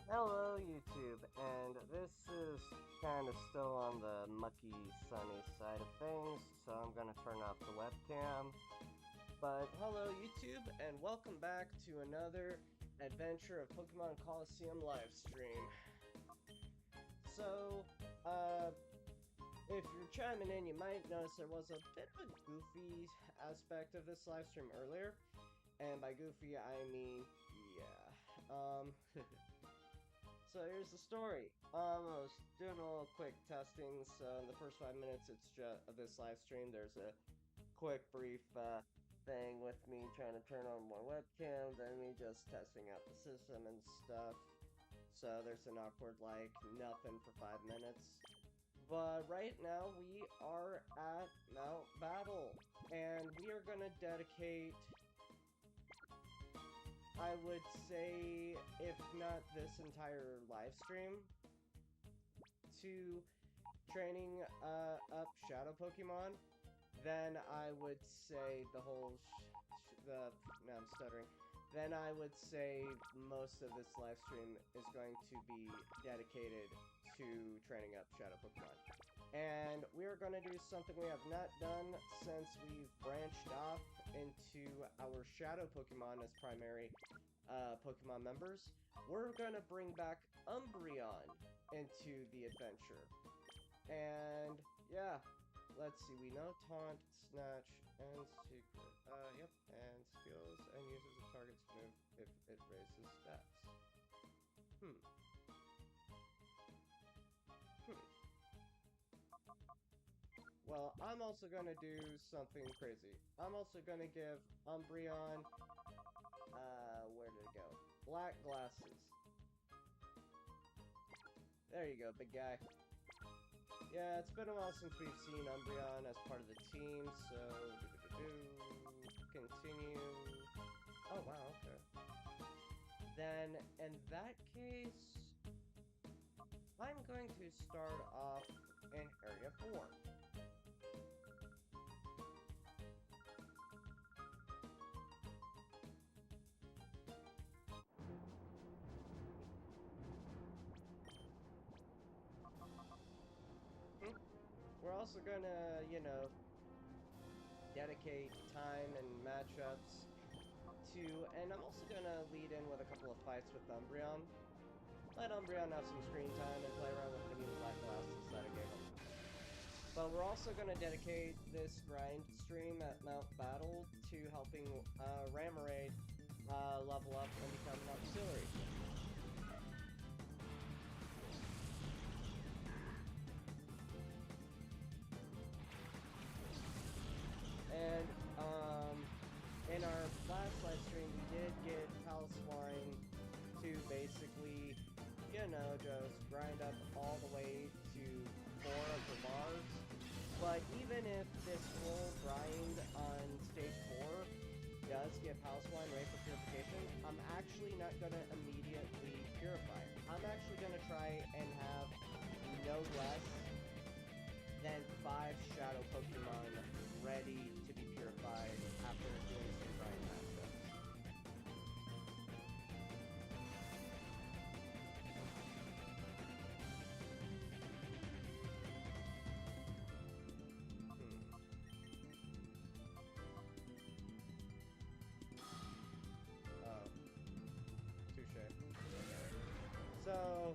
Hello YouTube, and this is kind of still on the mucky sunny side of things, so I'm gonna turn off the webcam. But hello YouTube, and welcome back to another adventure of Pokemon Colosseum livestream. So, if you're chiming in, you might notice there was a bit of a goofy aspect of this livestream earlier. And by goofy, I mean, yeah. So here's the story. I was doing a little quick testing, so in the first 5 minutes it's just of this live stream, there's a quick brief thing with me trying to turn on my webcam, then me just testing out the system and stuff. So there's an awkward like nothing for 5 minutes. But right now we are at Mount Battle, and we are gonna dedicate, I would say, if not this entire live stream, to training up Shadow Pokemon, then I would say the whole no, I'm stuttering. Then I would say most of this live stream is going to be dedicated to training up Shadow Pokemon. And we're going to do something we have not done since we've branched off into our Shadow Pokemon as primary Pokemon members. We're going to bring back Umbreon into the adventure. And yeah, let's see, we know Taunt, Snatch, and Secret. Yep, and skills, and uses a target's move if it raises stats. Hmm. Hmm. Well, I'm also gonna do something crazy. I'm also gonna give Umbreon, where did it go? Black glasses. There you go, big guy. Yeah, it's been a while since we've seen Umbreon as part of the team, so continue. Oh wow, okay. Then in that case, I'm going to start off in Area 4. We're also gonna, dedicate time and matchups to, and I'm also gonna lead in with a couple of fights with Umbreon. Let Umbreon have some screen time and play around with the new black glasses that I gave him. But we're also gonna dedicate this grind stream at Mount Battle to helping Ramarade level up and become an auxiliary. And in our last live stream, we did get Palswine to basically, just grind up all the way to 4 of the bars. But even if this whole grind on stage 4 does get Palswine ready for purification, I'm actually not going to immediately purify. I'm actually going to try and have no less than 5 Shadow Pokemon ready to be purified after doing some grind matchups. Oh, touche. So,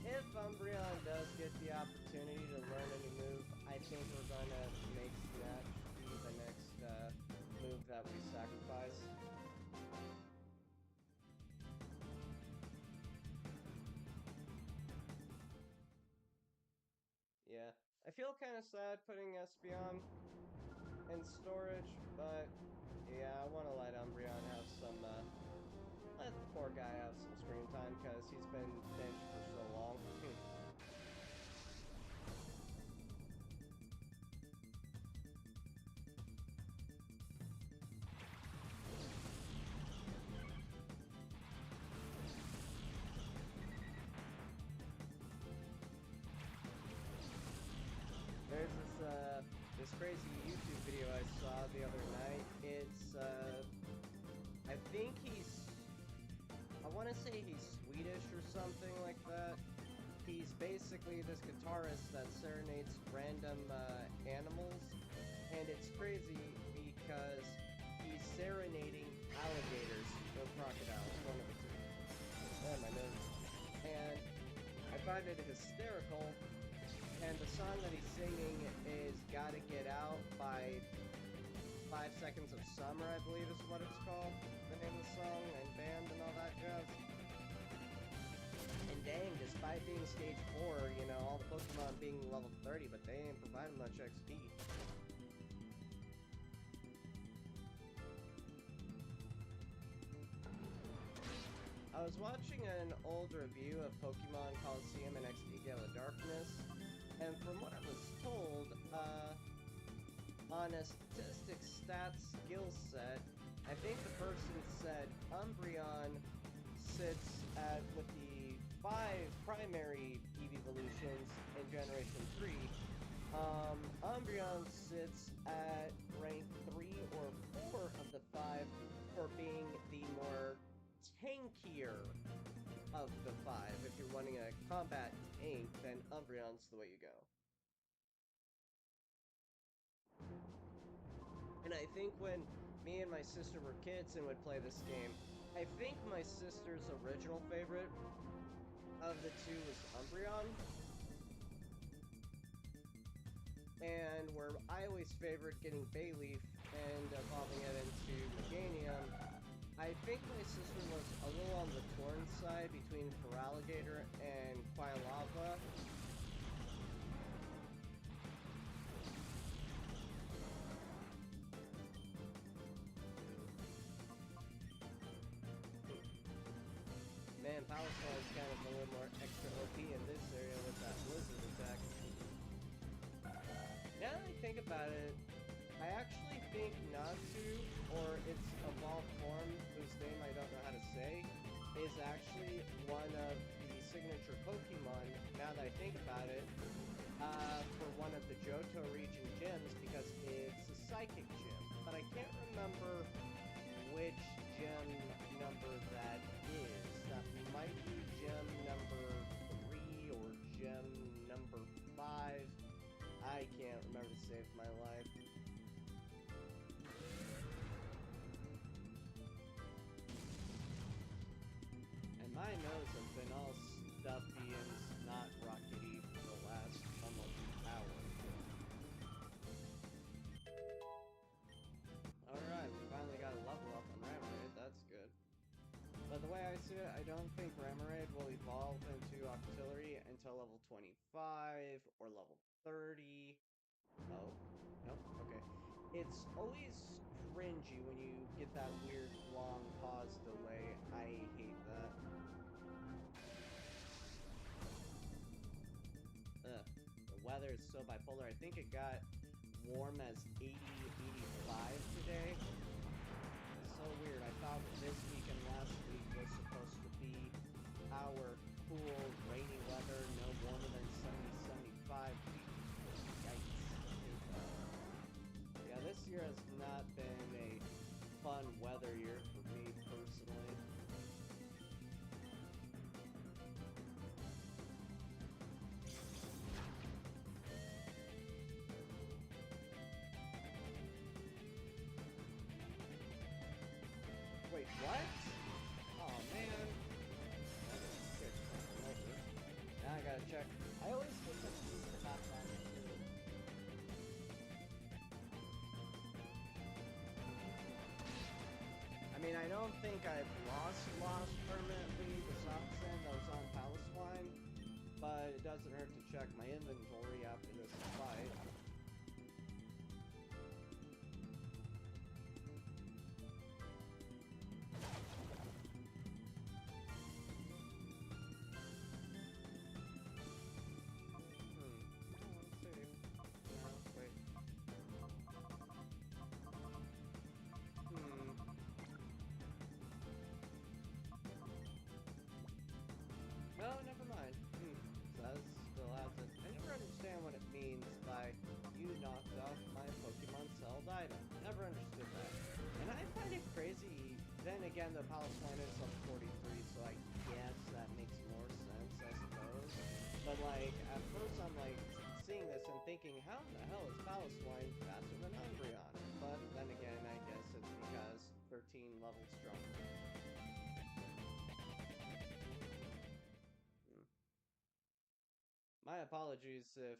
if Umbreon does get the opportunity to learn a new move, I think we're gonna make Snatch be the next move that we sacrifice. Yeah, I feel kind of sad putting Espeon in storage, but yeah, I want to let Umbreon have some, let the poor guy have some screen time because he's been benched for so long. There's this crazy YouTube video I saw the other night. It's I think he's want to say he's Swedish or something like that. He's basically this guitarist that serenades random animals, and it's crazy because he's serenading alligators or crocodiles, one of the two. Oh, my nose. And I find it hysterical, and the song that he's singing is Gotta Get Out by 5 Seconds of Summer, I believe is what it's called, the name of the song, and band and all that jazz. And dang, despite being stage 4, you know, all the Pokemon being level 30, but they ain't providing much XP. I was watching an old review of Pokemon Colosseum and XD Gale of Darkness, and from what I was told, on a statistics stats skill set, I think the person said Umbreon sits at, with the 5 primary evolutions in Generation 3, Umbreon sits at rank 3 or 4 of the 5 for being the more tankier of the 5. If you're wanting a combat tank, then Umbreon's the way you go. And I think when me and my sister were kids and would play this game, I think my sister's original favorite of the two was Umbreon. And where I always favored getting Bayleaf and evolving it into Meganium, I think my sister was a little on the torn side between Feraligatr and Quilava. Man, Palutena is kind of a little more extra OP in this area with that Blizzard attack. Now that I think about it, I actually think Natsu, or its evolved form, whose name I don't know how to say, is actually one of the signature Pokemon, now that I think about it, for one of the Johto region gyms, because it's a Psychic gym. But I can't remember which gym number that is. That might be gym number 3 or gym number 5. I can't remember to save my life. And my nose has been all stuffy and not rockety for the last almost hour. Alright, we finally got a level up on Remoraid, that's good. But the way I see it, I don't think Remoraid will evolve into Octillery until level 25 or level 30. Oh, nope, okay. It's always cringy when you get that weird long pause delay. I hate that. Ugh. The weather is so bipolar. I think it got warm as 80, 85 today. It's so weird. I thought this week and last week was supposed to be our cool, rainy weather, no warmer than 70, 75. Yikes. Yeah, this year has not been a fun weather year for me personally. Wait, what? Oh man. Now I gotta check. I always get confused about that too. I mean, I don't think I've lost permanently the soft sand that was on Palestine, but it doesn't hurt to check my inventory after this fight. No, never mind. So that still has it. I never understand what it means by you knocked off my Pokemon Cell item. Never understood that. And I find it crazy. Then again, the Palestine is level 43, so I But, like, at first I'm, like, seeing this and thinking, how in the hell is Palestine faster than Umbreon? But then again, I guess it's because 13 levels stronger. My apologies if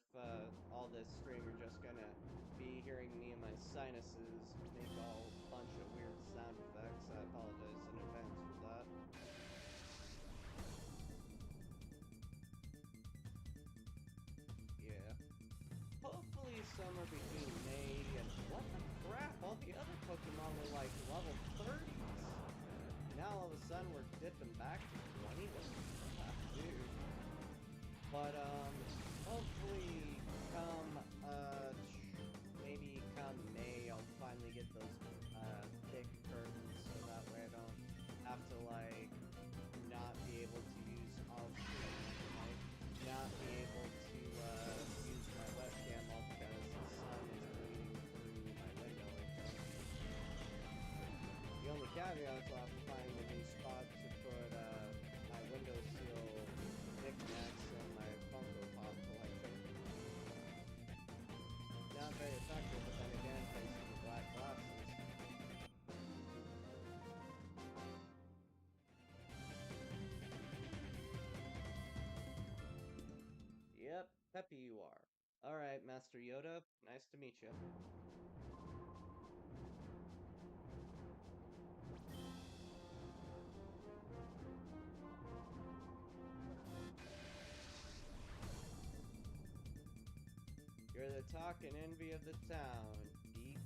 all this stream you're just gonna be hearing me and my sinuses make all bunch of weird sound effects. I apologize in advance for that. Yeah. Hopefully somewhere between May and... What the crap? All the other Pokemon were like level 30s. Now all of a sudden we're dipping back to 20? What the crap, dude? But, hopefully come, maybe come May, I'll finally get those, thick curtains, so that way I don't have to, like, not be able to use like, not be able to, use my webcam all because the sun is bleeding through my window and stuff. The only caveat is I'll have to find a new spot to put, my windowsill knickknacks and my Funko Pop collection. Not very effective, but then again, facing the black glasses. Yep, peppy you are. Alright, Master Yoda, nice to meet you. You're the talk and envy of the town, Deep.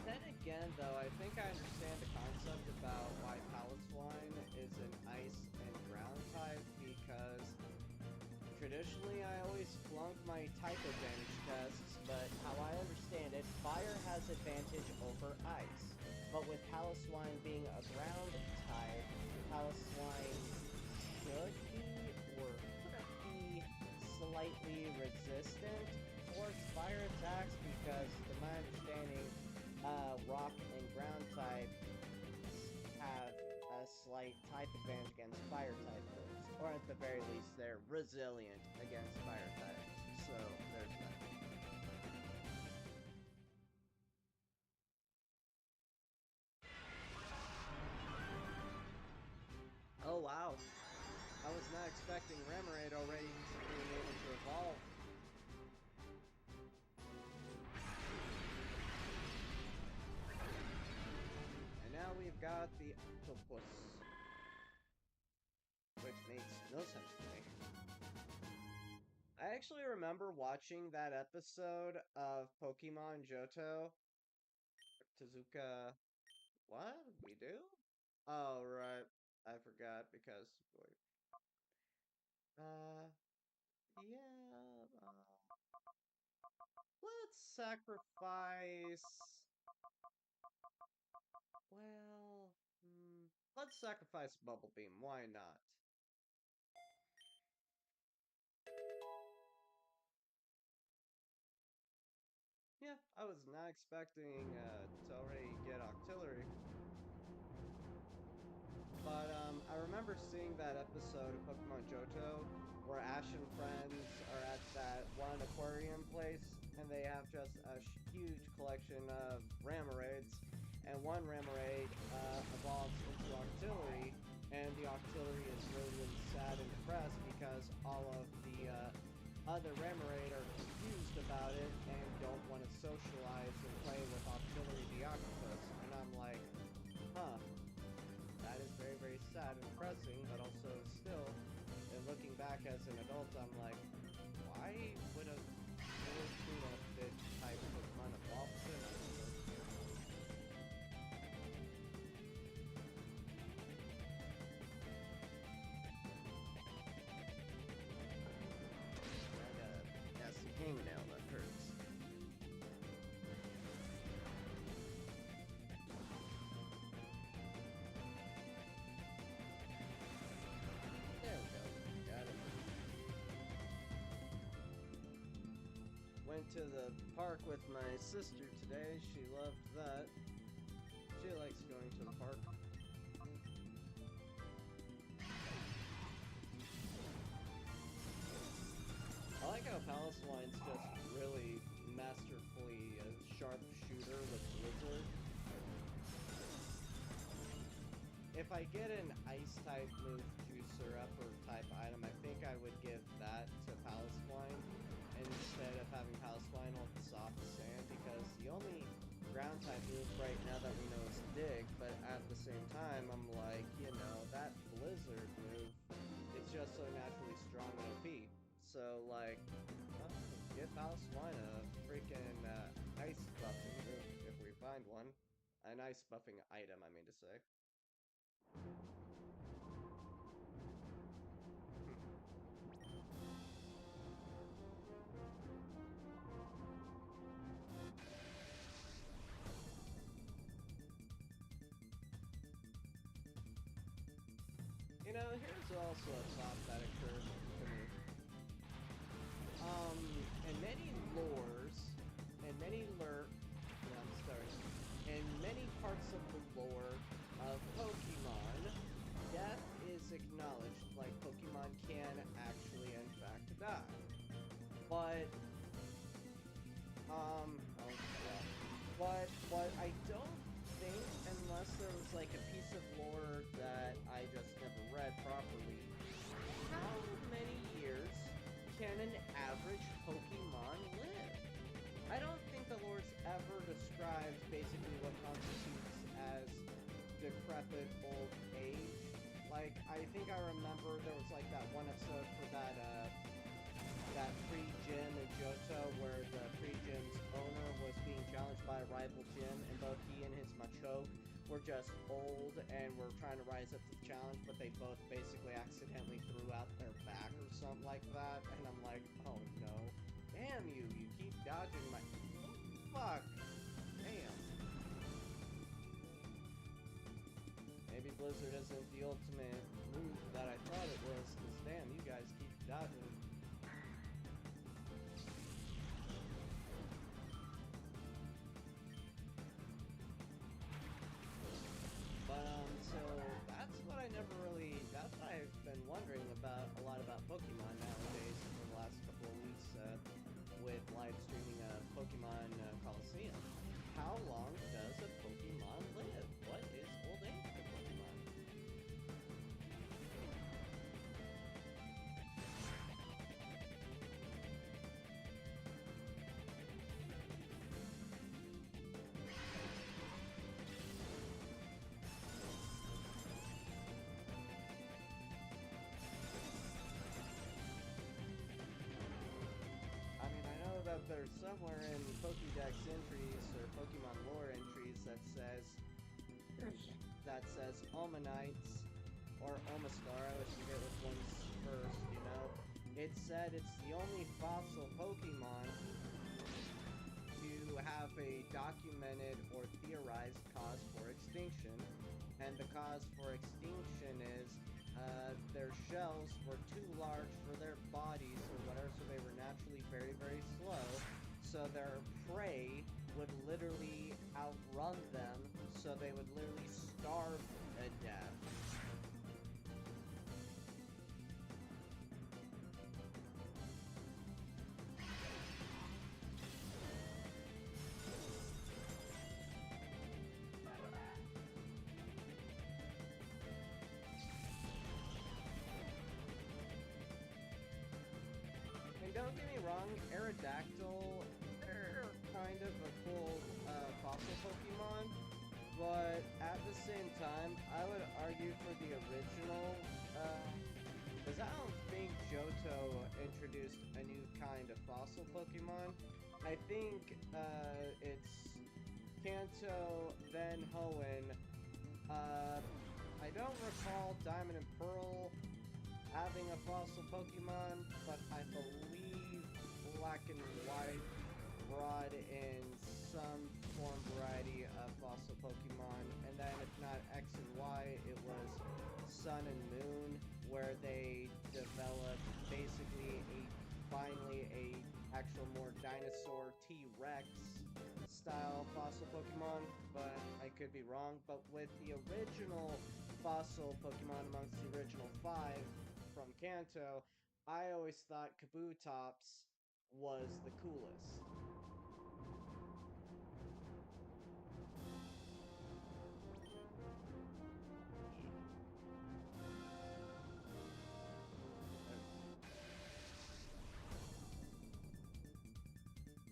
Then again, though, I think I understand the concept about why Palestine is an ice and ground type, because traditionally I always flunk my type advantage tests, but how I understand it, fire has advantage over ice. But with Palestine being a ground type, Palestine should be, or could be, slightly resistant towards fire attacks, because to my understanding, rock and ground type have a slight type advantage against fire type moves. Or at the very least, they're resilient against fire types. So, there's that. Oh wow. I was not expecting Remoraid already being able to evolve. And now we've got the Octopus. Which makes no sense to me. I actually remember watching that episode of Pokemon Johto. Tezuka... What? We do? Oh, right. I forgot because... Yeah, let's sacrifice... Well... let's sacrifice Bubble Beam, why not? Yeah, I was not expecting to already get Octillery. But I remember seeing that episode of Pokemon Johto where Ash and friends are at that one aquarium place and they have just a huge collection of Ramoraids, and one Remoraid evolves into Octillery, and the Octillery is really, really sad and depressed because all of the other Remoraid are confused about it and don't want to socialize and play with Octillery the Octopus. And I'm like, huh, that is very, very sad and depressing, but also still, and looking back as an adult, I'm like, why would a tuna fish type Pokemon evolve to an Octopus? Nasty hangnail that hurts. There we go. Got it. Went to the park with my sister today. She loved that. She likes going to the park. I like how Palestine's just really masterfully a sharp shooter with Blizzard. If I get an ice type move juicer up or type item, I think I would give that to Palestine instead of having Palestine hold soft sand, because the only ground type move right now that we know is dig, but at the same time I'm like, you know, that Blizzard move, it's just so naturally strong and OP. So like, give Palestine a freaking ice buffing move if we find one. An ice buffing item, I mean to say. You know, here's also a thought that occurred to me. In many lores, in many in many parts of the lore of Pokemon, death is acknowledged, like Pokemon can actually, in fact, die. But, oh, yeah. But I don't think, unless there was like a piece of lore that I just never read properly, how many years can an average Pokemon live? I don't think the lore's ever described basically what constitutes as decrepit old age. Like, I think I remember there was like that one episode for that free gym in Johto where the free gym's owner was being challenged by a rival gym, and both he and his Machoke were just old and were trying to rise up to the challenge, but they both basically accidentally threw out their back or something like that, and I'm like, oh no. Damn you keep dodging my... Fuck! Damn. Maybe Blizzard isn't the ultimate move that I thought it was, because damn, you guys keep dodging. But, so that's what I've been wondering about, a lot about Pokemon nowadays for the last couple of weeks, with live streaming Pokemon Colosseum. How long does a Pokemon live? What is old age for Pokemon? That there's somewhere in Pokédex entries or Pokemon lore entries that says Omanites or Omastar, I always forget which one's first, you know. It said it's the only fossil Pokemon to have a documented or theorized cause for extinction, and the cause for extinction is their shells were too large for their bodies or whatever, so they were naturally very, very slow, so their prey would literally outrun them, so they would literally starve to death. Don't get me wrong, Aerodactyl, they're kind of a cool fossil Pokemon, but at the same time, I would argue for the original, because I don't think Johto introduced a new kind of fossil Pokemon. I think it's Kanto, then Hoenn. I don't recall Diamond and Pearl having a fossil Pokemon, but I believe Black and White brought in some form variety of fossil Pokemon, and then if not X and Y, it was Sun and Moon, where they developed basically finally a actual more dinosaur T-Rex style fossil Pokemon, but I could be wrong. But with the original fossil Pokemon amongst the original 5 from Kanto, I always thought Kabutops was the coolest.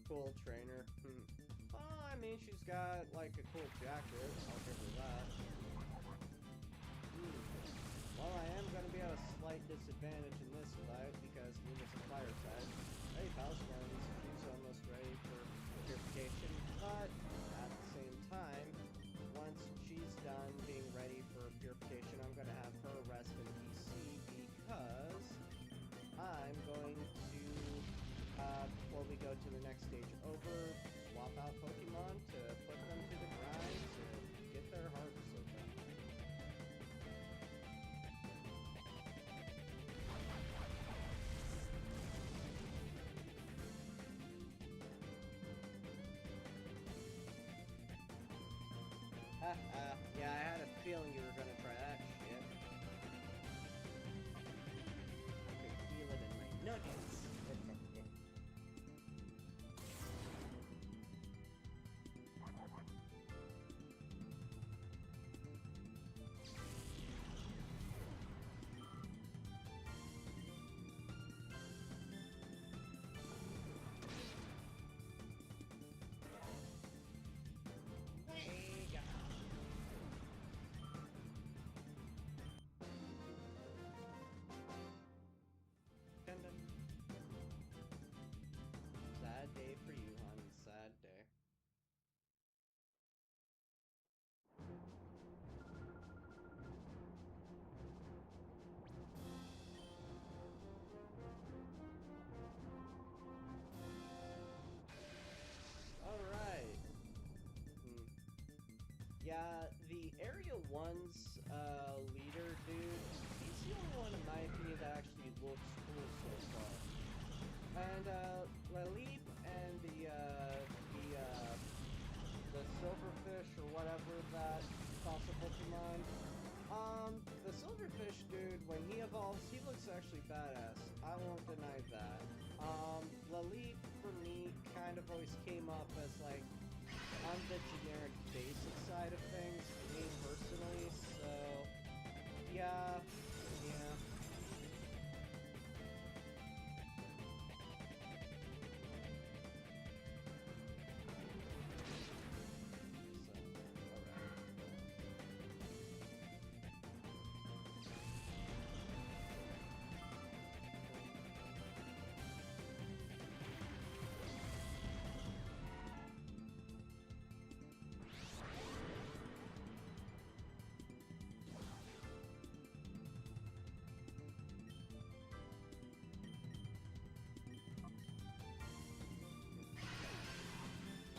Cool trainer. Well, I mean, she's got like a cool jacket. I'll give her that. Well, I am going to be at a slight disadvantage in this fight because Luna's a fire type. Hey, Palswan's, she's almost ready for purification, but at the same time, once she's done being ready for purification, I'm going to have her rest in PC because I'm going to, before we go to the next stage over, swap out Pokemon to put them to the grind to get their hearts open. Yeah, I had a feeling you were gonna try that shit. I could feel it in my nuggets. Sad day for you, hon. Sad day. Alright. Yeah, the Area 1's leader dude, he's the only one in my opinion that actually looks cool so far. And Laleep and the silverfish or whatever that fossil Pokemon. The silverfish dude, when he evolves, he looks actually badass. I won't deny that. Laleep for me kind of always came up as like on the generic basic side of things for me personally, so yeah.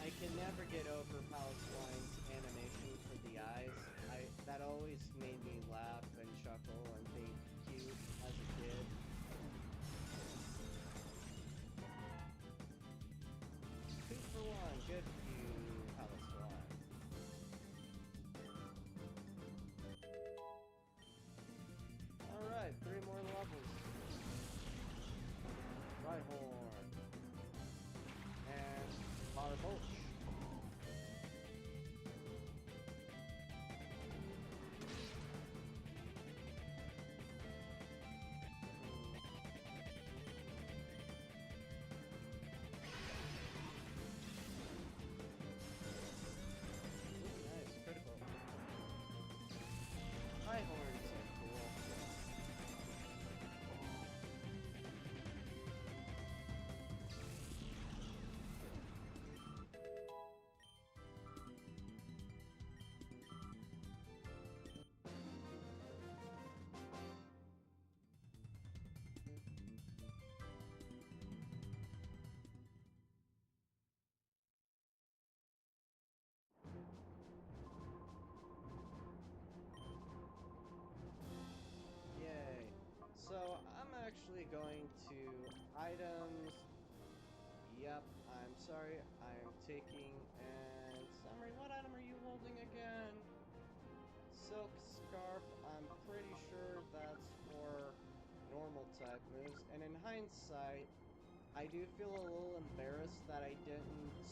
I can never get over Palestine's animation for the eyes. That always made me laugh and chuckle and think cute as a kid. Two for one, good for you, Palestine. Alright, 3 more levels. Rhyhorn. And Barboach. Nice, critical. Rhyhorn's so cool. Yay. So I'm actually going to items, Yep, I'm sorry. I'm taking, and Summary, what item are you holding again? Silk Scarf. I'm pretty sure that's for normal type moves. And in hindsight, I do feel a little embarrassed that I didn't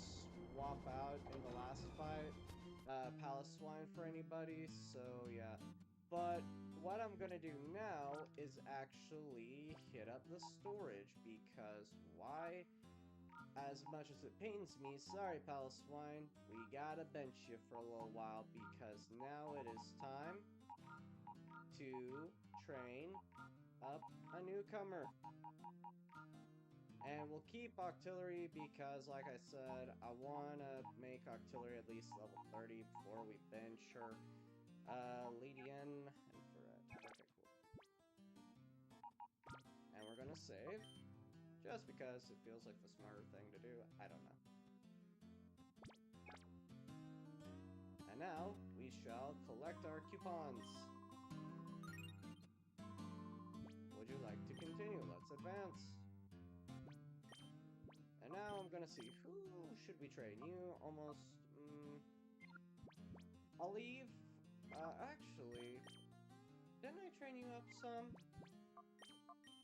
swap out in the last fight Palace Swine for anybody, so yeah. But what I'm gonna do now is actually hit up the storage, because why? As much as it pains me, sorry Palace Swine, we gotta bench you for a little while, because now it is time to train up a newcomer. And we'll keep Octillery because, like I said, I want to make Octillery at least level 30 before we bench her. Lydian, Infrared. Okay, cool. And we're gonna save, just because it feels like the smarter thing to do. I don't know. And now, we shall collect our coupons. Would you like to continue? Let's advance. And now I'm gonna see, who should we train? You almost, I'll leave, actually, didn't I train you up some?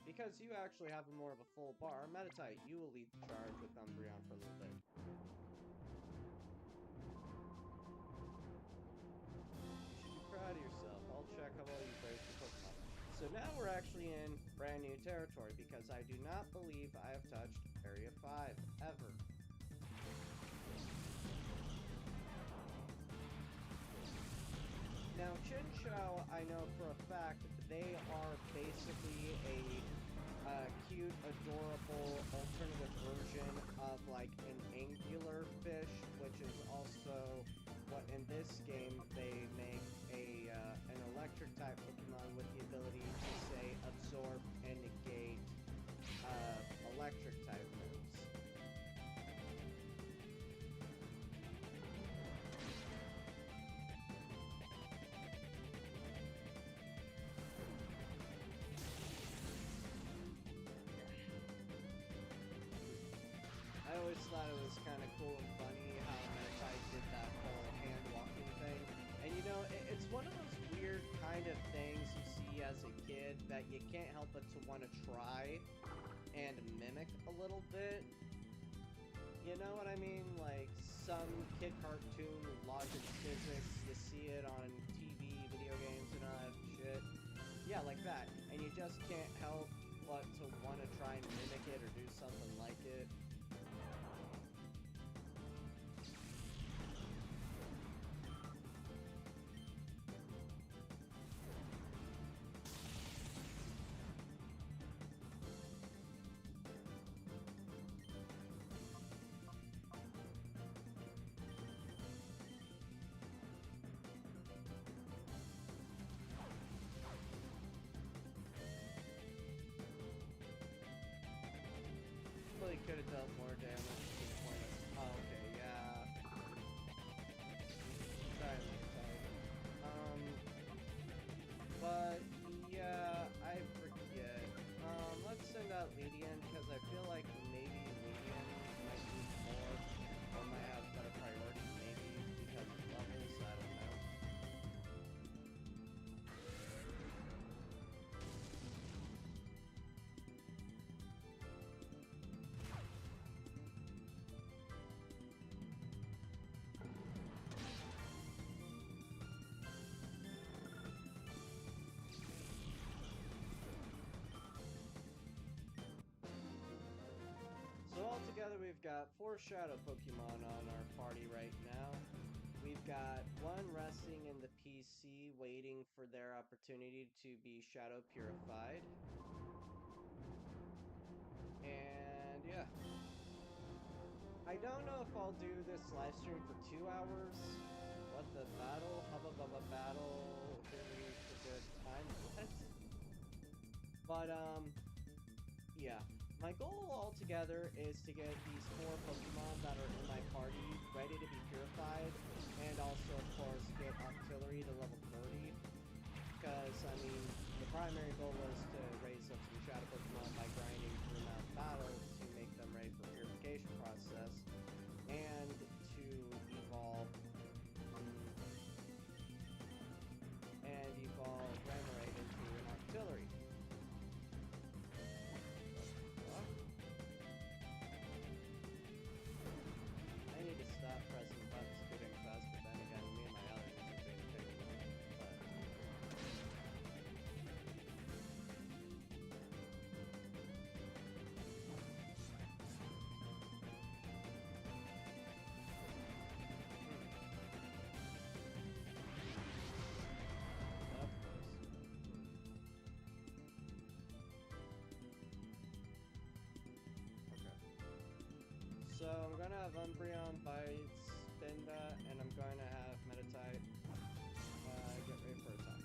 Because you actually have more of a full bar. Metatite, you will lead the charge with Umbreon for a little bit. You should be proud of yourself. I'll check how well you raised your Pokemon. So now we're actually in brand new territory, because I do not believe I have touched Area 5, ever. Now, Chinchou, I know for a fact, they are basically a cute, adorable, alternative version of, like, an angular fish, which is also what, in this game, they make an electric-type Pokemon with the ability to, say, absorb and negate electric-type moves. I always thought it was kind of cool and funny how Metatite did that whole hand-walking thing. And you know, it's one of those weird kind of things you see as a kid that you can't help but to want to try and mimic a little bit. You know what I mean? Like, some kid cartoon logic physics, you see it on TV, video games, and all that shit. Yeah, like that. And you just can't help but to want to try and mimic it or do something like it. Really could have dealt more damage to the point of... Oh, okay, yeah. Sorry, but, yeah, I forget. Let's send out Lydian, because I feel like maybe Lydian might do more, or might have better priority, maybe, because of levels, I don't know. So altogether, we've got 4 Shadow Pokemon on our party right now. We've got 1 resting in the PC, waiting for their opportunity to be Shadow Purified. And yeah. I don't know if I'll do this live stream for 2 hours. What the battle? Hubba Bubba battle. Here's a good time. What? But, yeah. My goal altogether is to get these 4 Pokemon that are in my party ready to be purified, and also, of course, get Octillery to level 30, because, I mean, the primary goal was to raise up some Shadow Pokemon by grinding through Mount Battle to make them ready for purification process. I'm gonna have Umbreon bite Spinda, and I'm going to have Meditite get ready for attack.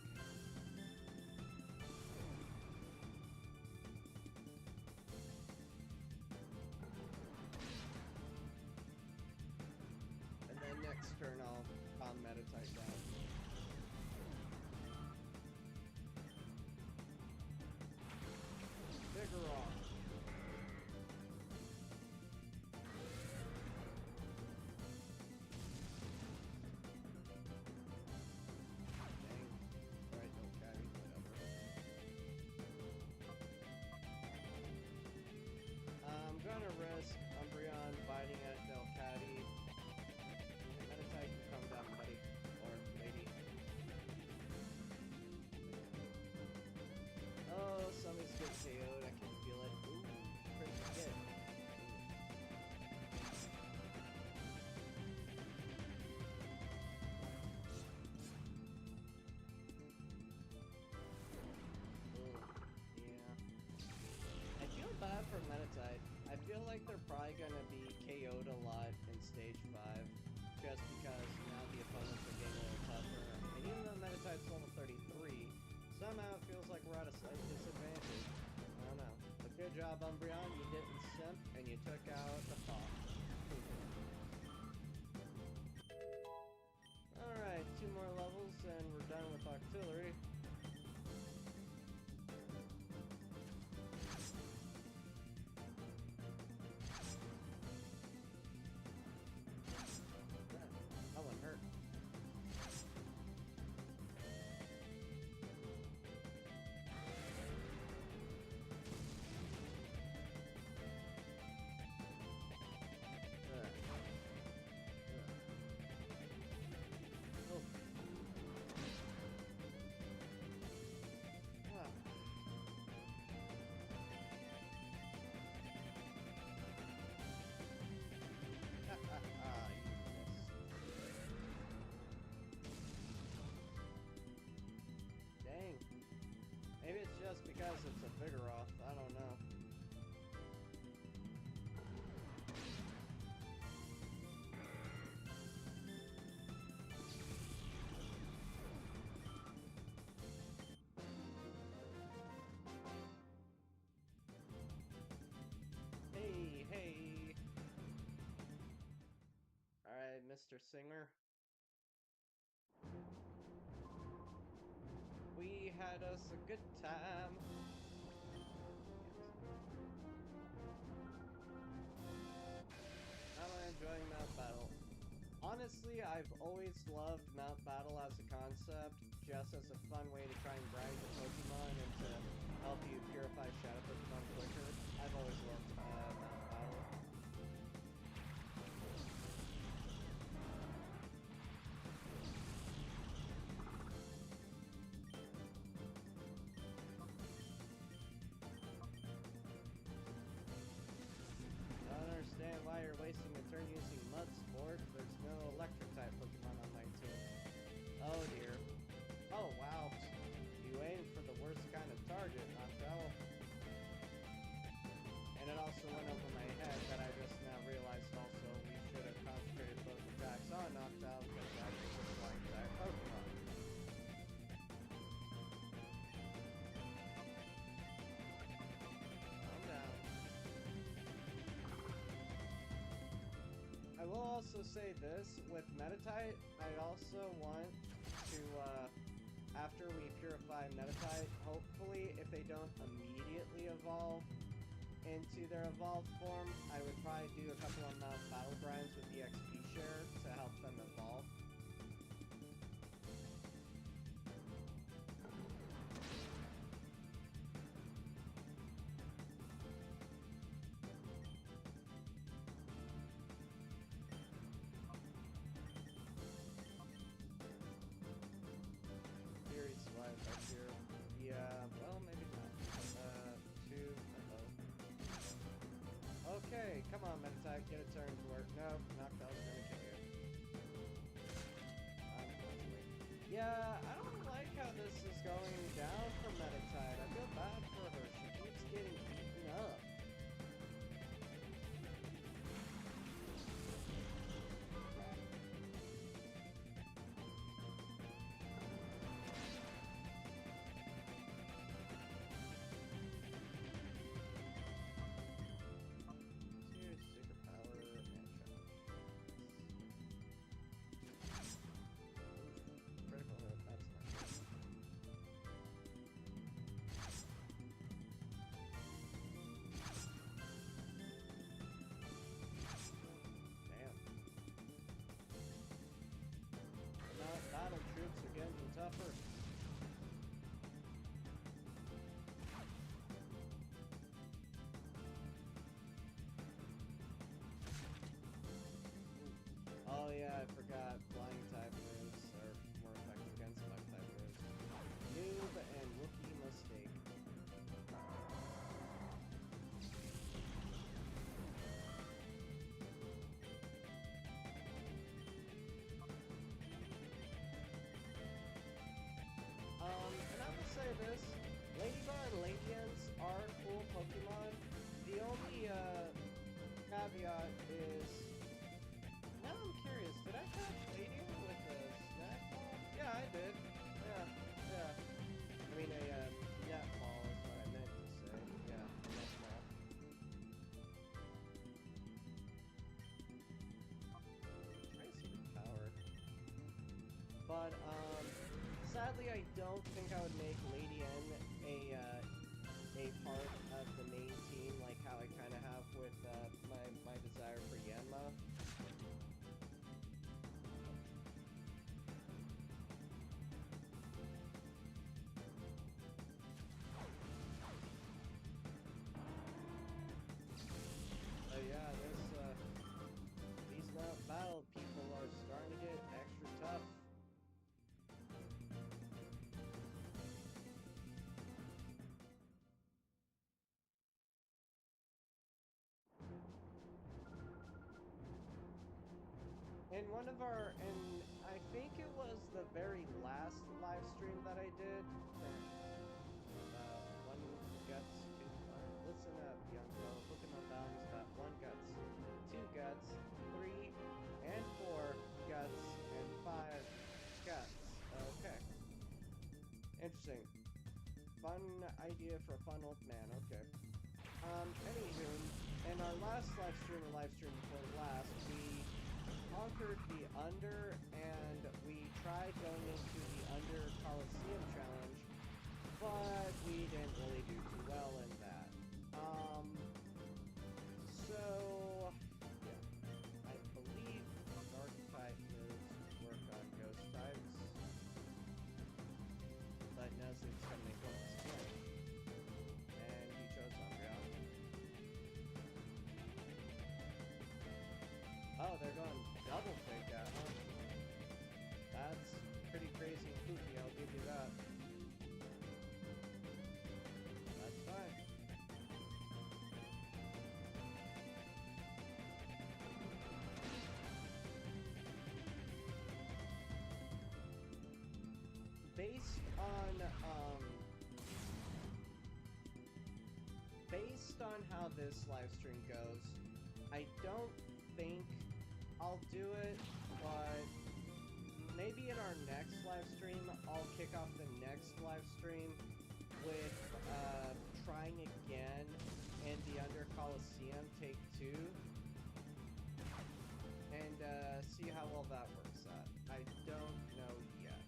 And then next turn I'll calm Meditite down. Vigoroth. I'm gonna risk Umbreon biting at Delcatty. And Meditite can come down, buddy. Or lady. Oh, somebody's getting KO'd. I can feel it. Ooh, crazy hit. I feel bad for Meditite. I feel like they're probably going to be KO'd a lot in Stage 5, just because now the opponents are getting a little tougher. And even though Meditite's level 33, somehow it feels like we're at a slight disadvantage. I don't know. But good job, Umbreon. You didn't simp, and you took out the Fox. Alright, 2 more levels, and we're done with Octillery. That one hurt. Dang. Maybe it's just because it's a Vigoroth. I don't know. Hey, hey. Alright, Mr. Singer. We had us a good time. I'm enjoying Mount Battle. Honestly, I've always loved Mount Battle as a concept, just as a fun way to try and grind the Pokemon and to help you purify Shadow Pokemon quicker. I've always loved Mount Battle. I don't understand why you're wasting a turn using Mud Sport. There's no electric type Pokemon on my team. Oh dear. Oh wow. You aimed for the worst kind of target, Noctowl. And it also went over my head that I just now realized also we should have concentrated both attacks on Noctowl because that was a flying type Pokemon. Calm down. I will also say this, with Meditite, I also want to, after we purify Meditite, hopefully if they don't immediately evolve into their evolved form, I would probably do a couple of Mount Battle grinds with the XP share to help them evolve. Fury Swipe up here. Yeah, well, maybe not. 2, okay, come on, Meditite, get a turn to work. No, Noctowl's gonna kill you. Unfortunately. Yeah, I don't like how this is going down for Meditite. I feel bad for her. She keeps getting beaten up. I forgot flying type moves are more effective against flying type moves. Noob and rookie mistake. And I will say this, Ladybug and Ladians are cool Pokemon. The only, caveat is, now I'm curious, did I catch Ladian with a snack ball? Yeah, I did. Yeah. I mean, a, net ball is what I meant to say. Yeah, net ball. Tracer power. But, sadly, I don't think I would make Lady N a part of the main team, like how I kind of have with my desire for Yanma. Oh yeah, these battle people are starting to get extra tough. In one of our, and I think it was the very last live stream that I did. One guts, two. Listen up, young fellow. Pokemon Balance got 1 guts, 2 guts, 3 and 4 guts, and 5 guts. Okay. Interesting. Fun idea for a fun old man. Okay. Anywho, in our last live stream before the last, we conquered the Under, and we tried going into the Under Colosseum challenge, but we didn't really do too well in that. So, yeah, I believe Dark type moves work on Ghost types, but Nuzleaf's gonna make one split, and he chose Umbreon. Oh, they're going double fake out, huh? That's pretty crazy and kooky, I'll give you that. That's fine. Based on how this live stream goes, I don't think I'll do it, but maybe in our next live stream, I'll kick off the next live stream with trying again in the Under Colosseum Take 2, and see how well that works out. I don't know yet,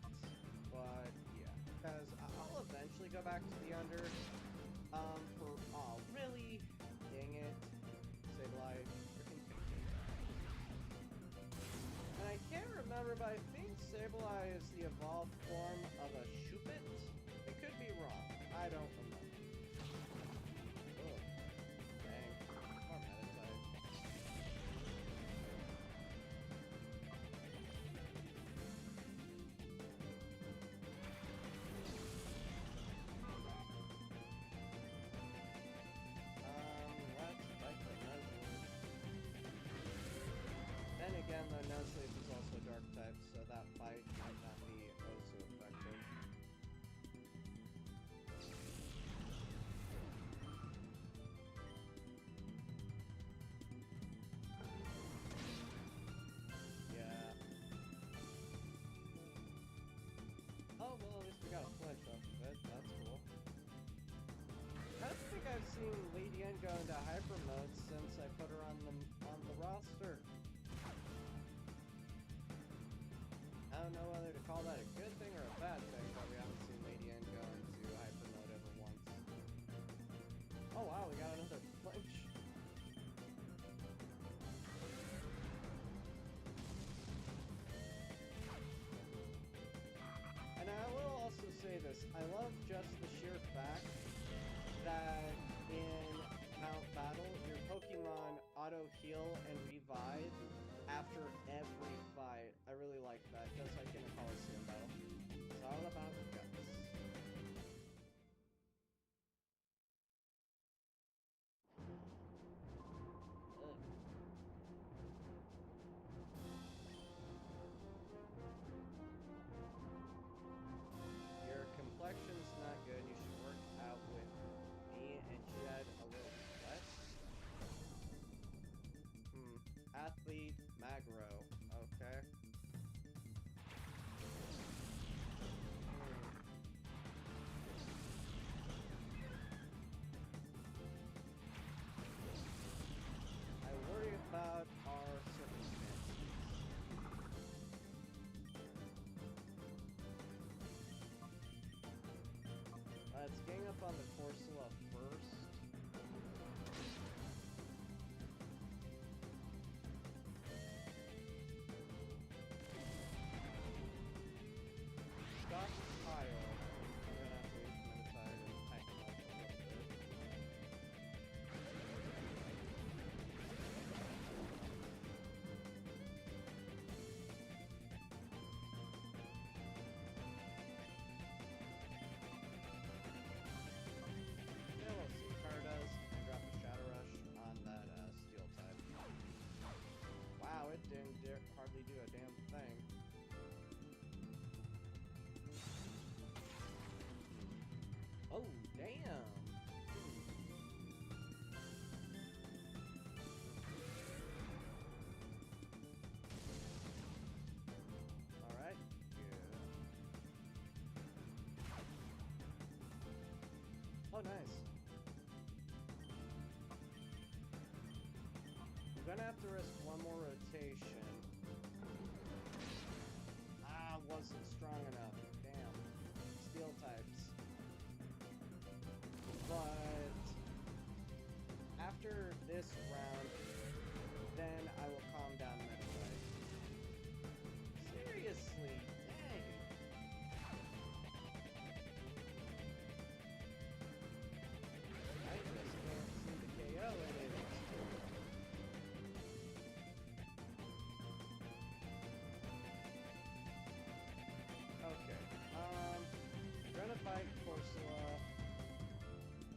but yeah, because I'll eventually go back to the Under, oh really? Dang it. Sableye. And I can't remember, but I think Sableye is the evolved form of a Shuppet? It could be wrong. I don't remember. Oh, dang. More Meditite. Let's fight the Nuzleaf. Then again, though, Nuzleaf is also Dark type, so that fight might not be oh so effective. Yeah. Oh, well, at least we got a flinch off of it. That's cool. I don't think I've seen Lady N go into hyper mode since I put her on the roster. I don't know whether to call that a good thing or a bad thing, but we haven't seen Lady N go into hyper mode ever once. Oh wow, we got another flinch. And I will also say this, I love just the sheer fact that in Mount Battle, your Pokemon auto-heal and revive after every fight. like that, just like in a Colosseum battle. It's all about guts. Ugh. Your complexion's not good. You should work out with me and shed a little sweat. Athlete Magro. Okay. I worry about our circumstances. Let's gang up on the Corsola first. Stockpile. I'm gonna have to wait for the tide and pack it up a little bit. Yeah, we'll see. Fire does. And drop a Shadow Rush on that Steel type. Wow, it didn't hardly do a damn thing. Oh, damn! Alright, good. Oh, nice. I'm gonna have to risk one more rotation. Ah, wasn't strong enough. Damn. Steel types. But after this round, then I will calm down mentally. Seriously, dang. I just can't see the KO in it. Okay, gonna fight Corsola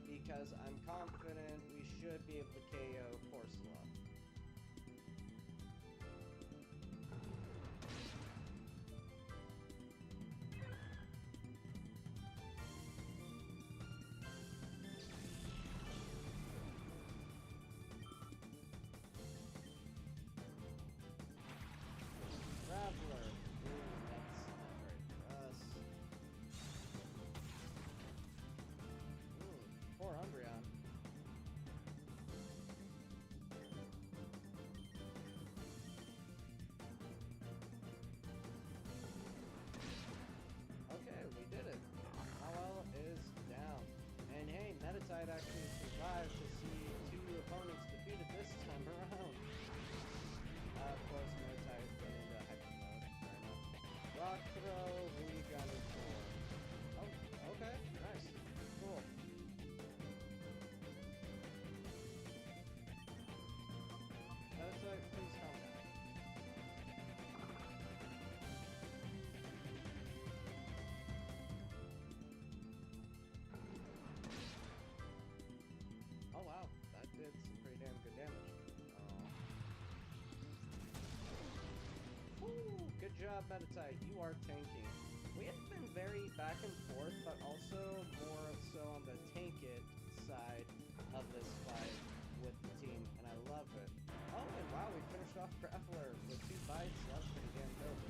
because I'm confident we should be able to KO Corsola. Traveler. Ooh, that's not great for us. Poor Umbreon. Okay, we did it. Howell is down. And hey, Metatide actually survived to see two opponents defeated this time around. Of course, Metatide went into hyper mode. Fair enough. Rock throw, we got it for. Oh, okay, nice. Cool. Metatide, please calm down. Oh wow, that did some pretty damn good damage. Woo, good job, Metatite. You are tanking. We have been very back and forth, but also more so on the tank it side of this fight with the team, and I love it. Oh, and wow, we finished off Grappler with 2 bites. That's pretty damn dope.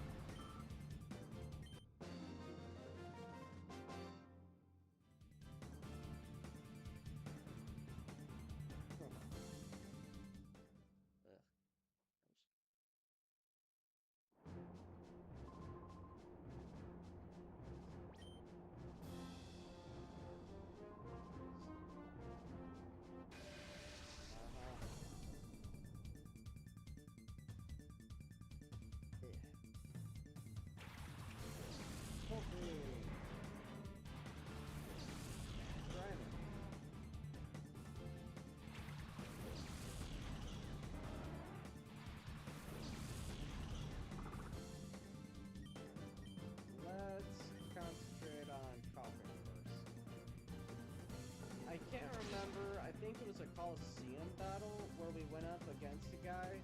think it was a Colosseum battle where we went up against a guy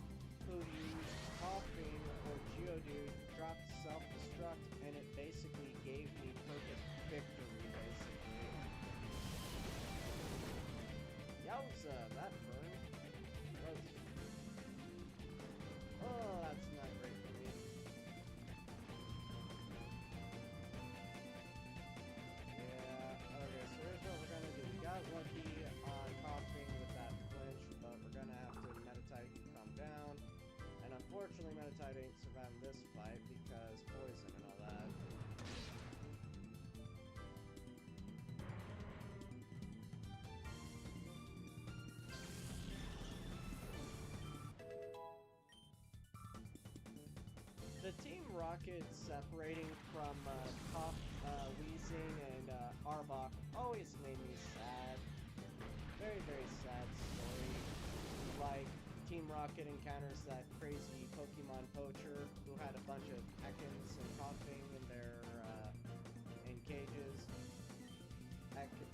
who used Coughing or Geodude, dropped self-destruct, and it basically gave me perfect victory, basically. Yowza, that burn. Gross. Oh, that's not great for me. Yeah, okay, so here's what we're gonna do. We got lucky on Coughing with that flinch, but we're gonna have to Meditite and calm down. And unfortunately, Meditite ain't surviving this fight because poison and all that. The Team Rocket separating from Wheezing and Arbok always made me sad. Very, very sad story. Like, Team Rocket encounters that crazy Pokemon poacher who had a bunch of Ekans and Coughing in their in cages.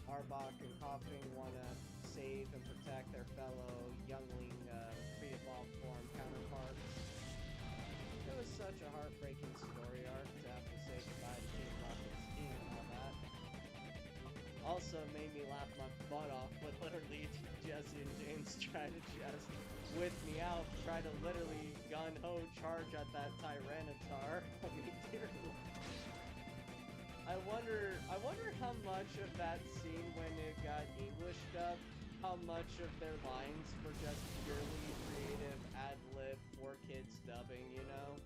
Arbok and Coughing want to save and protect their fellow youngling pre-evolved form counterparts. It was such a heartbreaking story arc to have to say goodbye to Team Rocket's team and all that. Also made me laugh my butt off when literally Jesse and James tried to just whip me out, try to literally gun-ho charge at that Tyranitar. I mean, dear Lord. I wonder how much of that scene when it got English dubbed, how much of their lines were just purely creative ad-lib for kids dubbing, you know?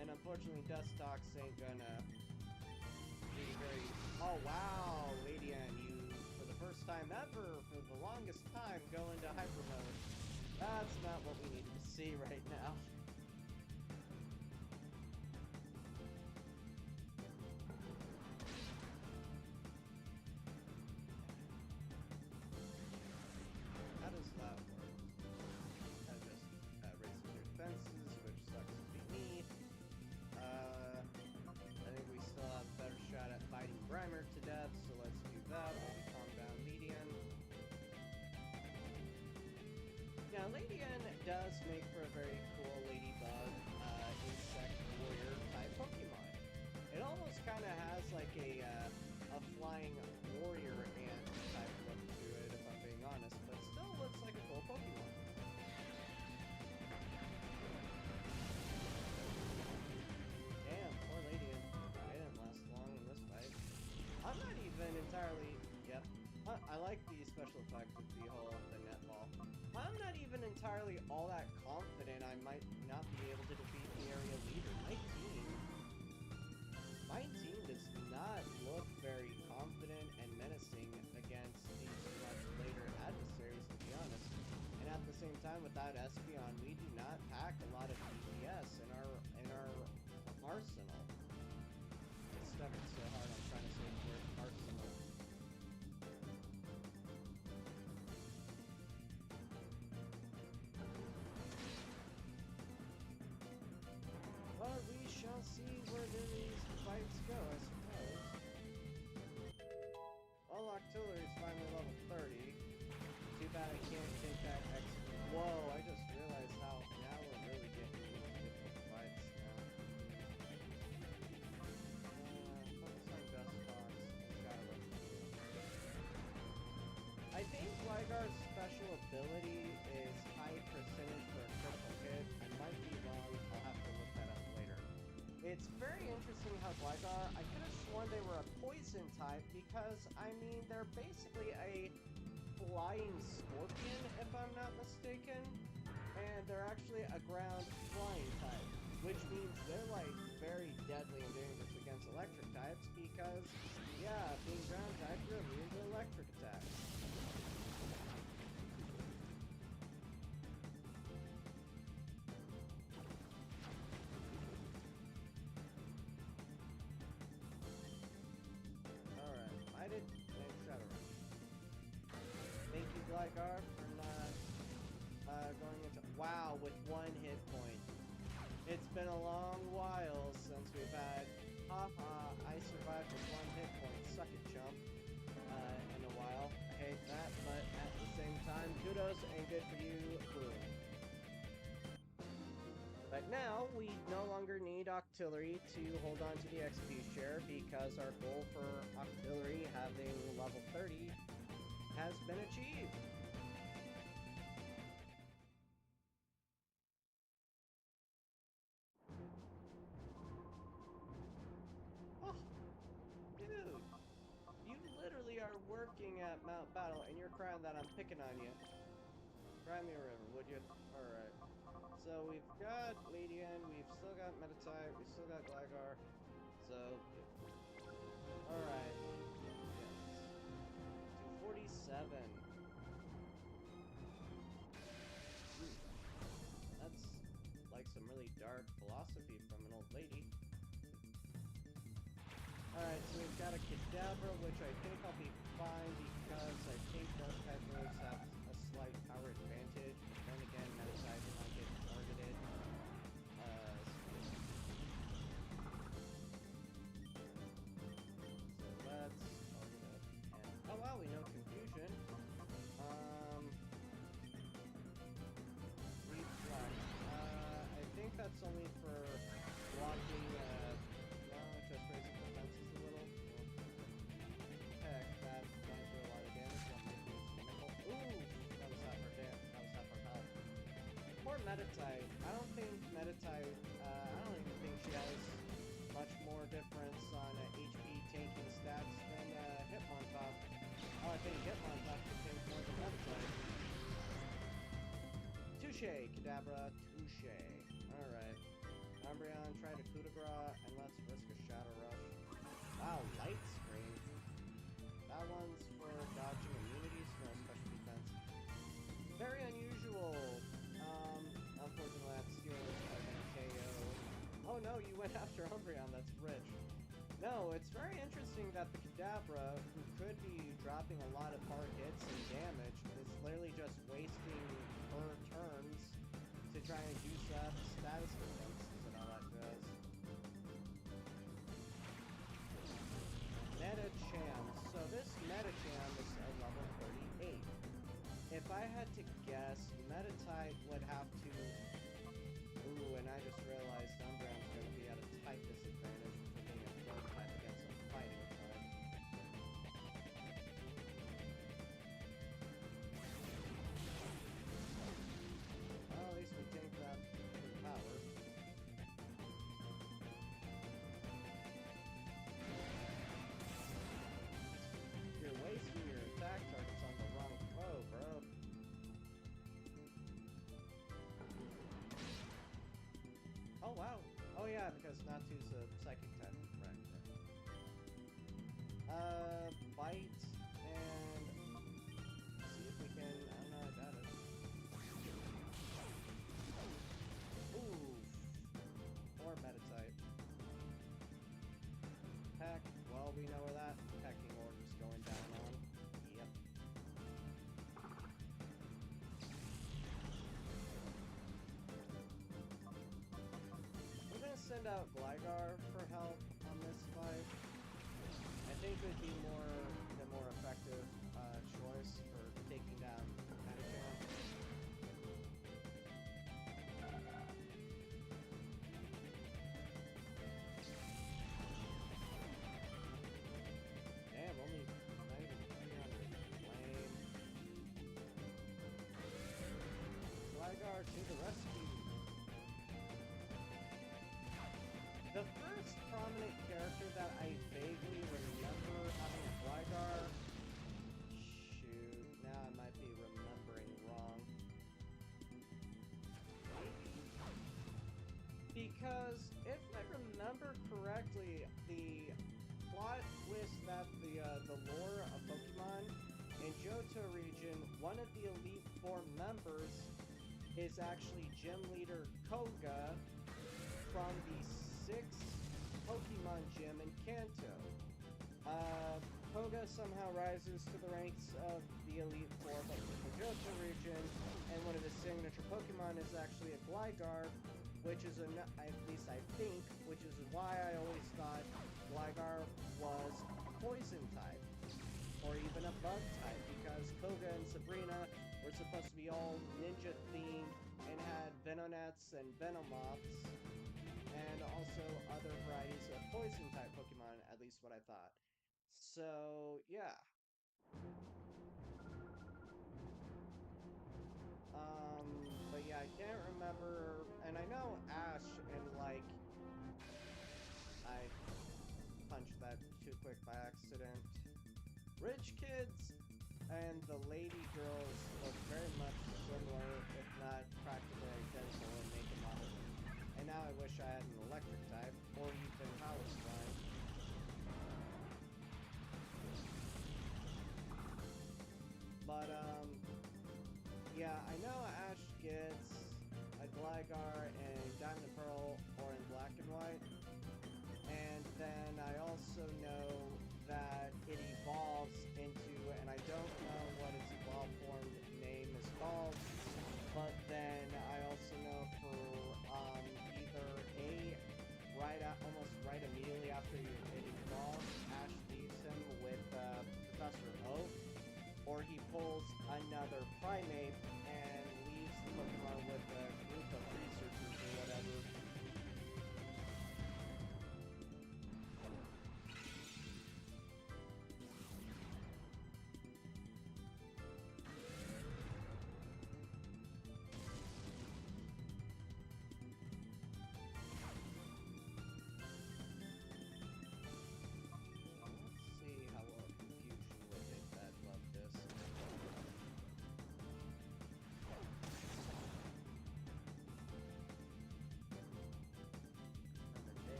And unfortunately, Dustox ain't gonna be very... Oh wow, Ladian, you, for the first time ever, for the longest time, go into hyper mode. That's not what we need to see right now. How does that work? That just raises your defenses, which sucks to be me. I think we still have a better shot at fighting Grimer to death, so let's do that while we calm down Ledian. Now, Ledian does make for a very cool ladybug, insect warrior type Pokemon. It almost kind of has like a flying warrior ant type look to it, if I'm being honest, but still looks like a cool Pokemon. Damn, poor Ladian. They didn't last long in this fight. I'm not even entirely... Yep. I like the special effect with the whole net ball. I'm not even entirely all that confident I might not be able to defeat the area leader. My team does not look very confident and menacing against these much later adversaries, to be honest. And at the same time, without Espeon, we do not pack a lot of DPS in our arsenal. It's stubborn so hard, I'm trying to say the word arsenal. But we shall see where these fights go, I suppose. All Octillery's finally level 30. Too bad I can't take that X. Whoa, I just realized how now we're really getting into difficult fights now. Focus on Dustox. Gotta look. I think Gligar's special ability is high percentage for a critical hit. I might be wrong, I'll have to look that up later. It's very interesting how Gligar, I could have sworn they were a poison type because, I mean, they're basically a flying scorpion, if I'm not mistaken, and they're actually a ground flying type, which means they're like very deadly and dangerous against electric types because, yeah, being ground type, you're immune to electric attacks. Thank you, Gligar, for not going into... Wow, with 1 hit point. It's been a long while since we've had... Haha, I survived with 1 hit point. Suck it, chump. And time. Kudos and good for you. Boom. But now, we no longer need Octillery to hold on to the XP share because our goal for Octillery having level 30 has been achieved. Oh, dude. You literally are working at Mount Battle and you're crying that I'm picking on you. Cry me a river, would you? Alright. So we've got Ledian, we've still got Metatite, we've still got Gligar. So, alright. Yes. 247. That's like some really dark philosophy from an old lady. Alright, so we've got a Kadabra, which I think I'll be fine because I think Dark type moves have a slight power advantage. But then again, Metatite might get targeted. So let's target it. And, oh wow, we know Confusion. Reflect. I think that's only for blocking, no, just raising defenses a little. Heck, that might do a lot of damage. Ooh, that was half our health. Poor Metatite. I don't think Metatite, I don't even think she has much more difference on HP tanking stats than Hitmontop. Oh, I think Hitmontop can tank more than Metatite. Touche, Kadabra, touche. Alright. Umbreon, try to coup de grace, and let's risk a Shadow Rush. Wow, Light Screen. That one's for dodging immunities, no special defense. Very unusual. Unfortunately, that Steelers are gonna KO. Oh no, you went after Umbreon, that's rich. No, it's very interesting that the Kadabra, who could be dropping a lot of hard hits and damage, is literally just wasting her turns to try and juice up status defenses and all that jazz. Metacham. So this Metacham is a level 38. If I had to guess, Metatite would have to... Ooh, and I just realized Umbreon's going to be at a type disadvantage for being a third type against a fighting type. Well, at least we take that power. You're wasting your attack targets on the wrong foe, bro. Oh, wow. Oh, yeah, because Natu's a psychic type. Right. Bite, and see if we can... I don't know, I got it. Ooh. Or Metatite. Heck, well, we know where that pecking order's going down on. Yep. We're gonna send out Gligar for help on this fight. I think it would be the more effective choice for taking down Metacham. Damn, only not even 300. Lame. Gligar to the rescue. The first prominent character that I vaguely remember having a Gligar... Shoot, now I might be remembering wrong. Because if I remember correctly, the plot twist that the lore of Pokemon in Johto region, one of the Elite Four members is actually Gym Leader Koga from the 6th Pokemon Gym in Kanto. Koga somehow rises to the ranks of the Elite Four, but in the Johto region, and one of his signature Pokemon is actually a Gligar, which is at least I think, which is why I always thought Gligar was a poison type, or even a bug type, because Koga and Sabrina were supposed to be all ninja themed and had Venonets and Venomoths, and also other varieties of poison type Pokemon, at least what I thought. So, yeah. But yeah, I can't remember, and I know Ash and like, I punched that too quick by accident. Rich kids and the lady girls look very much similar, if not practically identical in make and model. And now I wish I had an electric type, or even Palestine. But, yeah, I know Ash gets a Gligar in Diamond and Pearl or in Black and White. And then I also know that it evolves into, and I don't know what its evolved form name is called, but then I also know for either almost right immediately after it evolves, Ash leaves him with Professor Oak, or he pulls another primate and leaves the Pokemon with a group of researchers or whatever.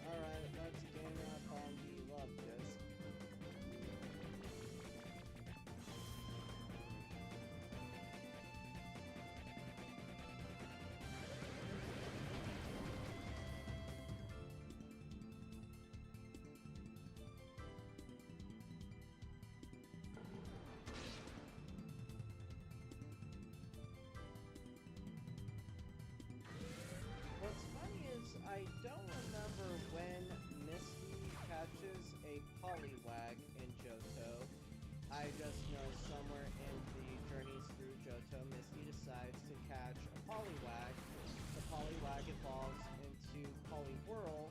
Alright, let's gang up on the love disc. What's funny is I don't remember when Misty catches a Poliwag in Johto. I just know somewhere in the journeys through Johto, Misty decides to catch a Poliwag. The Poliwag evolves into Poliwhirl,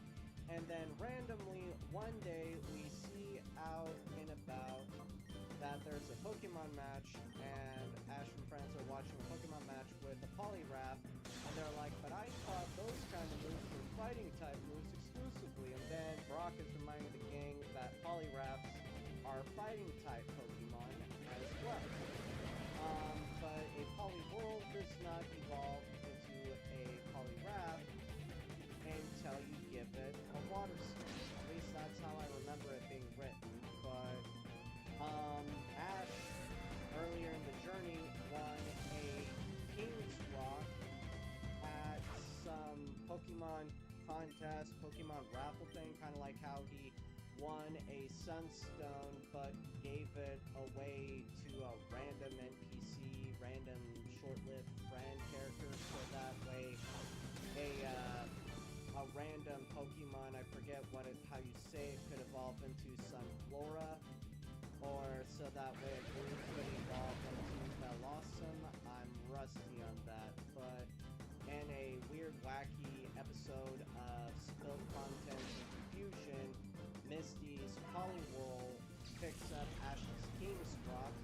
and then randomly one day we see out and about that there's a Pokemon match, and Ash and friends are watching a Pokemon match with a Poliwrath, and they're like, but I thought those kind of moves were fighting type moves exclusively, and then Brock is reminding the gang that Poliwraths are fighting type Pokemon as well. But a Poliwhirl does not evolve into a Poliwrath until you give it a water skin. At least that's how I remember it being written, but Ash, earlier in the journey, won a King's Rock at some Pokemon contest, Pokemon raffle thing, kind of like how he won a Sunstone, but gave it away to a random NPC, random short-lived friend character, so that way a random Pokemon, I forget how you say it, could evolve into Sunflora, or so that way a blue could evolve into Colosseum. I'm rusty on that, but in a weird, wacky episode of Spilled Contents and Confusion, Misty's Poliwhirl picks up Ash's King's Rock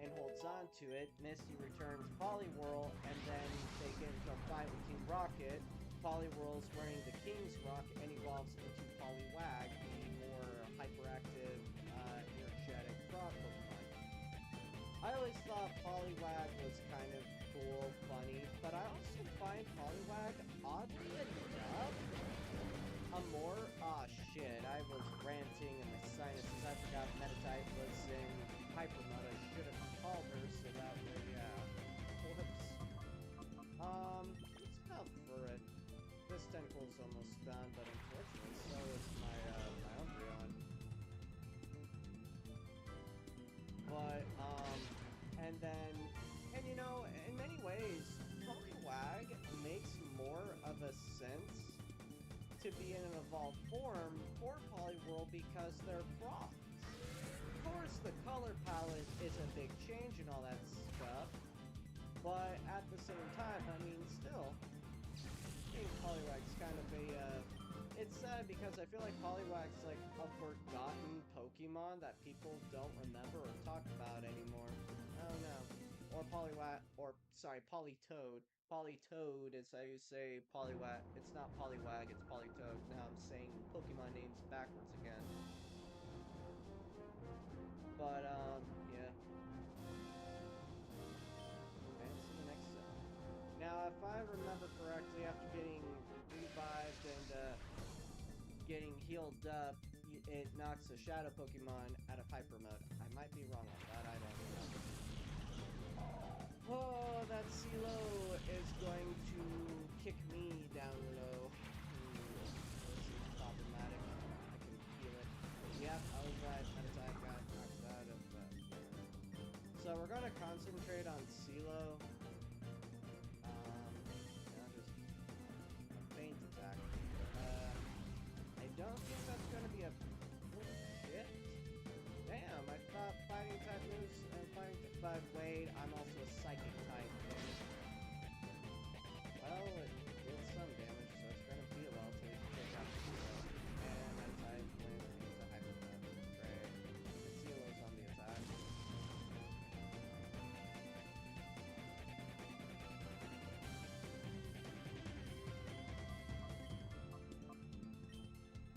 and holds on to it. Misty returns Poliwhirl, and then they get into a fight with Team Rocket. Poliwhirl's wearing the King's Rock and evolves into Poliwag, the more hyperactive, energetic frog Pokemon. I always thought Poliwag was kind of cool, funny, but I also find Poliwag, oddly enough, aw shit, I was ranting in my sinuses. I forgot Meditite was in Hyper Mode. I should have called her so that way, whoops. almost done, but unfortunately, so is my Umbreon. But, and then, and you know, in many ways, Poliwag makes more of a sense to be in an evolved form for Poliwhirl because they're frogs. Of course, the color palette is a big change and all that stuff, but at the same time, I mean, still, I think Poliwag's kind of a, it's sad because I feel like Poliwag's like a forgotten Pokemon that people don't remember or talk about anymore. I don't know. Or Poliwag, or, sorry, Politoed. Politoed is how you say Poliwag. It's not Poliwag, it's Politoed. Now I'm saying Pokemon names backwards again. But, yeah. And to the next zone. Now, if I remember correctly, after getting revived and, getting healed up, it knocks a Shadow Pokemon out of Hyper Mode. I might be wrong on that, I don't know. Oh, that CeeLo is going to kick me down low. This is problematic. I can feel it. Yep, I was right. That attack got knocked out of So we're going to concentrate on CeeLo. Just a feint attack. I don't think that's going to be a... Oh, shit. Damn, I thought fighting type moves and but wait, I'm also a psychic type. Well, it did some damage, so it's gonna be a while till you take out the CeeLo. And that type went into Hyper Mode. Great. The CeeLo's on the attack.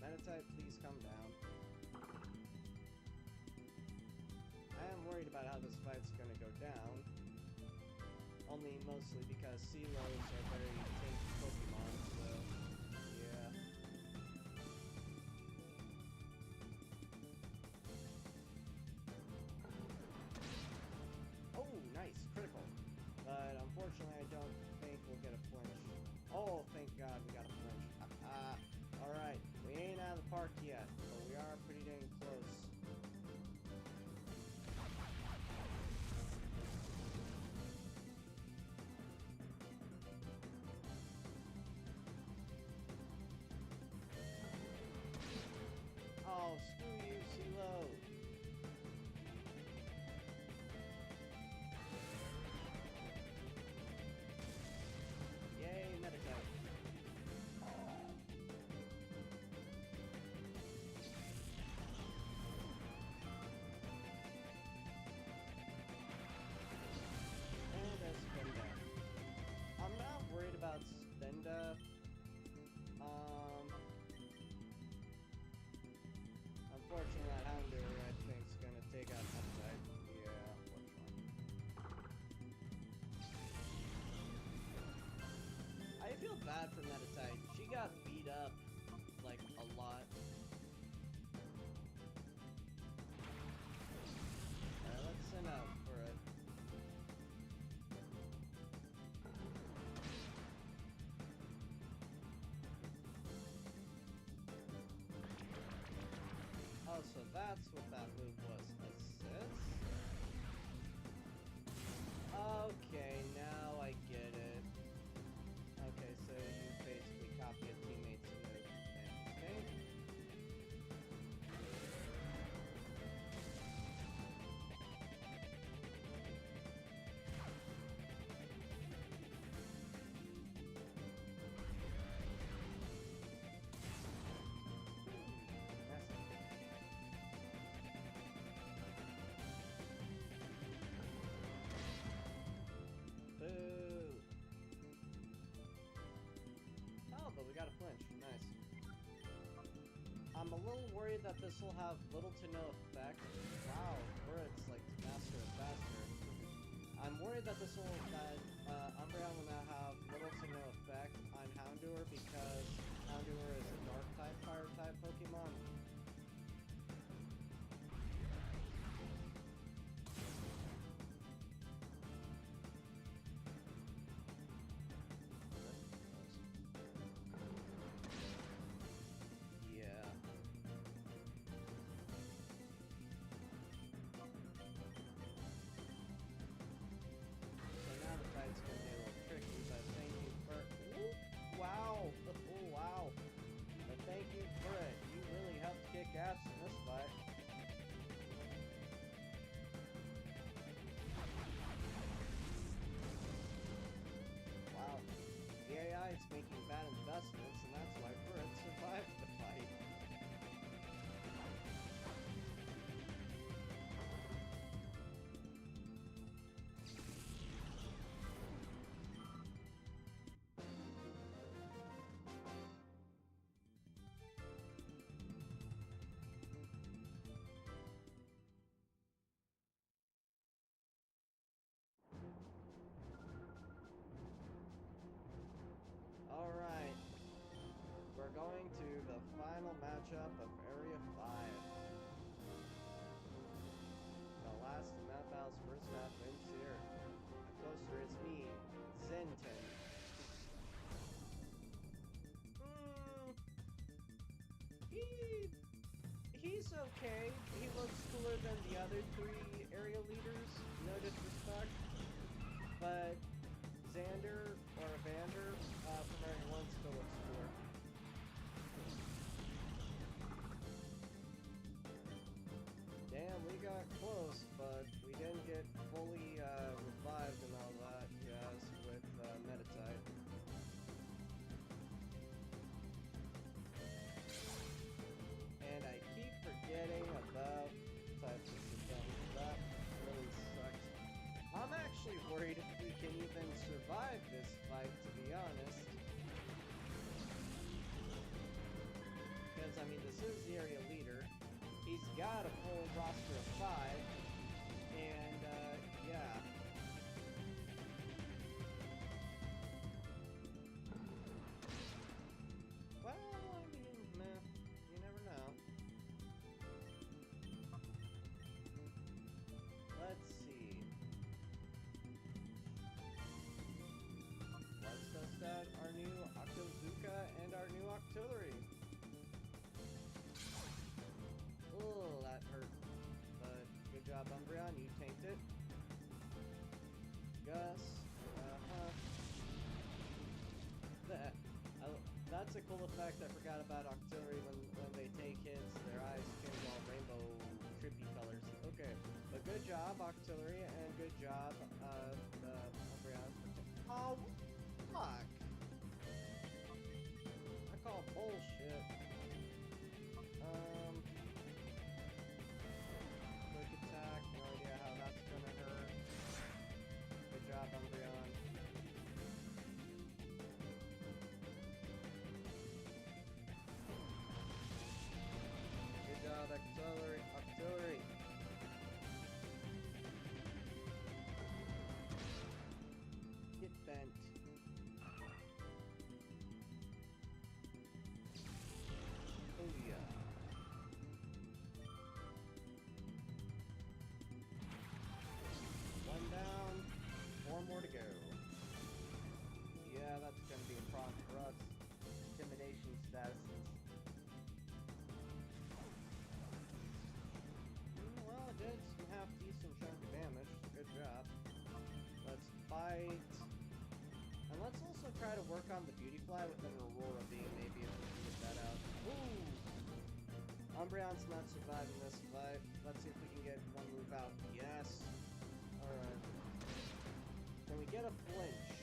Meta-type, please come down. I am worried about how this fight's gonna go down. Only mostly because CeeLos are very tanky Pokemon, so yeah. Oh, nice, critical. But unfortunately, I don't think we'll get a flinch. Oh, thank God we got a flinch. Alright, we ain't out of the park yet, but we are pretty dang close. Oh, screw you, CeeLo! Yay, Meta-type. And there's Spinda. I'm not worried about Spinda. Unfortunately, that Houndour, I think, is gonna take out Meta-type. Yeah, unfortunately. I feel bad for Meta-type. She got beat up, like, a lot. Alright, let's send out for it. Oh, so that's what that move was. Assist? Okay, now I get it. Okay, so you basically copy a teammate's move. Interesting. Boo! Oh, but we got a flinch. Nice. I'm a little worried that this will have little to no effect. Wow, words like faster and faster. I'm worried that this will, Umbreon will now have little to no effect on Houndour because Houndour is a dark type, fire type Pokemon. going to the final matchup of Area 5. The last map battle's first map wins here. The closer is me, Zenton. He's okay. He looks cooler than the other 3 area leaders, no disrespect. But Xander or Evander from Area 1 still looks cooler. Damn, we got close, but we didn't get fully revived and all that jazz with Metatite. And I keep forgetting about types of systems. That really sucks. I'm actually worried if we can even survive this fight, to be honest. Because, I mean, this is the area leader. He's got a full roster of 5. And, yeah. Well, I mean, meh. You never know. Let's see. Let's test out our new Octozuka and our new Octillery. Oh, that hurt. But good job, Umbreon. You tanked it. Gus. That's a cool effect. I forgot about Octillery when they take hits. Their eyes change all rainbow trippy colors. Okay. But good job, Octillery, and good job, Umbreon. Oh, fuck. I call bullshit. Quick attack, no idea how that's gonna hurt. Good job, Umbreon. Good job, Octillery. Get bent. Oh yeah. One down, 4 more to go. Yeah, that's gonna be a problem for us. Intimidation statuses. Well, it did some half-decent chunk of damage. Good job. Let's fight. And let's also try to work on the Beauty Fly with an Aurora Beam, maybe, if we can get that out. Ooh! Umbreon's not surviving this fight. Let's see if we can get one move out. Yes! Alright. Can we get a flinch?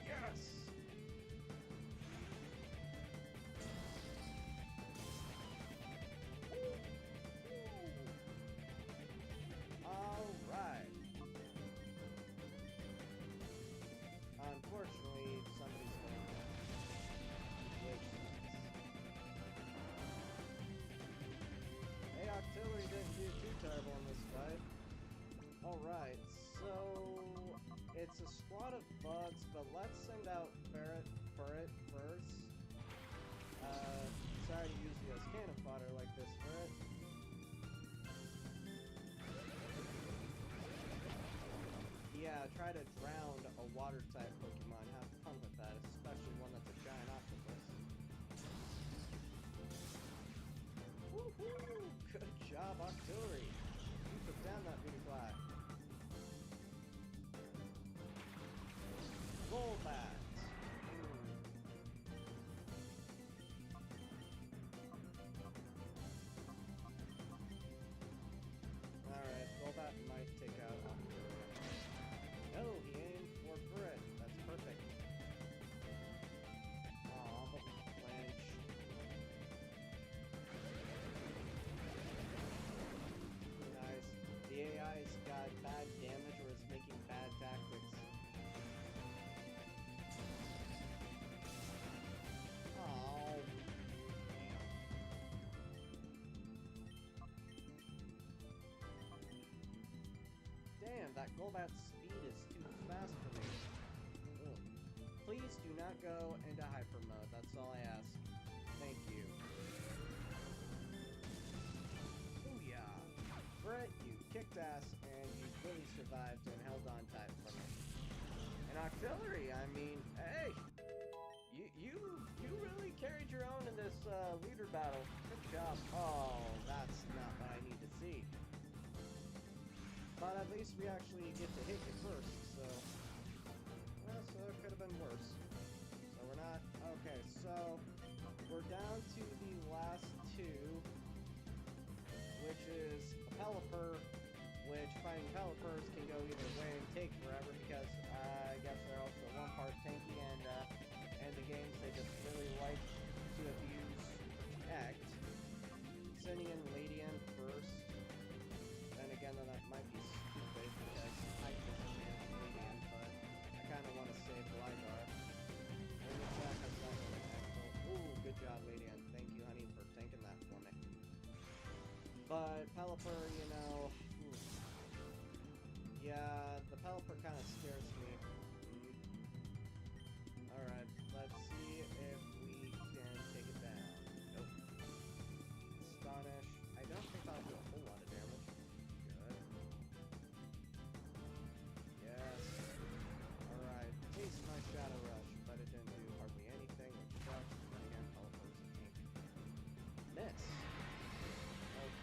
Yes! Alright. Unfortunately, somebody's going to glitch. Hey, Octillery didn't do too terrible in this fight. Alright, so it's a squad of bugs, but let's send out Ferret first. Sorry to use you as cannon fodder like this, Ferret. Yeah, try to drown a water-type Pokemon. Have fun with that, especially one that's a giant octopus. Woohoo! Good job, Octillery. You took down that Beauty Fly. Golbat. Alright, Golbat might take out Octillery. No, he aimed for Ferret. That's perfect. Aw, but we flinch. Nice. The AI's got bad damage or is making bad tactics. Oh. Damn, that Golbat's speed is too fast for me. Ugh. Please do not not go into hyper mode. That's all I ask. Thank you. Booyah! Brett, you kicked ass, and you really survived and held on tight for me. And Auxiliary, I mean, hey! You really carried your own in this leader battle. Good job. Oh, that's not what I need to see. But at least we actually get to hit you first, so... Well, so it could have been worse. So we're not... Okay, so... We're down to the last two, which is a Pelipper, which fighting Pelipers can go either way and take forever, because I guess they're also one part tanky, and the games, they just really like to abuse Protect. Sending in Ladian first. Then again, that might be stupid, because I just can't Ladian, but I kind of want to save Gligar. And if that has that potential. Ooh, good job, Ladian. Thank you, honey, for tanking that for me. But Pelipper, you know... Yeah, the Pelipper kind of scares me. Alright, let's see if we can take it down. Nope. Astonish. I don't think I'll do a whole lot of damage. Good. Yes. Alright. Taste my Shadow Rush, but it didn't do hardly anything, which sucks. Then again, Pelipper's a tank. Miss.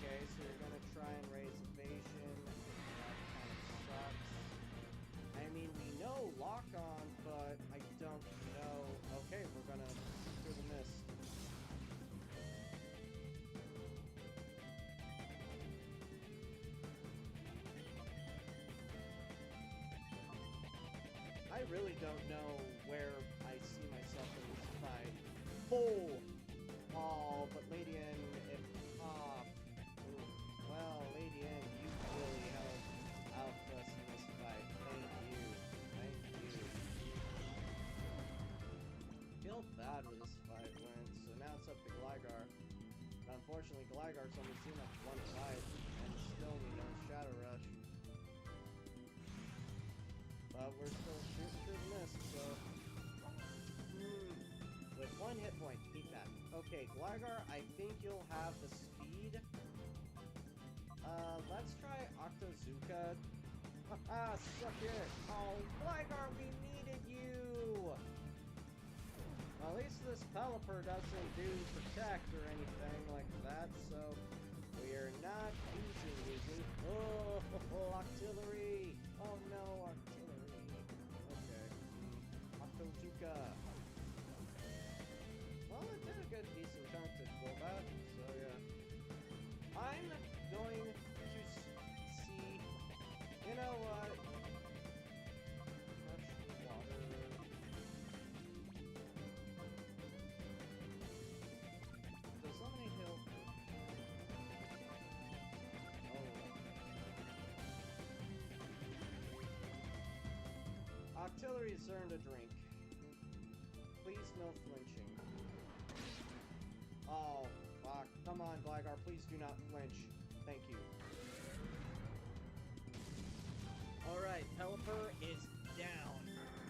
Okay, so you're gonna try and raise evasion. That kind of sucks. I mean, we know lock on, but I don't know. Okay, we're gonna do the miss. I really don't know where I see myself in this fight. Oh, but Ladian, if well, Ladian, you really helped out us in this fight. Thank you. Thank you. Feel bad where this fight went, so now it's up to Gligar. But unfortunately, Gligar's only seen us one fight, and still we know Shadow Rush. But we're still shooting through the mist, so... With one hit point, beat that. Okay, Gligar, I think you'll have the speed. Let's try Octozooka. Haha, suck it! Oh, Gligar, we needed you! Well, at least this Pelipper doesn't do Protect or anything like that, so we are not using... Oh, Octillery! Oh no, Octillery. Okay. Octozooka. Well, it did a good, decent chunk to go back, so yeah. I'm going to see... You know what? Fresh water... Does Lemonade Hill... Oh. Octillery's earned a drink. Please no flinching. Oh, fuck. Come on, Gligar, please do not flinch. Thank you. Alright, Pelipper is down.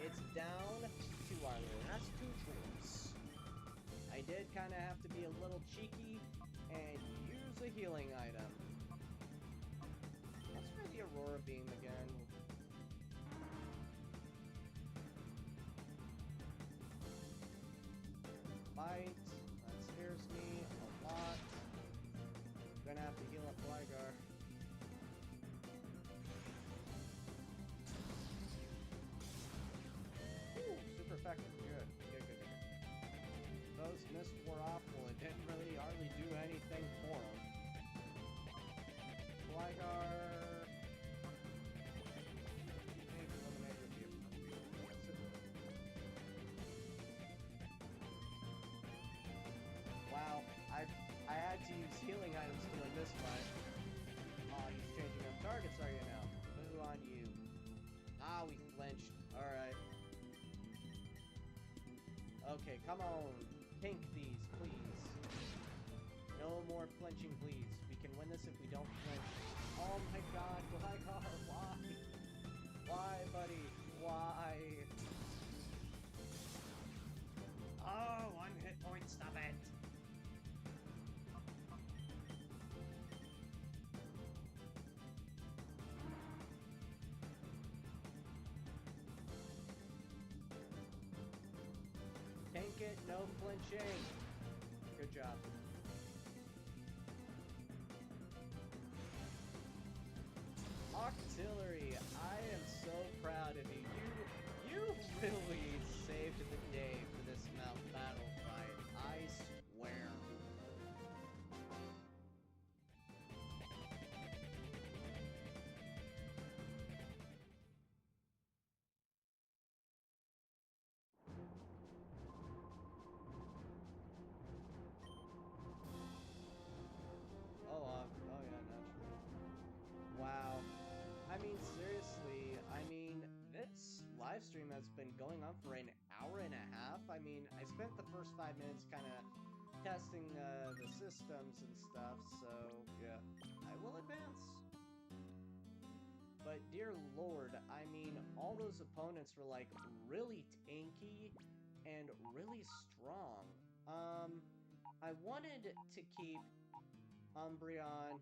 It's down to our last two troops. I did kind of have to be a little cheeky and use a healing item. Let's try the Aurora Beam again. Bite. That scares me a lot. I'm gonna have to heal up Gligar. Ooh, super effective. Good. Good. Those mist were awful. It didn't really hardly do anything for them. Gligar. Wow, I had to use healing items to win this fight. Oh, he's changing up targets, are you now? Boo on you. Ah, we flinched. Alright. Okay, come on. Pink these, please. No more flinching, please. We can win this if we don't flinch. Oh my god, Gligar, why? Why, buddy? Why? flinching. Good job. Octillery, I am so proud of you. You really saved the day for this mount battle fight. I swear. Oh yeah, naturally. Wow. I mean, seriously, this live stream has been going on for an hour and a half. I mean, I spent the first 5 minutes kind of testing the systems and stuff, so yeah, I will advance. But dear lord, I mean, all those opponents were like really tanky and really strong. I wanted to keep Umbreon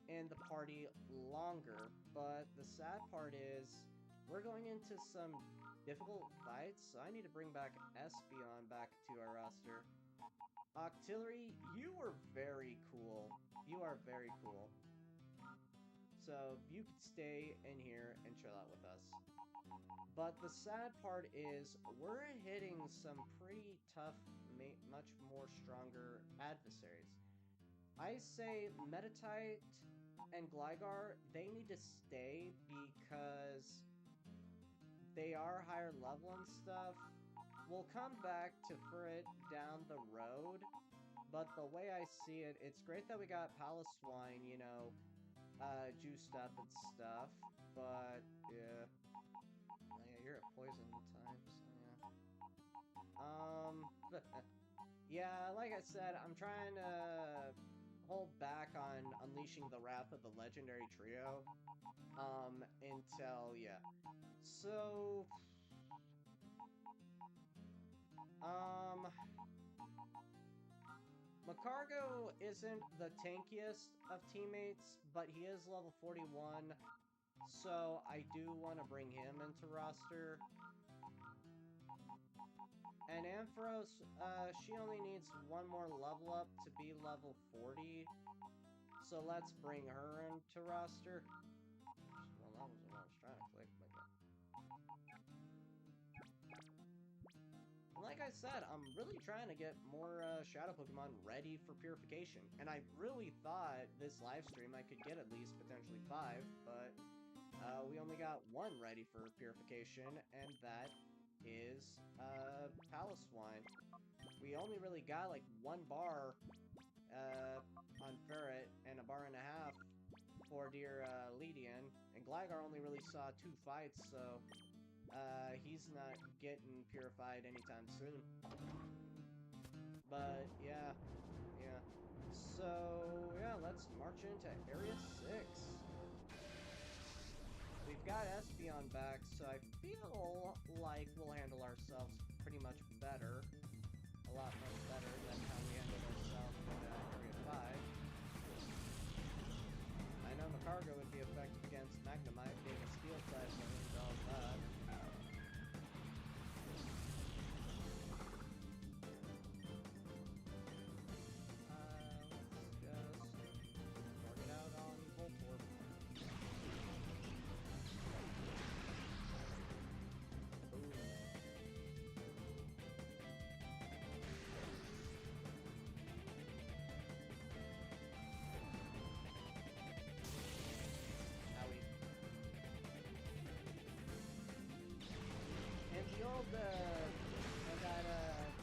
and the party longer, but the sad part is we're going into some difficult fights, so I need to bring back Espeon back to our roster. Octillery, you were very cool. You are very cool. So you could stay in here and chill out with us. But the sad part is we're hitting some pretty tough, much more stronger adversaries. I say Meditite and Gligar, they need to stay because they are higher level and stuff. We'll come back to Furret down the road, but the way I see it, it's great that we got Paloswine, you know, juiced up and stuff, but yeah. Oh, yeah, you're at poison type, so yeah. Yeah, like I said, I'm trying to hold back on unleashing the wrath of the legendary trio, until, yeah. So, Macargo isn't the tankiest of teammates, but he is level 41, so I do want to bring him into roster. And Ampharos, she only needs one more level up to be level 40. So let's bring her into roster. Well, that wasn't what I was trying to click, but yeah. And like I said, I'm really trying to get more Shadow Pokemon ready for purification. And I really thought this live stream I could get at least potentially 5, but we only got 1 ready for purification, and that is Paloswine. We only really got like 1 bar on Ferret and a bar and a half for dear Ledian, and Gligar only really saw 2 fights, so he's not getting purified anytime soon. But yeah. So yeah, let's march into Area 6. We've got Espeon back, so I feel like we'll handle ourselves pretty much better. A lot much better than how we handled ourselves in Area 5. I know Macargo would be effective against Magnemite, being a steel type and all that.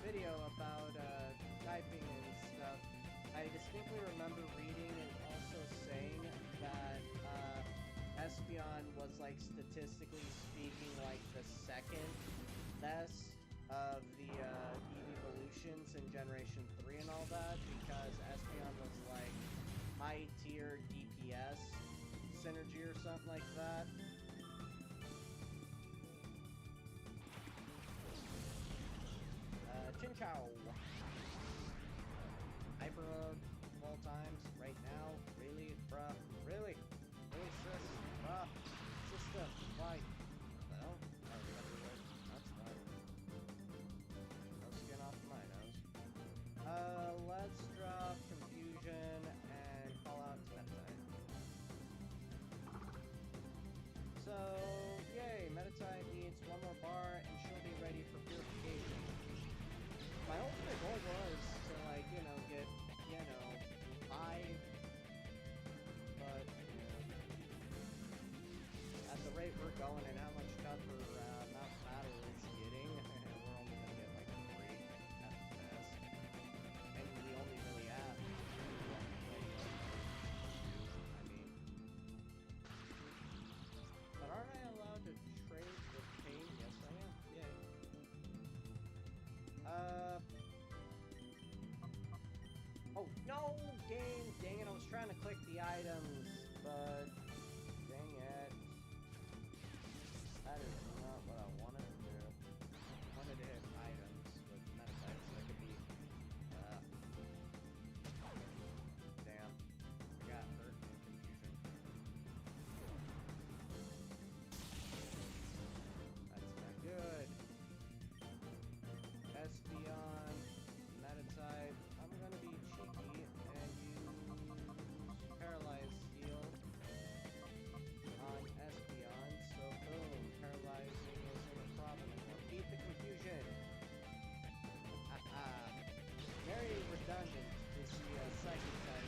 Video about typing and stuff, I distinctly remember reading and also saying that Espeon was, like, statistically speaking, like, the second best of the evolutions in Generation 3 and all that, because Espeon was, like, high-tier DPS synergy or something like that. Chinchou! Hyper of all times, right now? Really? Bruh? Really? Really, sis? Bruh? Sister? Why? Well, that's fine. No skin off my nose. So, yay, Metatide needs one more bar and she'll be ready for purification. My ultimate goal was to, like, you know, get, you know, 5. But, yeah. At the rate we're going and how much tougher Mount Battle is getting, we're only gonna get, like, 3 at the best. And we only really have 2. I mean... But aren't I allowed to trade with pain? Yes, I am. Yay. Oh, no! Game! Dang it, I was trying to click the items, but... Dang it. That is not what I wanted to do. I wanted to hit items with Metatite so I could be... Damn. I got hurt in confusion. That's not good. Espeon, Metatite. I'm gonna be cheeky and use Paralyze Heal on Espeon. So boom, paralyzing isn't a problem anymore. Beat the confusion. Very redundant to see a psychic type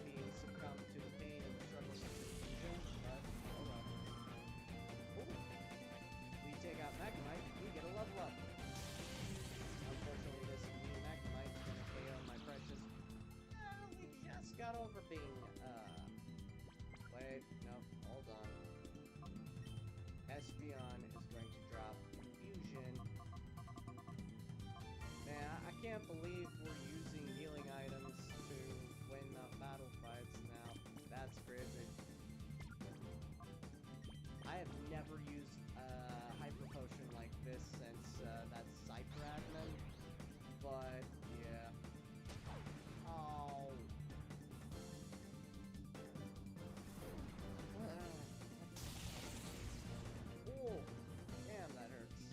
being succumbed to the pain and struggles with confusion, but oh well. Ooh. We take out Magnemite, we get a level up. Unfortunately, this new Magnemite is gonna KO my precious. We just got over being, wait, no, hold on. Espeon is going to drop Confusion. Man, I can't believe we're using healing items to win battle fights now. That's crazy. I have never used a Hyper Potion like this since that Cypher admin, but yeah. Oh. Oh, damn, that hurts.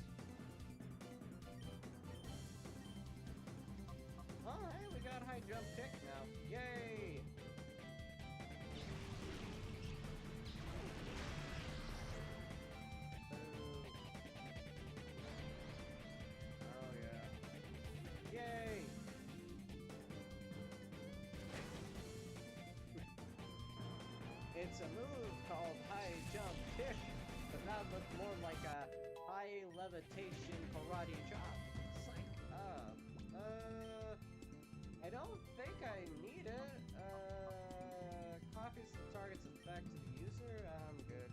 Oh, hey, we got high jump kick now. Yay! Oh, yeah. Yay! It's a move called high jump kick, but that looked more like a high levitation karate chop. Psych. I don't think I need it. Copies the target's effect to the user? I'm good.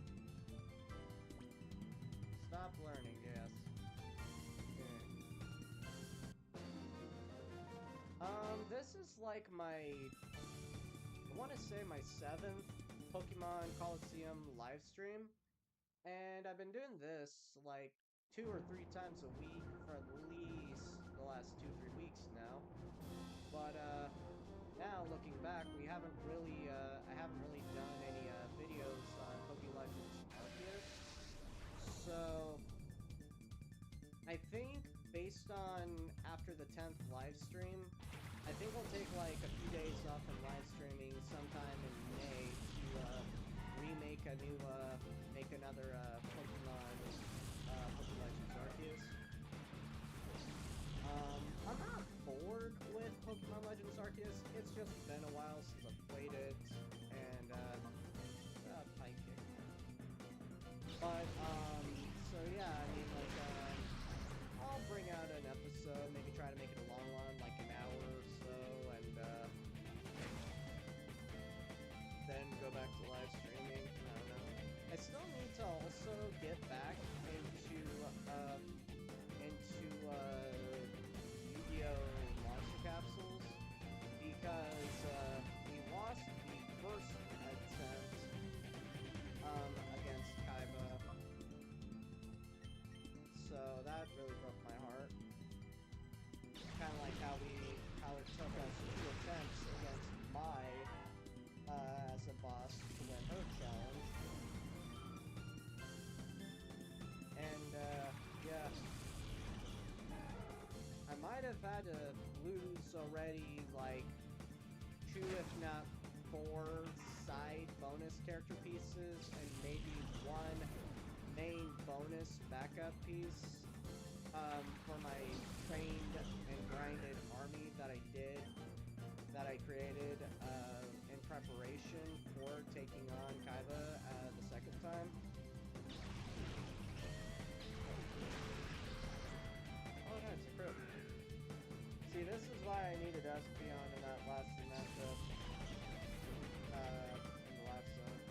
Stop learning, yes. Okay. This is like my... I want to say my 7th Pokemon Colosseum livestream. And I've been doing this like 2 or 3 times a week for at least the last 2-3 weeks now. But now looking back, I haven't really done any videos on Pokemon Legends Arceus. So I think based on after the 10th live stream, I think we'll take like a few days off from live streaming sometime in May to remake a new make another Pokemon Legends Arceus. I'm not bored with Pokemon Legends Arceus. It's just been a while since I've played it, and Pike kick. But so yeah, I mean like I'll bring out an episode, maybe try to make it a long one, like an hour or so, and then go back to live streaming. I don't know. I still need to also get back into Yu-Gi-Oh! Monster Capsules, because we lost the first attempt against Kaiba, so that really broke my heart. Kind of like how it took us 2 attempts against Mai as a boss to win her challenge. And yeah, I might have had to lose already like 2 if not 4 side bonus character pieces and maybe one main bonus backup piece for my trained and grinded army that I created in preparation for taking on Kaiba the second time. Oh no, it's a crit. See, this is why I needed Espeon in that last matchup. In the last zone.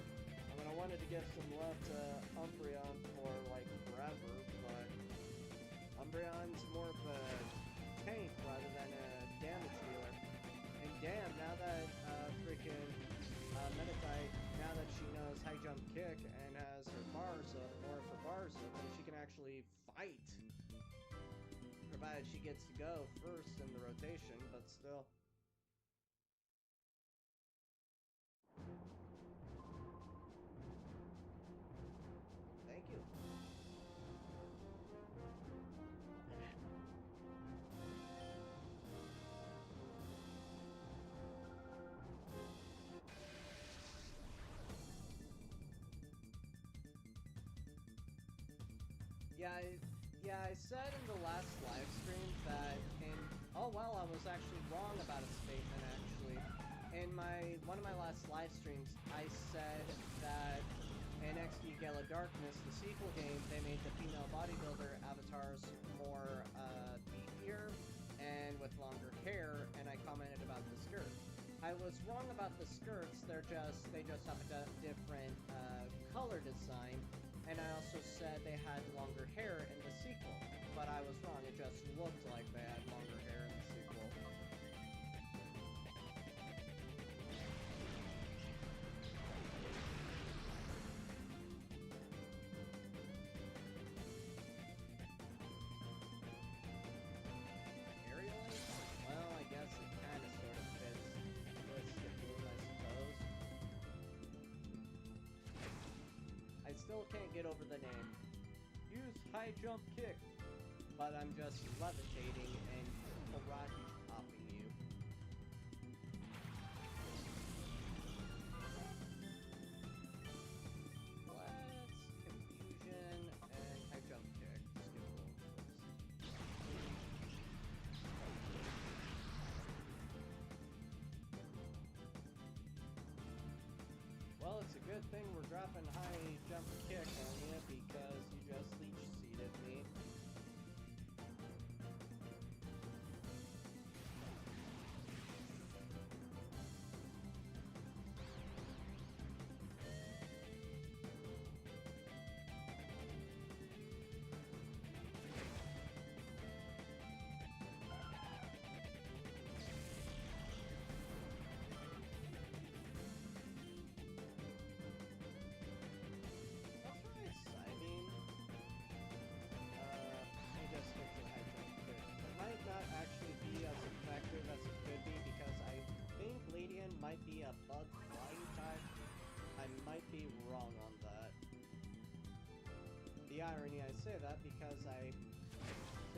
I mean, I wanted to give some love to Umbreon for, like, forever, but Umbreon's more of a tank rather than a damage dealer. And damn, now that freaking Meditite, now that she knows high jump kick and has her bars up, or if her bars up, then she can actually fight. Provided she gets to go first in the rotation, but still. Thank you. Yeah, I said in the last live stream that oh well, I was actually wrong about a statement actually. In one of my last live streams, I said that in XD Gala Darkness, the sequel game, they made the female bodybuilder avatars more beefier and with longer hair, and I commented about the skirt. I was wrong about the skirts. They just have a different color design. And I also said they had longer hair in the sequel, but I was wrong. It just looked like they had longer hair in the sequel. Aerial? Well, I guess it kind of sort of fits with Skiploom, I suppose. I still can't get over the name. Use high jump kick. But I'm just levitating and karate chopping you. Let's confusion and high jump kick. Skip roll first. Well, it's a good thing we're dropping high jump kick on you because you just leech seeded me. Might be a bug flying type. I might be wrong on that. The irony I say that because I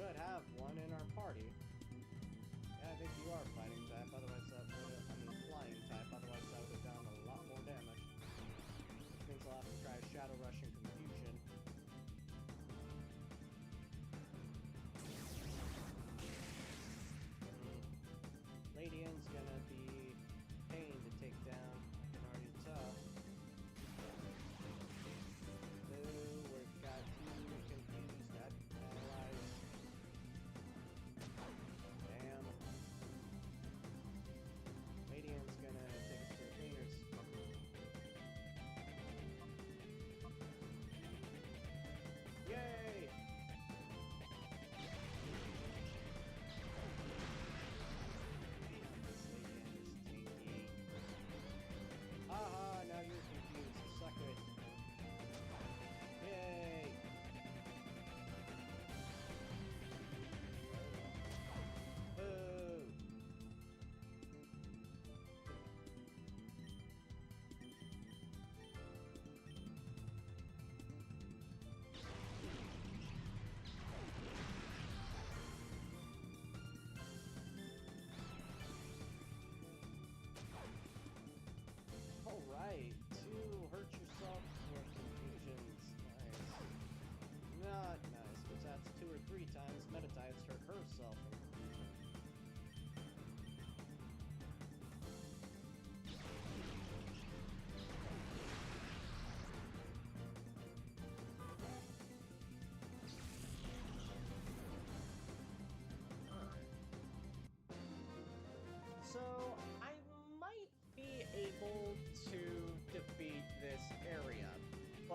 could have one in our party. Yeah, I think you are fighting type, otherwise that would have, flying type, otherwise that would have done a lot more damage. Which means I'll have to try Shadow Rush and Confusion. Ladian's gonna be pain to take down, and already tough. Ooh, we've got two confused allies. Damn.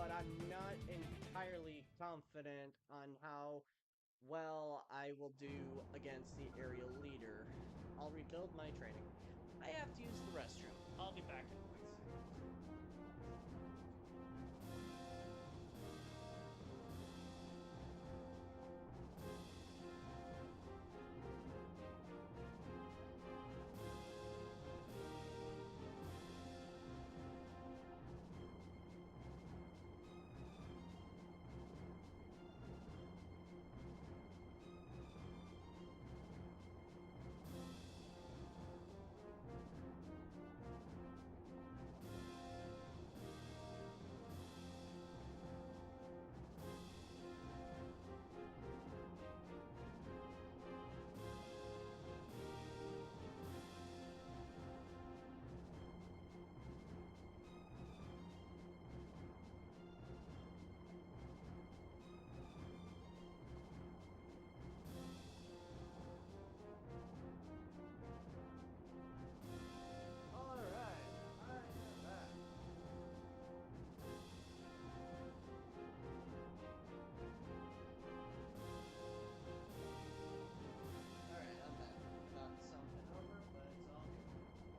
but I'm not entirely confident on how well I will do against the area leader. I'll rebuild my training. I have to use the restroom. I'll be back in a quick second.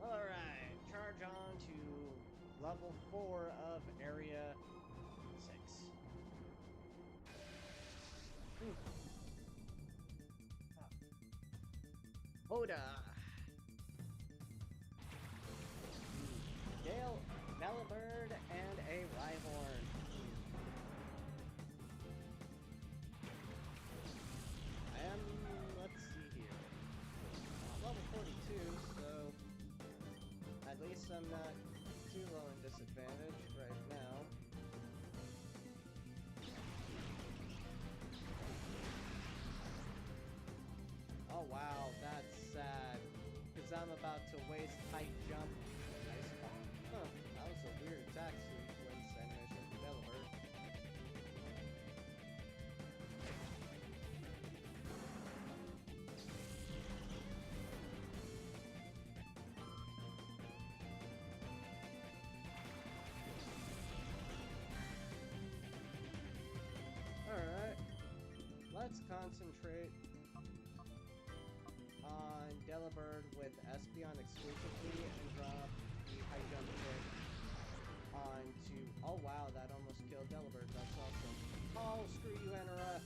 Alright, charge on to level 4 of Area 6. Oda! Gale, Bellabird, and a Rhyhorn. Let's see here. I'm level 42, so at least I'm not too low in disadvantage right now. Oh wow, that's sad. Because I'm about to waste height jump. Huh, that was a weird attack sequence animation for Delaware. Alright, let's concentrate on Delibird with Espeon exclusively and drop the high jump kick onto... Oh wow, that almost killed Delibird, that's awesome. Oh, screw you, Anorith!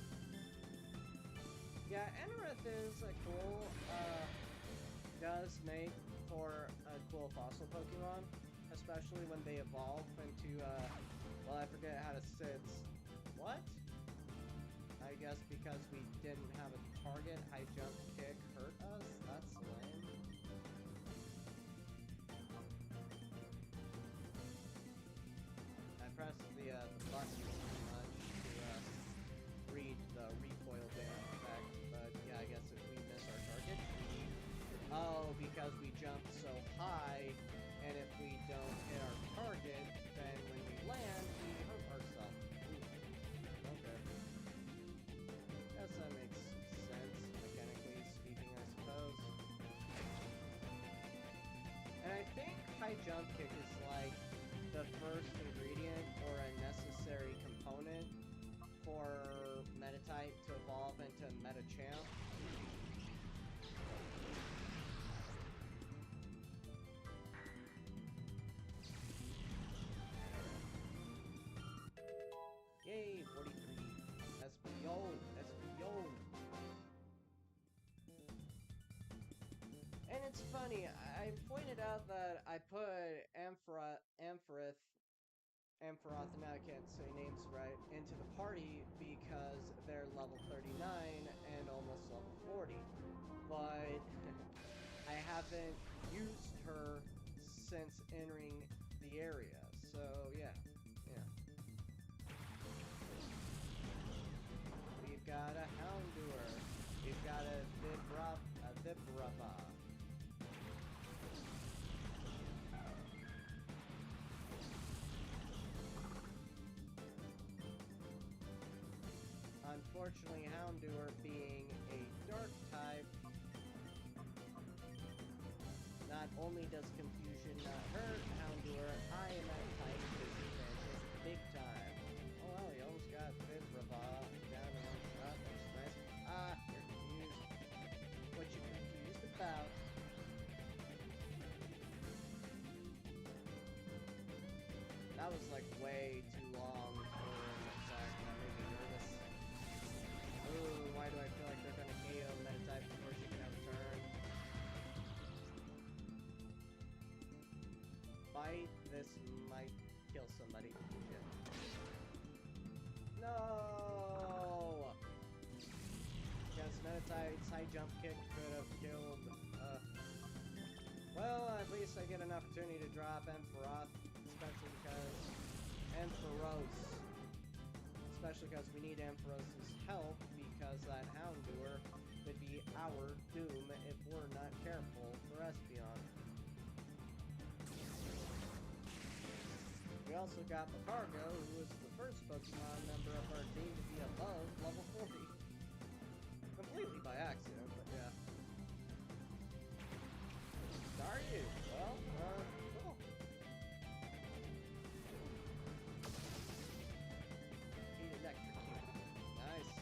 Yeah, Anorith is a cool, does make for a cool fossil Pokemon, especially when they evolve into, well, I forget how to say it. What? I guess because we didn't have a target, high jump kick hurt us? That's lame. I pressed the button too much to read the recoil damage effect, but yeah, I guess if we miss our target, oh, because we jumped so high, and if we don't hit our target, then when we land, we hurt ourselves. Okay. Guess that makes sense, mechanically speaking, I suppose. And I think high jump kick is like the first ingredient or a necessary component for Metatype to evolve into Metachamp. Yay, 43. Espeon! Espeon! And it's funny, I pointed out that I put Ampharoth, and I can't say names right, into the party because they're level 39 and almost level 40. But I haven't used her since entering the area, so yeah. We've got a Houndour. We've got a Vibrava. Unfortunately, Houndour being a dark type, not only does confusion not hurt Houndour, I am at type disadvantage big time. that was like way too long for an attack. That made me nervous. Ooh, why do I feel like they're gonna KO Meta-type before she can have a turn? Fight, this might kill somebody. Shit. No! Because Meta-type's high jump kick could have killed, well, at least I get an opportunity to drop Ampharoth, especially because especially because we need Ampharos's help, because that Houndour could be our doom if we're not careful for Espeon. We also got Macargo, who was the first Pokemon member of our team to be above level 40. Completely by accident, but yeah. Staryu! Well, cool. Heat electrocute. Nice.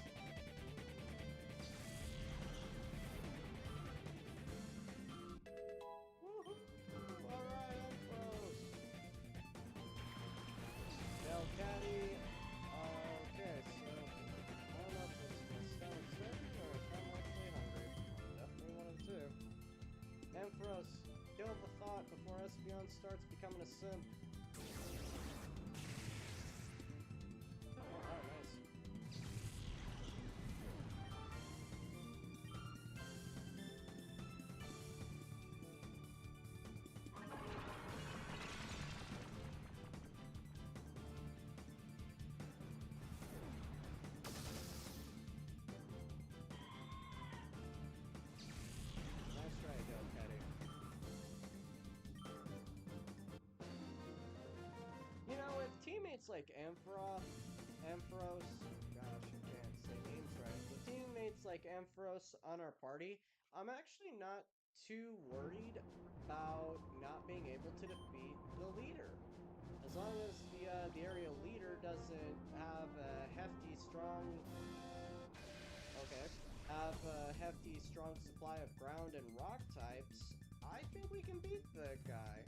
Woohoo! Alright, Ampharos! Delcatty. Okay, so I don't know if it's a stone certain or if I'm actually hungry. Definitely one of the two. Ampharos, kill the thought before Espeon starts becoming a simp. Oh, nice. Nice try, Delcatty. You know, with teammates like Ampharos, gosh, I can't say names right. With teammates like Ampharos on our party, I'm actually not too worried about not being able to defeat the leader. As long as the area leader doesn't have a hefty, strong supply of ground and rock types, I think we can beat the guy.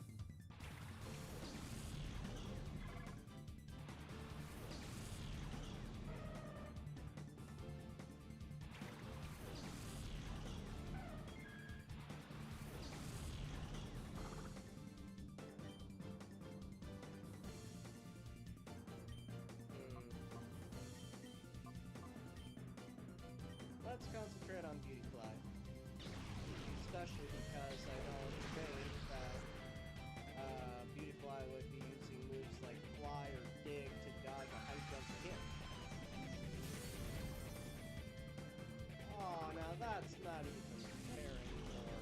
Let's concentrate on Beautyfly. Especially because I don't think that Beautyfly would be using moves like Fly or Dig to dodge a high jump hit. Oh, now that's not even fair anymore.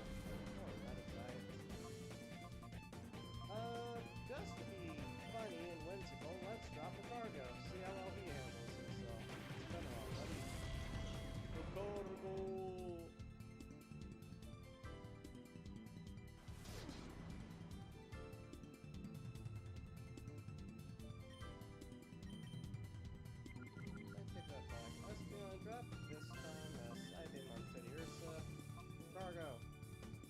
Oh, Meta-type. Just to be funny and whimsical, let's drop a cargo. See how well he handles himself. It's been on, buddy. Cargo! Take that back. Espeon drop. This time, Side Beam on Teddy Ursa. Cargo.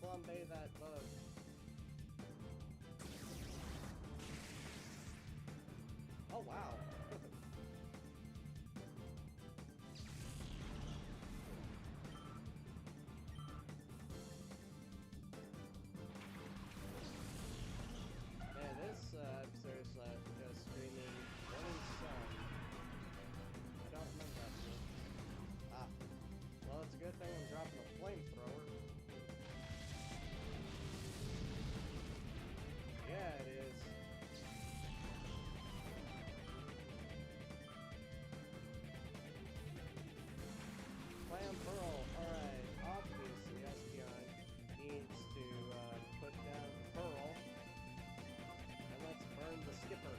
Flambe that bug. Oh, wow. Man, this episode's just screaming Morning Sun. I don't remember that shit. Ah. Well, it's a good thing I'm dropping a flamethrower. Yeah, it is. Flam Pearl. Alright, obviously Espeon needs to put down Pearl. And let's burn the skipper.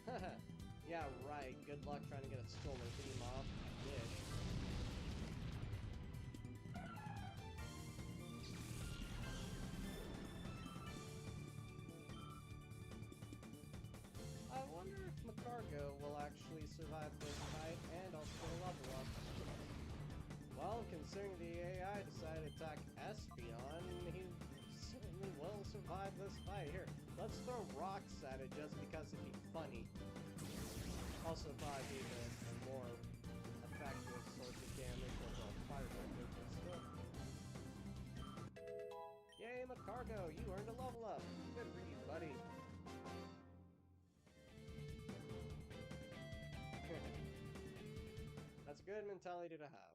Haha. Yeah, right. Good luck trying to get a solar beam off. Dish. I wonder if Macargo will actually survive this fight and also get a level up. Well, considering the AI decided to attack Espeon, he certainly will survive this fight. Here, let's throw rocks at it just because it'd be funny. Also probably be the more effective source of damage over a fire type, but still. Yay, Macargo, you earned a level up. Good for you, buddy. That's a good mentality to have.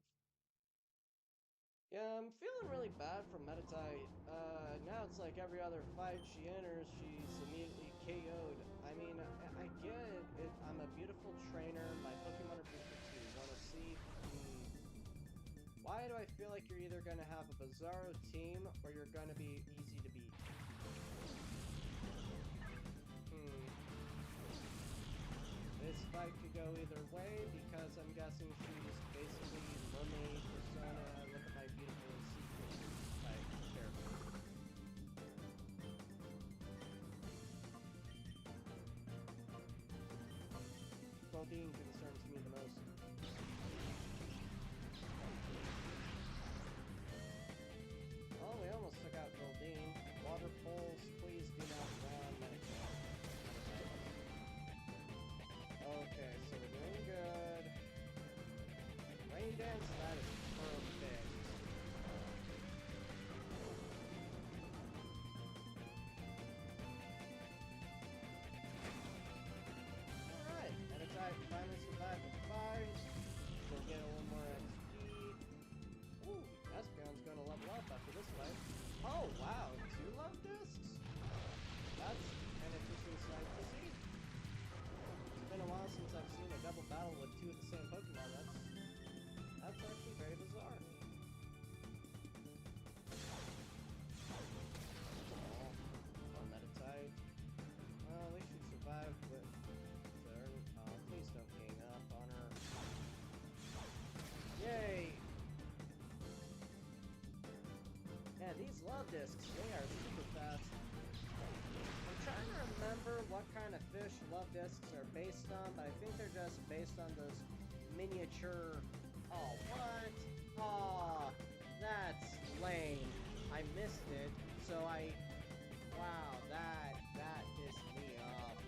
Yeah, I'm feeling really bad for Meditite. Now it's like every other fight she enters, she's immediately KO'd. I mean, I get it. I'm a beautiful trainer. My Pokemon are beautiful too. Wanna see? Why do I feel like you're either gonna have a Bizarro team or you're gonna be easy to beat? This fight could go either way because I'm guessing she's basically mermaid persona. Look at my beautiful sequins type character. Well-being concerns me the most. Oh, we almost took out Goldeen. Water poles, please do not run. Okay, so we're doing good. Rain dance, that is perfect. Alright, Meditite finally survived the fight. We'll get a little more XP. Ooh, Espeon's gonna level up after this fight. Oh, wow, 2 love discs? That's an interesting sight to see. It's been a while since I've seen a double battle with 2 of the same Pokemon. That's actually very bizarre. Oh, Meditite. Well, at least she survived with her. Oh, please don't gang up on her. Yay! Yeah, these love discs, they are super fast. I'm trying to remember what kind of fish love discs are based on, but I think they're just based on those miniature... Oh, what? Aw, that's lame. I missed it, so wow, that pissed me off.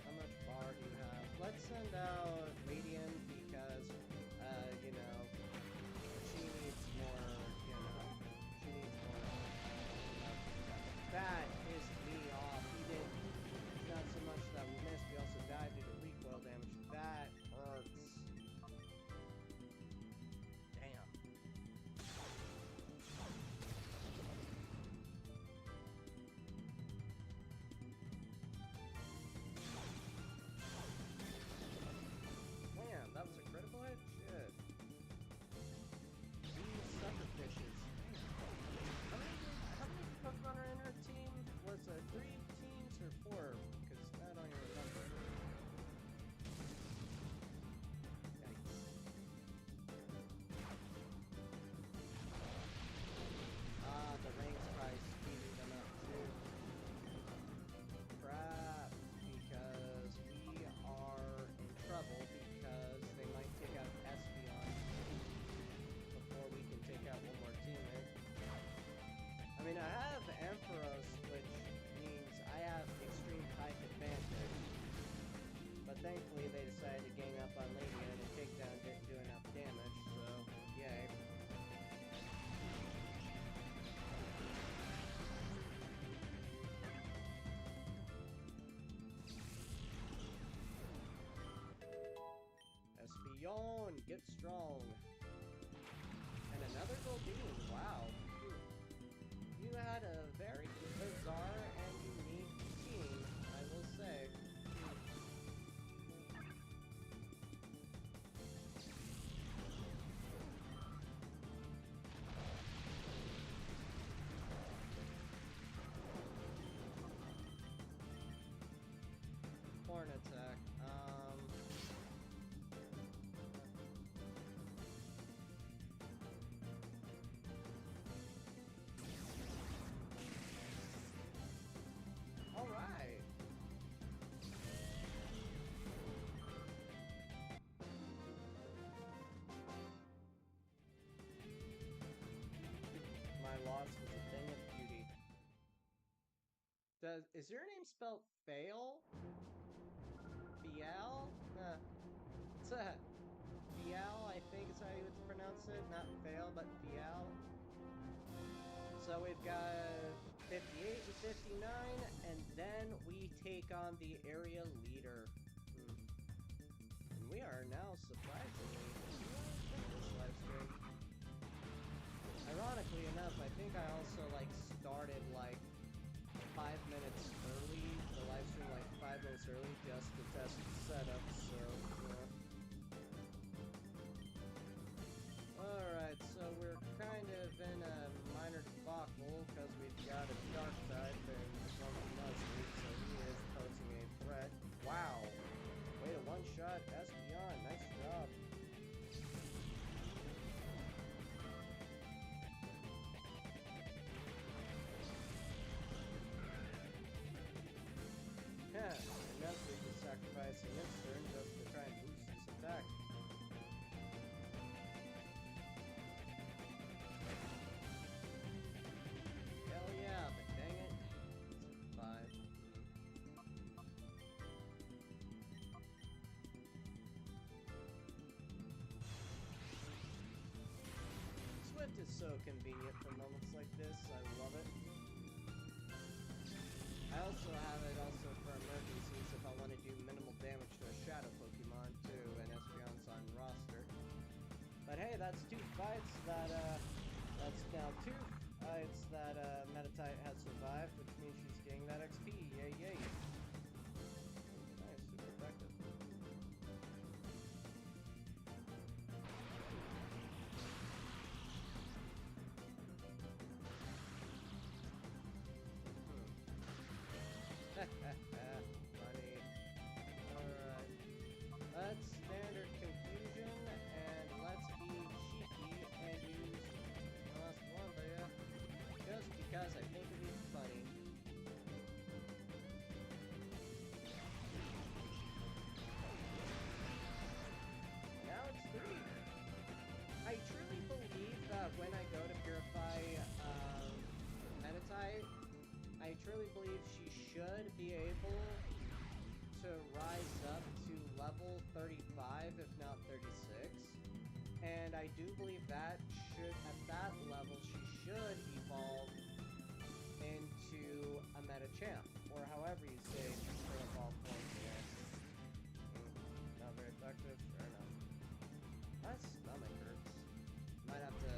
How much bar do you have? Let's send out Radiant because, you know, she needs more, you know, she needs more. That pissed me off. He didn't, not so much that we missed, we also died due to recoil damage. That hurts. Damn. Man, that was a critical hit? Shit. These sucker fishes. How many Pokemon are in her team? Was it 3 teams or 4? Because I don't even remember. Yikes. Ah, the rain's probably speeding them up too. Crap, because we are in trouble because they might take out Espeon before we can take out one more teammate. I mean, I have Ampharos, which means I have extreme type advantage. But thankfully, they decided to gang up on Lania and the takedown didn't do enough damage, so yay. Espeon, get strong. And another Goldeen, wow. You had a very bizarre and unique team, I will say. Horn attack. Alright. Is your name spelled Fail? Fial? Fial, I think is how you would pronounce it. Not Fail, but Fial. So we've got 58 and 59, and then we take on the area leader. And we are now surprisingly in this live stream. Ironically enough, I think I also started 5 minutes early, the live stream 5 minutes early just to test the setup, so yeah. Alright, so we're kind of in a minor debacle because we've got a dark type and one Muslim, so he is posing a threat. Wow! Way to one-shot Espeon, nice job. Yeah, and Nestle is sacrificing his turn just to try and boost his attack. Hell yeah, but dang it. It's a 5. Swift is so convenient for moments like this, I love it. I also have it for emergencies if I want to do minimal damage to a shadow Pokemon too, and Espeon's on roster. But hey, that's 2 fights that's now 2 fights that Meditite has survived, which means she's getting that XP, yay yay. Nice, super effective. Funny. Alright. Let's standard confusion, and let's be cheeky and use the last one, but yeah. Just because I think it'd be funny. Now it's 3. I truly believe that when I go to purify Meditite, I truly believe she should be able to rise up to level 35, if not 36. And I do believe that at that level, she should evolve into a Metachamp, or however you say her evolve form here. Not very effective, fair enough. My stomach hurts. Might have to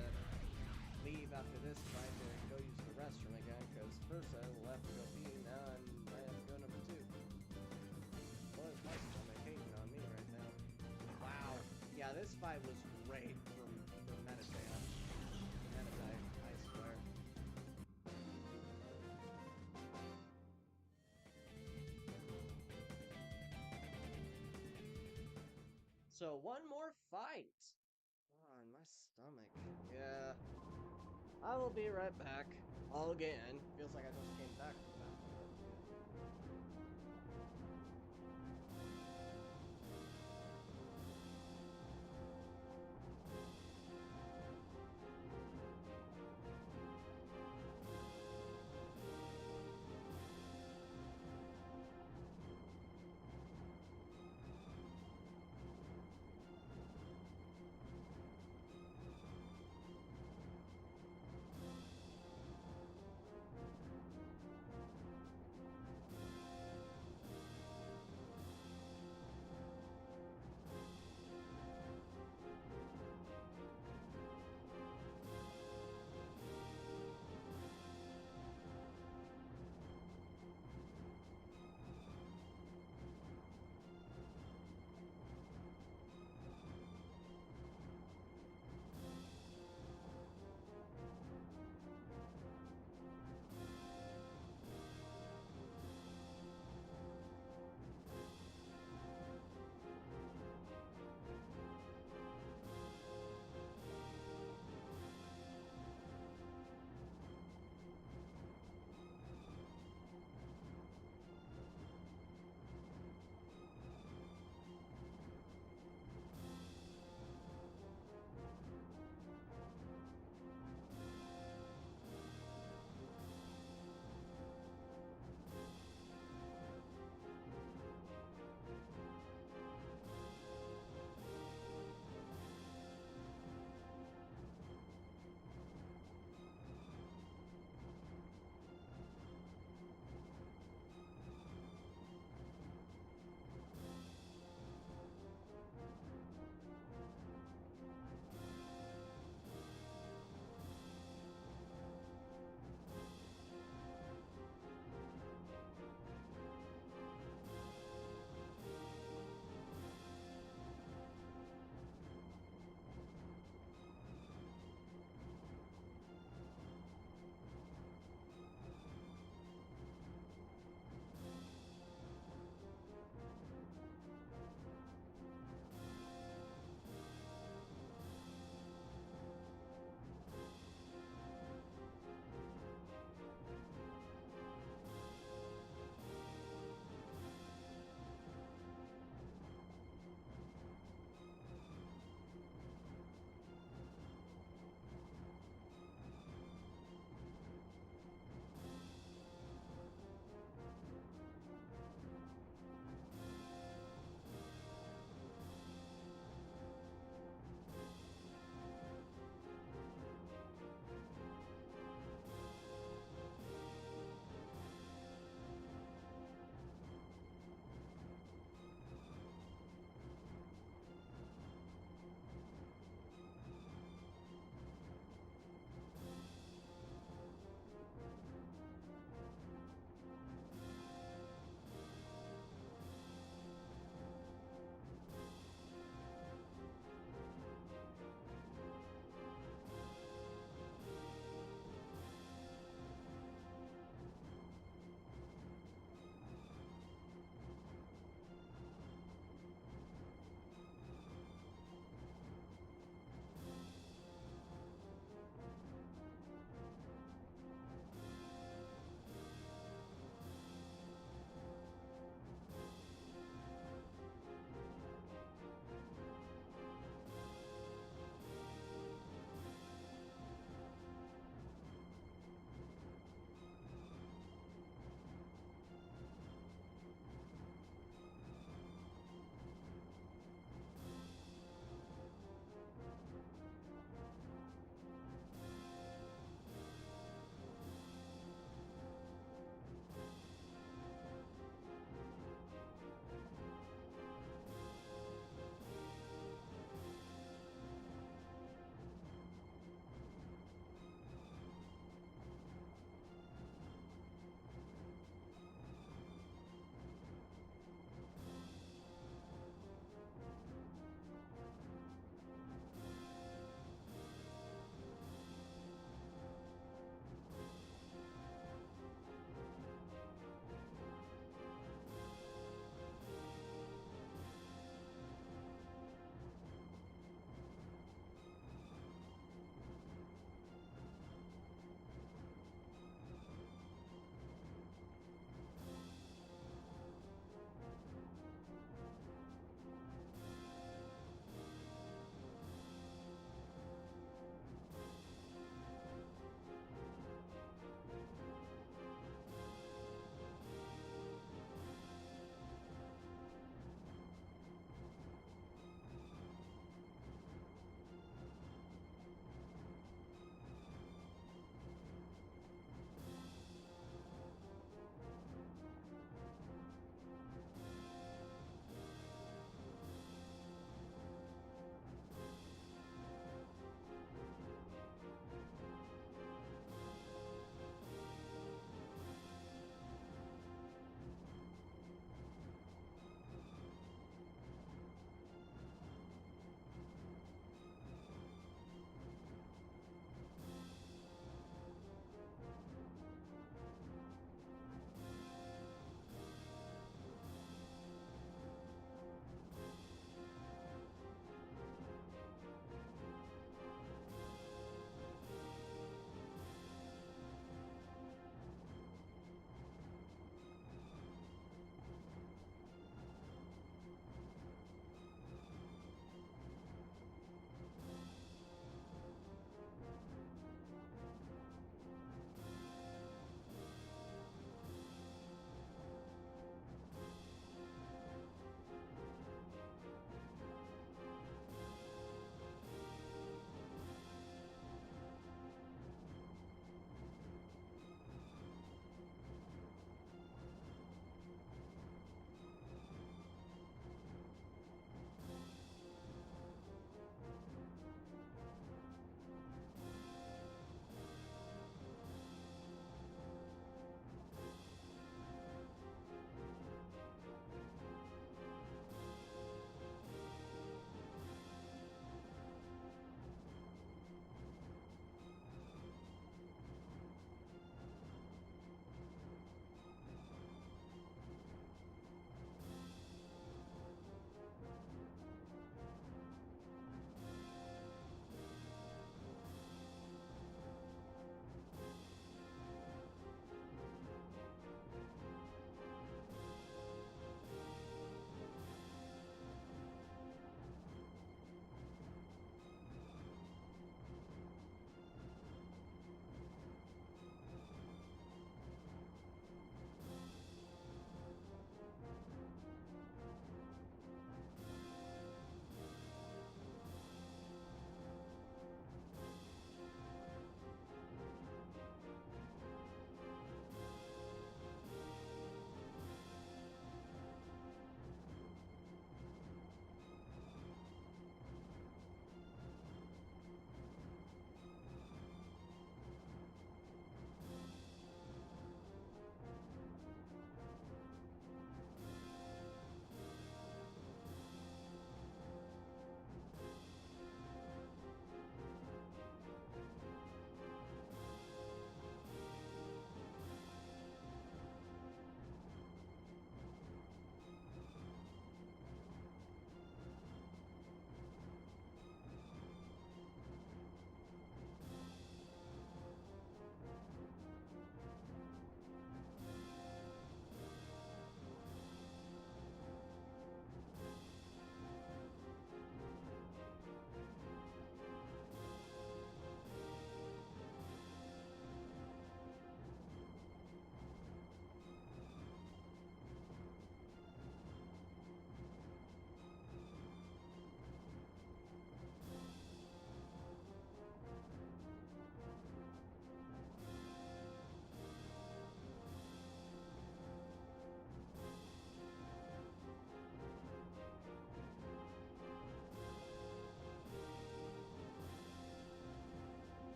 leave after this fight to go use the restroom again, because first I left to go pee, now I might have to go number 2. Boy, is my stomach hating on me right now. Wow. Yeah, this fight was great for Meditite, I swear. So, one more fight! Oh, my stomach. Yeah. I will be right back. All again. Feels like I just came back from that.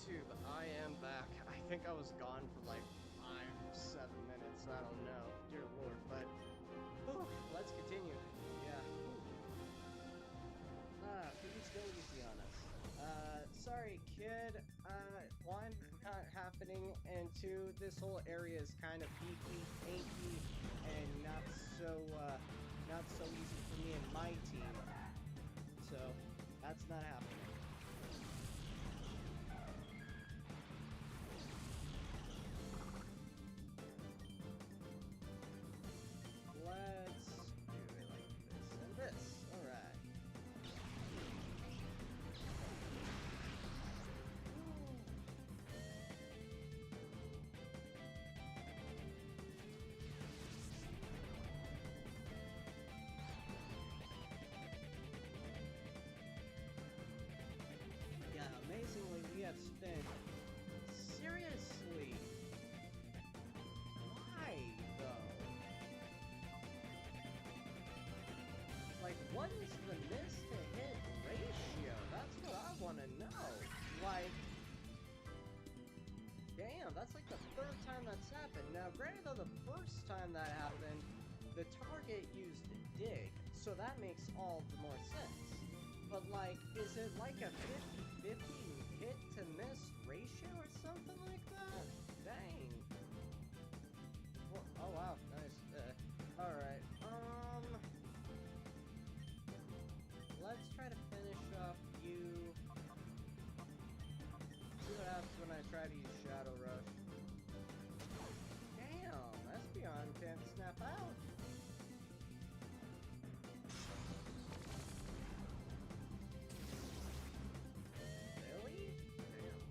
YouTube, I am back. I think I was gone for like 5-7 minutes. I don't know, dear lord. But let's continue. Yeah. Please go easy on us. Sorry, kid. One, not happening, and two, this whole area is kind of beaky, hanky, and not so easy for me and my team. So that's not happening. Let's do it like this and this. Alright. Yeah, amazingly, we have spent. Seriously? Why, though? Like, what is the miss to hit ratio? That's what I want to know. Like, damn, that's like the third time that's happened. Now, granted, though, the first time that happened, the target used dig, so that makes all the more sense. But, like, is it like a 50-50 hit to miss ratio or something like that? Dang. Well, oh, wow, nice. Alright, let's try to finish up you. See what happens when I try to use Shadow Rush. Damn, Espeon can't snap out. Really? Damn.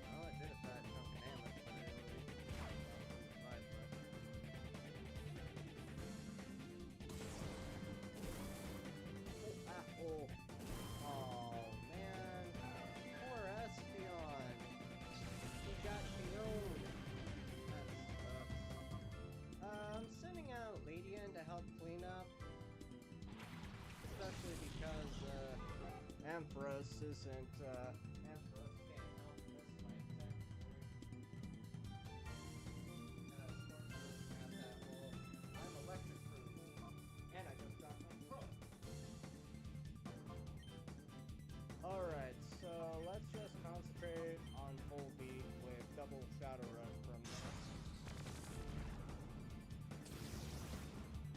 Well, it did a fat chunk of damage, but it only five left. Oh, oh man, poor Espeon. He got KO'd. That sucks. I'm sending out Ladian to help clean up, especially because Ampharos isn't. Ampharos can't help this fight technically. Snap that wall. I'm electric proof, and I just dropped my foot. Alright, so let's just concentrate on full beat with double Shadow Rush from there.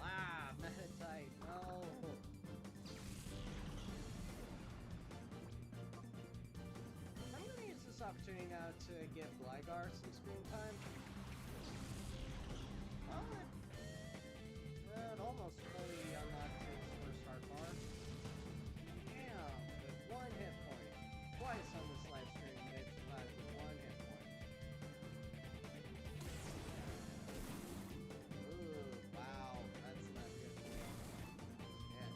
Ah, Meditite, no! I'm gonna use this opportunity now to give Gligar some screen time. Oh, it almost fully unlocked his first hard bar. Damn, with one hit point. Twice on this live stream, they've survived with one hit point. Ooh, wow, that's not good for me. Shit.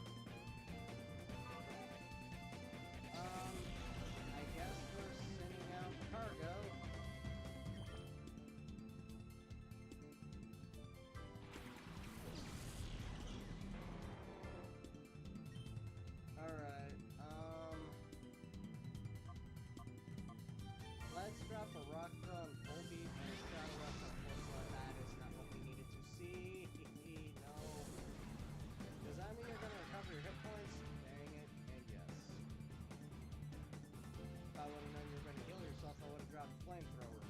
I guess we're sending out cargo. Alright, let's drop a rock throw on full beat and a Shadow Rush on Forza. That is not what we needed to see. No. Does that mean you're gonna recover your hit points? Dang it, and yes. If I would've known you were gonna heal yourself, I would've dropped Flamethrower.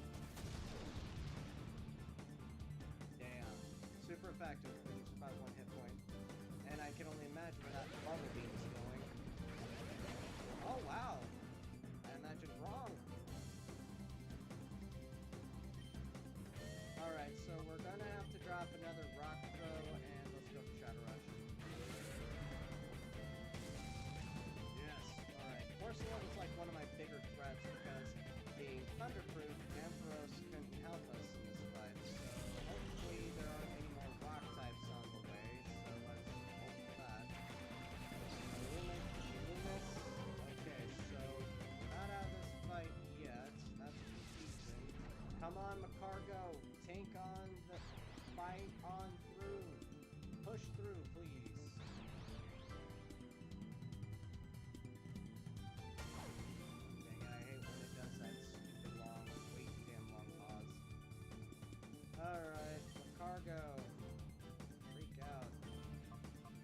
Damn. Super effective when you survive one hit point. And I can only imagine where that bubble beam is going. Oh wow! I imagined wrong. Alright, so we're gonna have to drop another rock throw and let's go for Shadow Rush. Yes, alright. Force Love is like one of my bigger threats because being thunderproof, Ampharos couldn't help us in this fight. So hopefully there aren't any more rock types on the way, so let's hope for that. Loomis. Okay, so we're not out of this fight yet. That's decent. Come on, Macargo. Tank on the fight on through. Push through, please. Macargo! Freak out.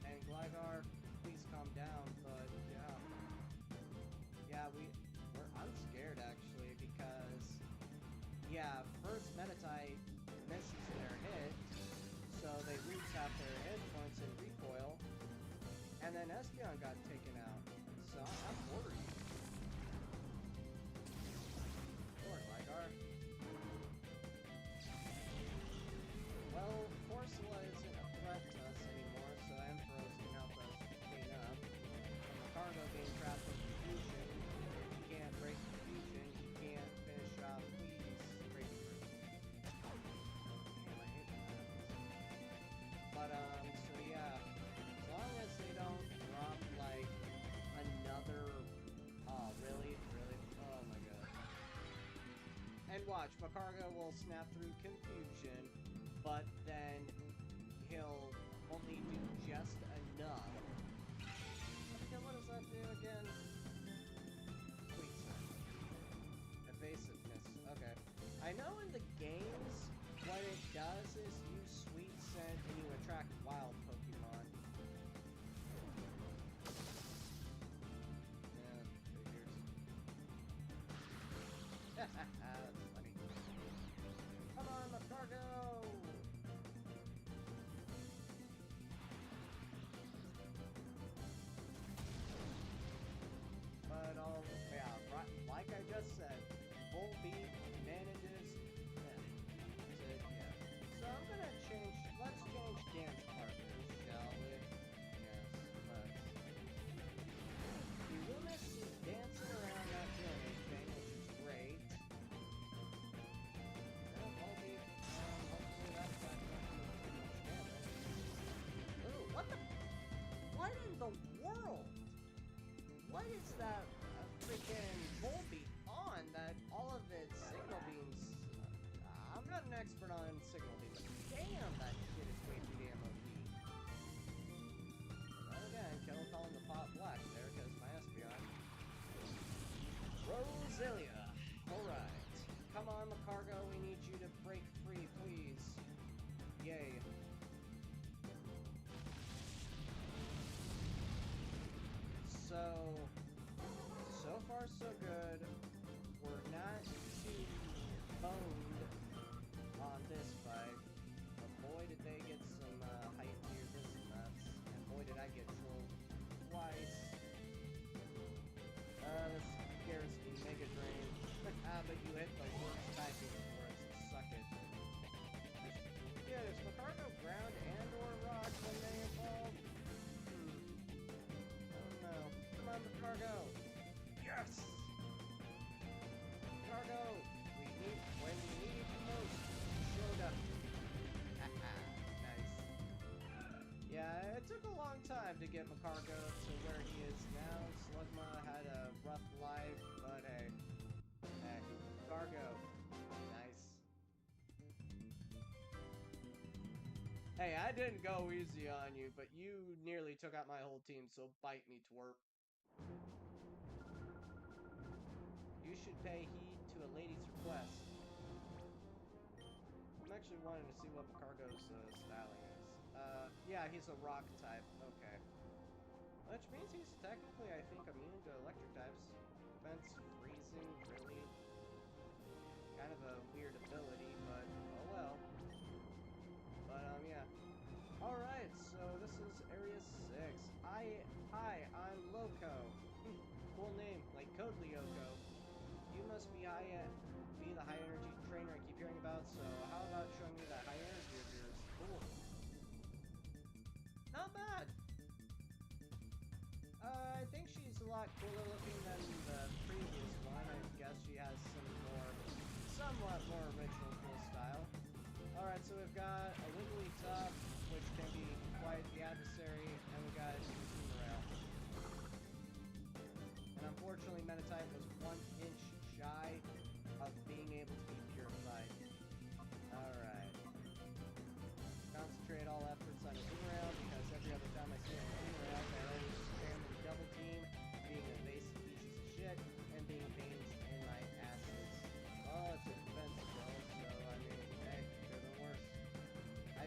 And Gligar, please calm down, but yeah. Yeah, I'm scared actually because, yeah, first Meditite misses their hit, so they lose half their hit points in recoil, and then Espeon got taken out, so I'm worried. Poor Gligar. Well, Corsola isn't a threat to us anymore, so Ampharos can help us clean up. And Macargo being trapped in confusion, if you can't break confusion, you can't finish off Please break through. Damn, I hate that. But, so yeah, as long as they don't drop, like, another, oh, really? Really? Oh my god. And watch, Macargo will snap through confusion, but then he'll only do just enough. Okay, what does that do again? Sweet scent. Evasiveness. Okay. I know in the games, what it does is you sweet scent and you attract wild Pokemon. Yeah, figures. That's funny. Come on, Macargo! But yeah, right, like I just said, Volbeat manages yeah. So I'm gonna let's change dance partners, shall we? Yes, let's. Loomis is dancing around that village thing, which is great. Volbeat, hopefully that's not going to do too much damage. Ooh, what the? What in the world? What is that freaking Volbeat on that all of its signal beams... I'm not an expert on signal beams. Damn, that shit is way too damn OP. But again, Kettle calling the pot black there because my Espeon. Roselia. Alright. Come on, Macargo, we need you to break free, please. Yay. So far so good. We're not too boned on this fight, but boy did they get some height near this nuts, and boy did I get trolled twice. This scares me, Mega Drain. But you hit the worst typing for it, so suck it. Yeah, there's Macargo ground and or rock when they evolve. Come on, Macargo! Yes! Macargo! When we need you most, showed up. Nice. Yeah, it took a long time to get Macargo to where he is now. Slugma had a rough life, but hey. Macargo. Nice. Hey, I didn't go easy on you, but you nearly took out my whole team, so bite me, twerp. You should pay heed to a lady's request. I'm actually wanting to see what Macargo's styling is. Yeah, he's a rock type. Okay. Which means he's technically, I think, immune to electric types. Prevents freezing, really. Kind of a weird ability, but oh well. But, yeah. Alright, so this is Area 6. Hi, I'm Loco. Cool name, like Code Lyoko. You must be the high energy trainer I keep hearing about, so how about showing me that high energy of yours? Cool. Not bad. I think she's a lot cooler looking than the previous one. I guess she has some somewhat more original cool style. Alright, so we've got a Wigglytuff, which can be quite the adversary, and we got Rail. And unfortunately, Meditite was 1 inch shy of being able to be purified. Alright. Concentrate all efforts on Rail, because every other time I see Rail, they're always spamming the double team, being evasive pieces of shit, and being pains in my asses. Oh, it's a defensive role, so I mean, hey, could have been worse. Hi,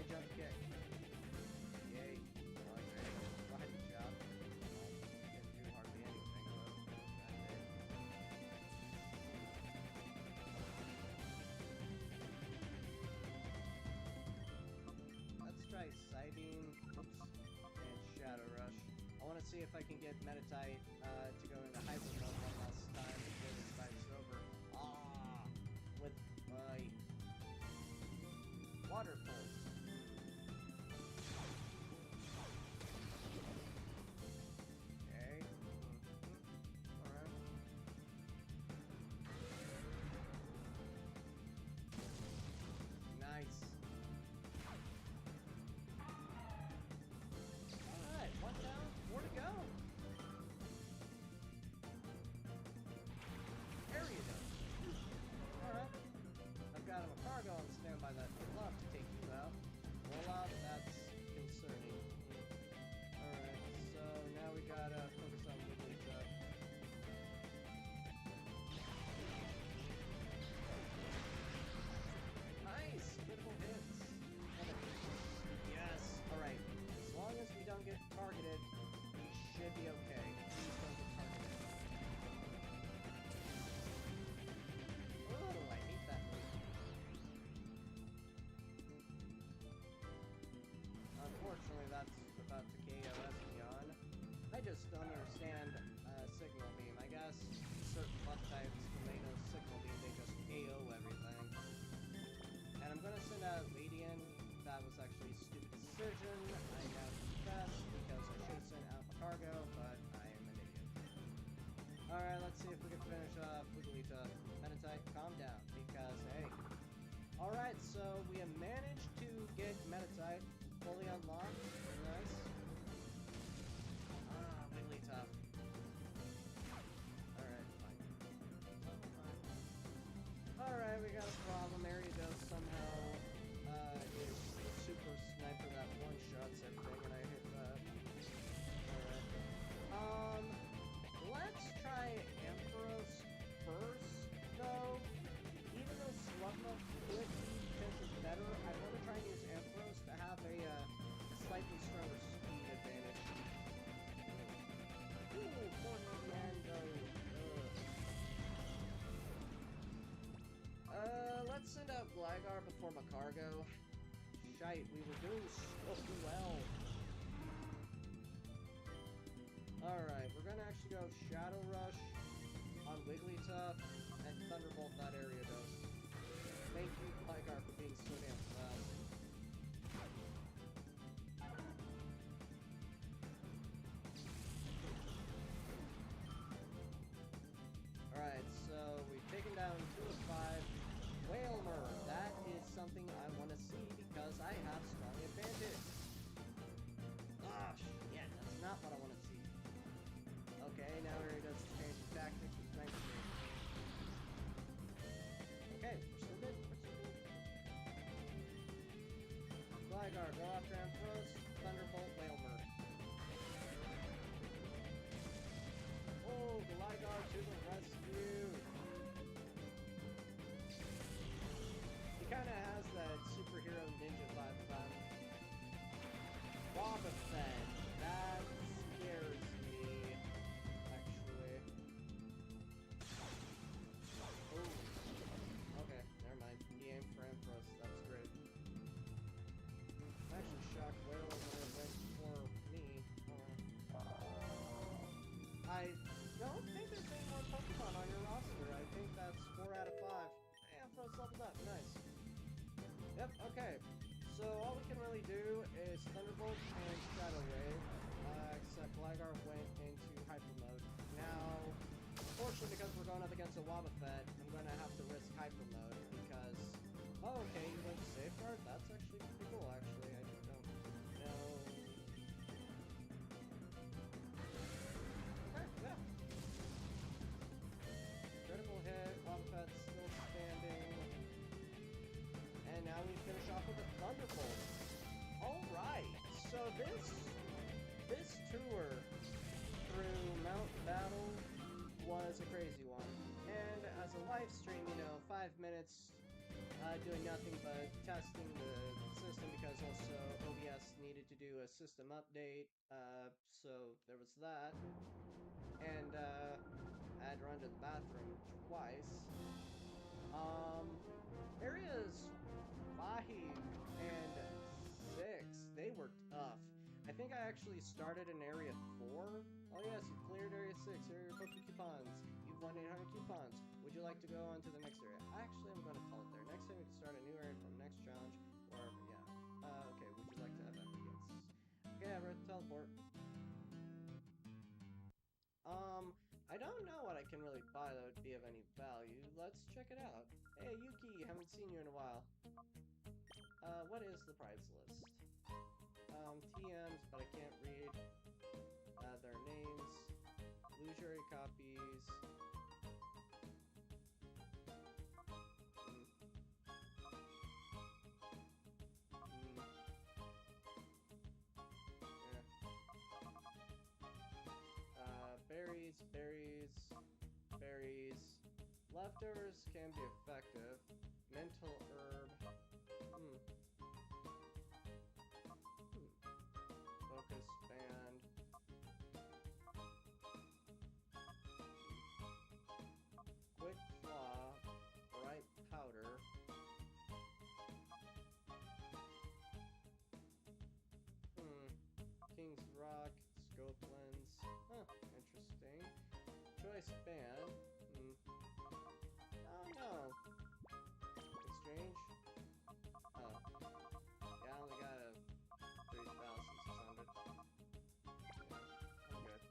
Shadow Rush. I want to see if I can get Metatite to go into Hyper Mode one last time before this fight's over. Ah! With my Water Pulse. Okay. Alright. Nice. Alright, 1 down, 4 to go. Area done. Alright. I've got him a cargo on standby that would love to take you out. Roll out, that's concerning. Alright, so now we gotta focus on Wigglytuff. Nice! Critical hits! Yes! Alright, as long as we don't get targeted, we should be okay. Please don't get targeted. Oh, I hate that move. Unfortunately, that's about to KO Espeon. I just don't understand Signal Beam. I guess certain buff types, when they know Signal Beam, they just KO everything. And I'm gonna send out Ladian. That was actually a stupid decision. I now confess because I should have sent out Cargo, but I am an idiot. Alright, let's see if we can finish off Wigglytuff. Metatite, calm down, because hey. Alright, so we have managed to get Metatite fully unlocked. Very nice. Ah, Wigglytuff. Alright, fine. Alright, we got a problem. Ariados somehow is a super sniper that one-shots everything, and I hit that. Alright. Let's try Ampharos first, though. Even though Slugma could be potentially better, I want to try and use Ampharos to have a slightly stronger speed advantage. Ooh, poor Nando. Let's send out Gligar before Macargo. Shite, we were doing so well. Alright, we're gonna actually go Shadow Rush on Wigglytuff and Thunderbolt that Ariados. Thank you, Gligar, for being so damn fast. Alright, so we've taken down 2 of 5. Whalmer, that is something I want to see because I have strong advantage. Ah, shit, that's not what I want to see. Okay, now he does change his tactics. It's nice to me. Okay, we're still good. We're still good. Gligar, go after Ampharos. Thunderbolt, Whalmer. Oh, Gligar to the rescue. He kind of has that superhero ninja vibe about him. Wobbuffet, that scares me, actually. Oh, okay, never mind. He aimed for Ampharos, that's great. I'm actually shocked Whalmer went for me. I don't think there's any more Pokemon on your roster. I think that's 4 out of 5. Ampharos leveled up, nice. Yep, okay. So all we can really do is Thunderbolt and Shadow Wave, except Gligar went into Hyper Mode. Now, unfortunately, because we're going up against a Wobbuffet, I'm going to have to risk Hyper Mode because... Oh, okay, you went to Safeguard? That's actually pretty cool, actually. I don't know. Okay, yeah. Critical hit, Wobbuffet still standing. And now we finish off with a Thunderbolt. Alright, so this tour through Mount Battle was a crazy one. And as a live stream, 5 minutes doing nothing but testing the system because also OBS needed to do a system update, so there was that. And I had to run to the bathroom twice. Areas 5 and 6, they were tough. I think I actually started in Area 4. Oh yes, you cleared Area 6. Here are your Poke coupons. You've won 800 coupons. Would you like to go on to the next area? Actually, I'm going to call it there. Next time we can start a new area from the next challenge. Or, yeah. Okay, would you like to have that? Yes. Okay, Ever, teleport. I don't know what I can really buy that would be of any value. Let's check it out. Hey, Yuki, haven't seen you in a while. What is the prize list? TMs, but I can't read their names. Illusory copies. Berries, berries, berries. Leftovers can be effective. Mental herb. Focus band. Quick claw. Bright powder. King's Rock. Scope lens. Huh, interesting. Choice band. Oh no. Exchange. Oh. Yeah, I only got a 3,600. I'm good.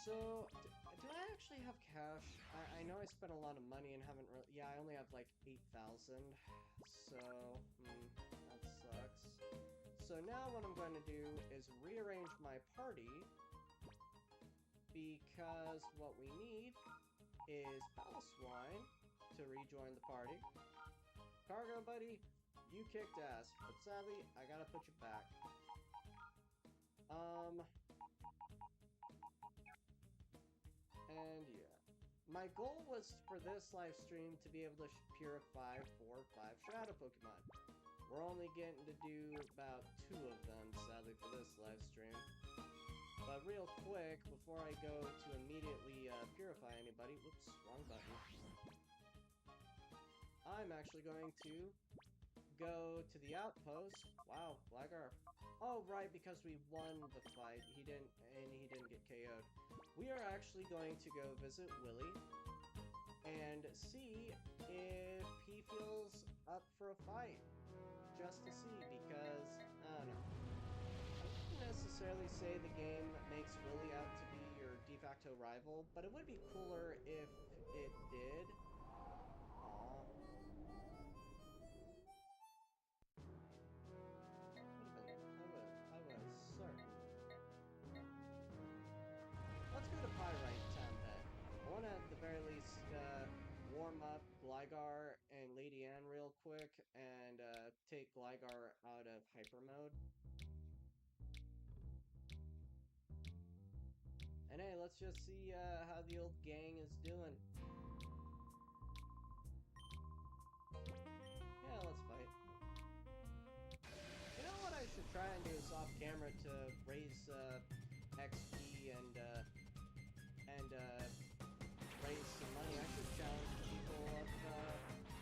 So, do I actually have cash? I know I spent a lot of money and haven't really... Yeah, I only have like 8,000. So, that sucks. So now what I'm going to do is rearrange my party, because what we need is Palswine to rejoin the party. Cargo Buddy, you kicked ass, but sadly, I gotta put you back. And yeah. My goal was for this live stream to be able to purify 4 or 5 Shadow Pokemon. We're only getting to do about 2 of them, sadly, for this live stream. But real quick, before I go to immediately purify anybody... Whoops, wrong button. I'm actually going to go to the outpost. Wow, Gligar. Oh, right, because we won the fight. He didn't get KO'd. We are actually going to go visit Willy and see if he feels up for a fight. Just to see, because, I don't know. I wouldn't necessarily say the game makes Willy out to be your de facto rival, but it would be cooler if it did. Aww. I was certain. Let's go to Pyrite Town then. I want to, at the very least, warm up Gligar and Lady Anne real quick, and take Gligar out of hyper mode. And hey, let's just see how the old gang is doing. Yeah, let's fight. You know what I should try and do is off camera to raise XP and raise some money. I should challenge people of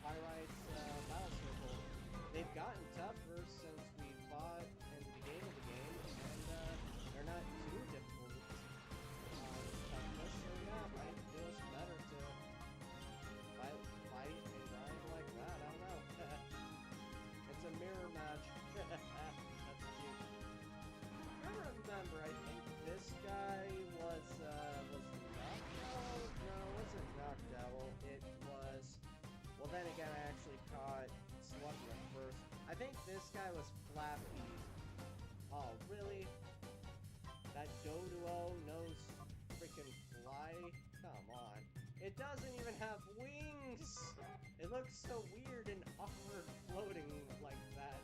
Pyrite's Battle Circle. They've gotten tougher since we fought in the beginning of the game, and they're not too difficult toughness, so yeah, it might do us better to fight and grind like that. I don't know. It's a mirror match. That's cute. I remember, I think this guy was Noctowl? No, it wasn't Noctowl. It was... Well, then again, I actually caught Slugma first. I think this guy was Flappy. Oh, really? That Doduo knows freaking fly? Come on. It doesn't even have wings! It looks so weird and awkward floating like that.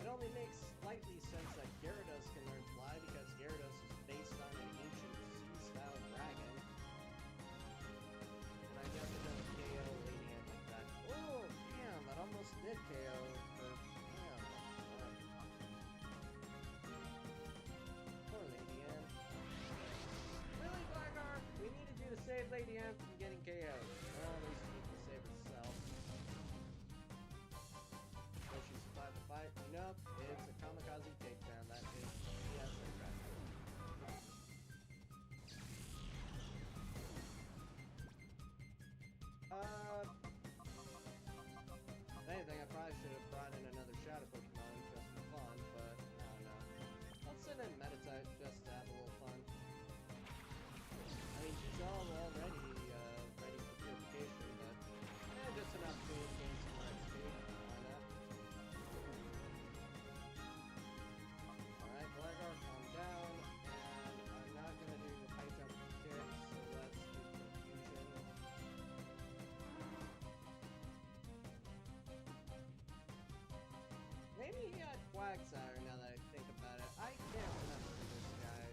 It only makes slightly sense that Gyarados can learn fly, because Gyarados is based on an ancient sea-style dragon. And I guess it doesn't KO Lady Anne like that. Oh, damn, that almost did KO her. Damn, poor Lady Anne. Really, Gligar? We needed you to save Lady Anne from getting KO'd. Well, at least you Quagsire, now that I think about it. I can't remember who this guy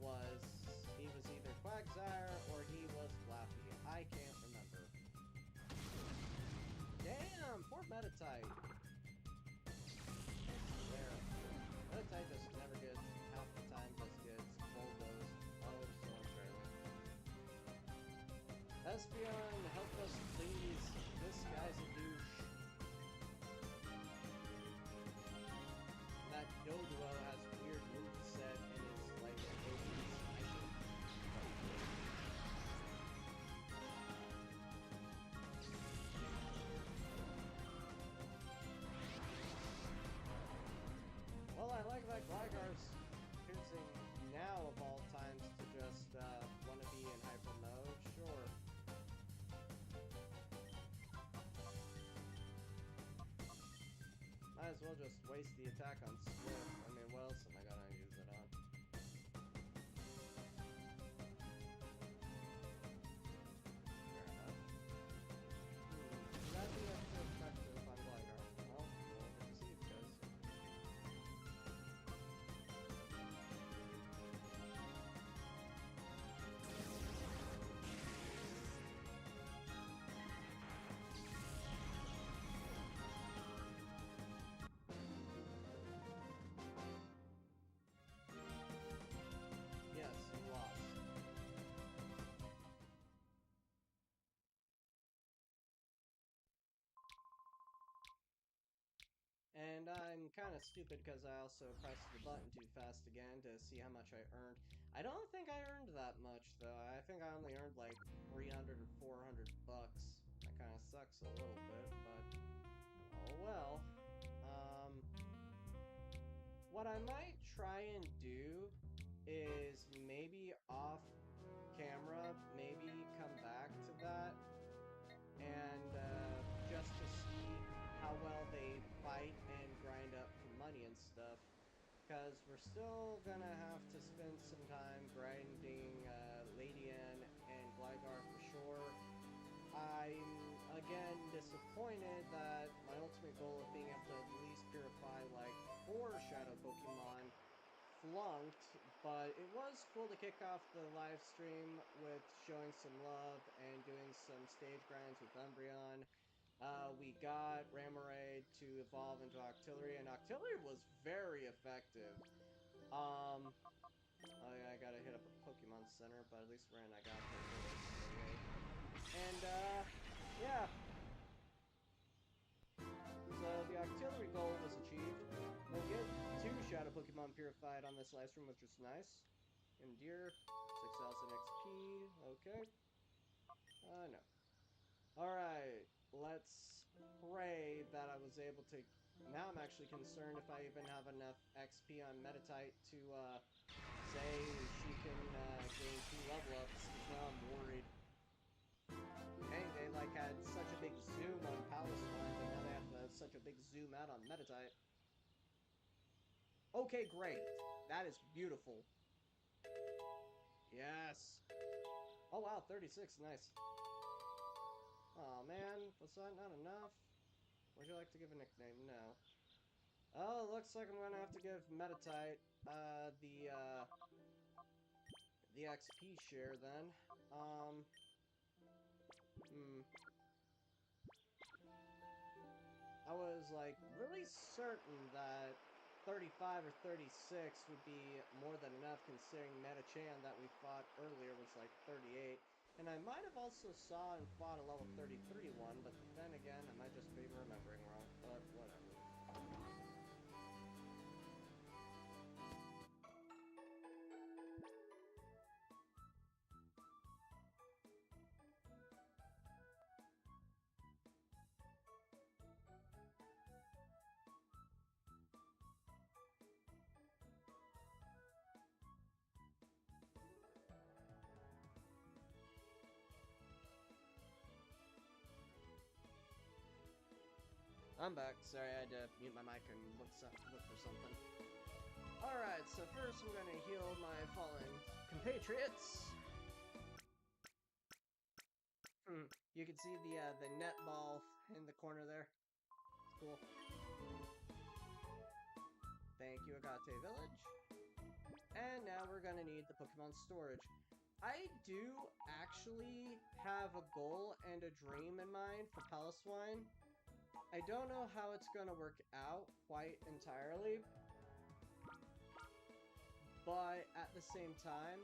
was. He was either Quagsire or he was Flappy. I can't remember. Damn, poor Metatite. There. Metatite just never gets, half the time just gets bulldozed. Oh, so unfairly. Espeon, help us please. This guy's a douche. That Doduo has weird moveset and is like an OP sniper. Well, I like that Gligar's choosing now of all times to just want to be in hyper mode. Sure. Might as well just waste the attack on Swift. I mean, what else am I gonna use it on? Fair enough. Would that be extra effective on Gligar? Well, we'll get to see if it does. Yes, you lost. And I'm kind of stupid because I also pressed the button too fast again to see how much I earned. I don't think I earned that much, though. I think I only earned like 300 or 400 bucks. That kind of sucks a little bit, but oh well. What I might try and do is maybe off camera, maybe come back to that and just to see how well they fight and grind up for money and stuff. Because we're still gonna have to spend some time grinding Ladian and Gligar for sure. I'm again disappointed that my ultimate goal of being able to at least purify like 4 Shadow Pokemon flunked, but it was cool to kick off the live stream with showing some love and doing some stage grinds with Umbreon. We got Ramoray to evolve into Octillery, and Octillery was very effective. Oh yeah, I gotta hit up a Pokemon Center, but at least I got there. And, yeah. So the Octillery goal was achieved. We'll get 2 Shadow Pokemon purified on this live stream, which is nice. Endear, 6,000 XP, okay. No. Alright, let's pray that I was able to... Now I'm actually concerned if I even have enough XP on Metatite to, say she can, gain 2 level ups, because now I'm worried. Dang, they, like, had such a big zoom on Palestine, but now they have such a big zoom out on Metatite. Okay, great. That is beautiful. Yes. Oh, wow, 36, nice. Aw, man, was that not enough? Would you like to give a nickname? No. Oh, looks like I'm gonna have to give Metatite, the XP share, then. I was, like, really certain that 35 or 36 would be more than enough, considering Metachan that we fought earlier was, like, 38. And I might have also saw and fought a level 33 one, but then again, I might just be remembering wrong, but whatever. I'm back. Sorry, I had to mute my mic and look for something. Alright, so first I'm gonna heal my fallen compatriots. You can see the net ball in the corner there. It's cool. Thank you, Agate Village. And now we're gonna need the Pokemon storage. I do actually have a goal and a dream in mind for Paloswine. I don't know how it's gonna work out quite entirely, but at the same time,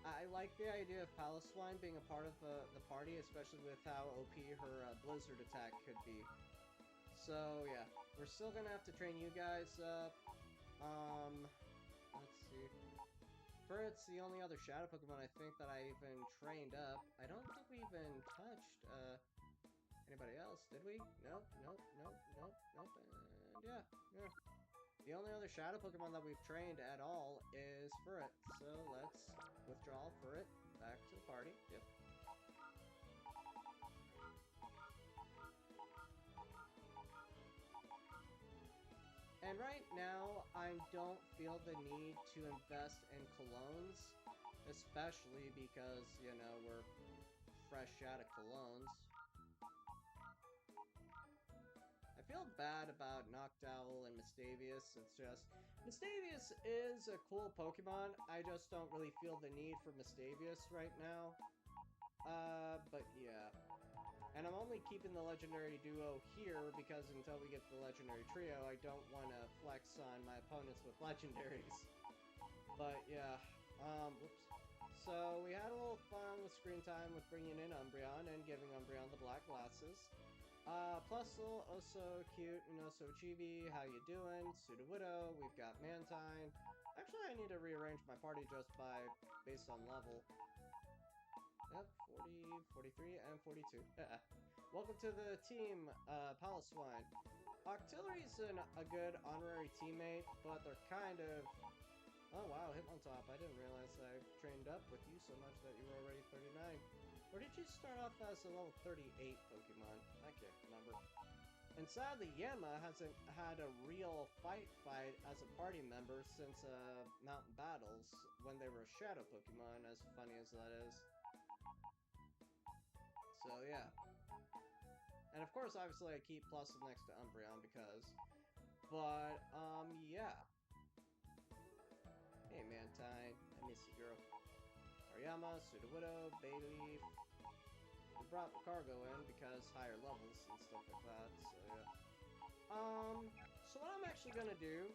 I like the idea of Paloswine being a part of the party, especially with how OP her Blizzard attack could be. So yeah, we're still gonna have to train you guys up. Let's see. Furret's the only other Shadow Pokemon I think that I even trained up. I don't think we even touched anybody else, did we? Nope, nope, nope, nope, nope, and yeah. The only other Shadow Pokemon that we've trained at all is Furret, so let's withdraw Furret back to the party. Yep. And right now, I don't feel the need to invest in colognes, especially because, you know, we're fresh out of colognes. I feel bad about Noctowl and Mistavius. It's just, Mistavius is a cool Pokemon. I just don't really feel the need for Mistavius right now. But yeah. And I'm only keeping the Legendary Duo here because until we get the Legendary Trio, I don't want to flex on my opponents with Legendaries. But yeah, whoops. So we had a little fun with screen time with bringing in Umbreon and giving Umbreon the black glasses. Plusle, also cute, you know, so Chibi, how you doing? Sudowoodo, we've got Mantine. Actually, I need to rearrange my party just based on level. Yep, 40, 43, and 42. Welcome to the team, Paloswine. Octillery's a good honorary teammate, but they're kind of... Oh wow, Hitmontop, I didn't realize I trained up with you so much that you were already 39. Or did you start off as a level 38 Pokemon? I can't remember. And sadly, Yama hasn't had a real fight as a party member since Mountain Battles, when they were a Shadow Pokemon, as funny as that is. So yeah. And of course, obviously, I keep Plusle next to Umbreon because... But, yeah. Hey, Mantine. I miss you, girl. Hariyama, Sudowoodo, Bayleaf. We brought the cargo in because higher levels and stuff like that, so yeah. So what I'm actually gonna do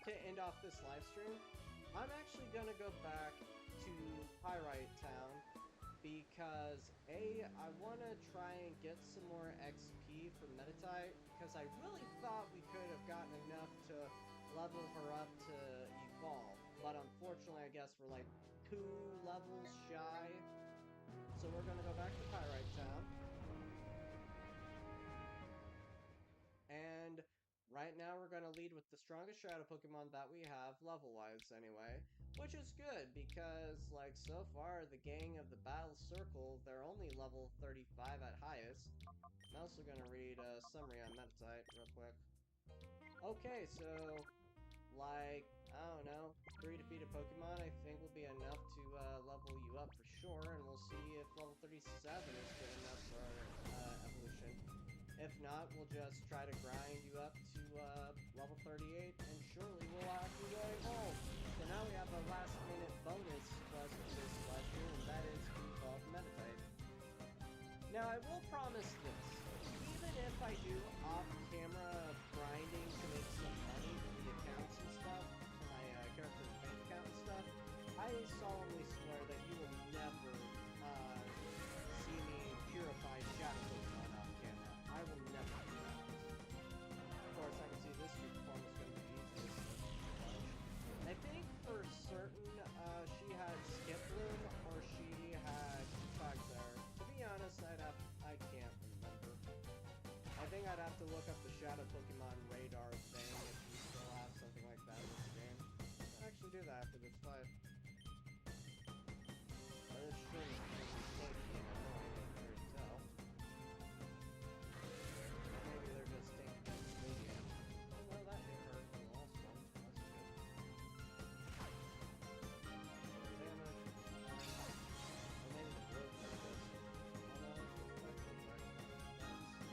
to end off this live stream, I'm actually gonna go back to Pyrite Town because I want to try and get some more XP for Meditite, because I really thought we could have gotten enough to level her up to evolve, but unfortunately I guess we're like 2 levels shy, so we're gonna go back to Pyrite Town. And right now we're gonna lead with the strongest Shadow Pokemon that we have, level-wise anyway. Which is good, because, like, so far, the gang of the Battle Circle, they're only level 35 at highest. I'm also gonna read a summary on Meditite real quick. Okay, so, like, I don't know, 3 defeated Pokemon I think will be enough to level you up for sure, and we'll see if level 37 is good enough for our evolution. If not, we'll just try to grind you up to level 38, and surely we'll have you evolve. So now we have a last minute bonus quest for this pleasure, and that is to evolve Meditite. Now I will promise this, even if I do off-camera grinding to make some money for the accounts and stuff, for my character's bank account and stuff, I solemnly swear that you will never see me purify Shadow Pokemon off-camera. I will never do that. Of course, I can see this street performance is going to be easiest. I think for certain she had Skip Bloom or she had Chagzar. To be honest, I can't remember. I think I'd have to look up the Shadow Pokemon radar thing if you still have something like that in this game. I'll actually do that after this fight. This string is pretty flaky and annoying, I can already tell. Maybe they're just taking that stadium. Oh well, that hit hurt from the last one. That's good. Damage. Or maybe the blow purpose. Oh no, it's just like the right. That's weird.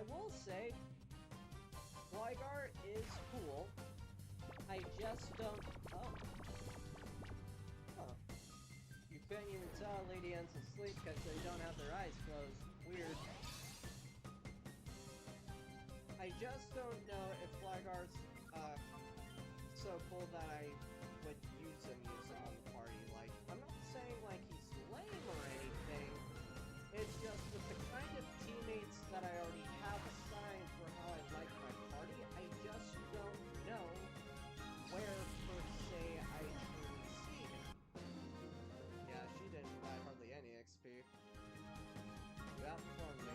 I will say, Gligar is cool. I just don't... Oh. Huh. You couldn't even tell Lady N's asleep because they don't have their eyes closed. Weird. I just don't know if Gligar's so cool that I would use him on the party. Like, I'm not saying like he's lame or anything. It's just with the kind of teammates that I already have assigned for how I like my party, I just don't know where per se I truly see him. Yeah, she didn't buy hardly any XP. You outperformed me.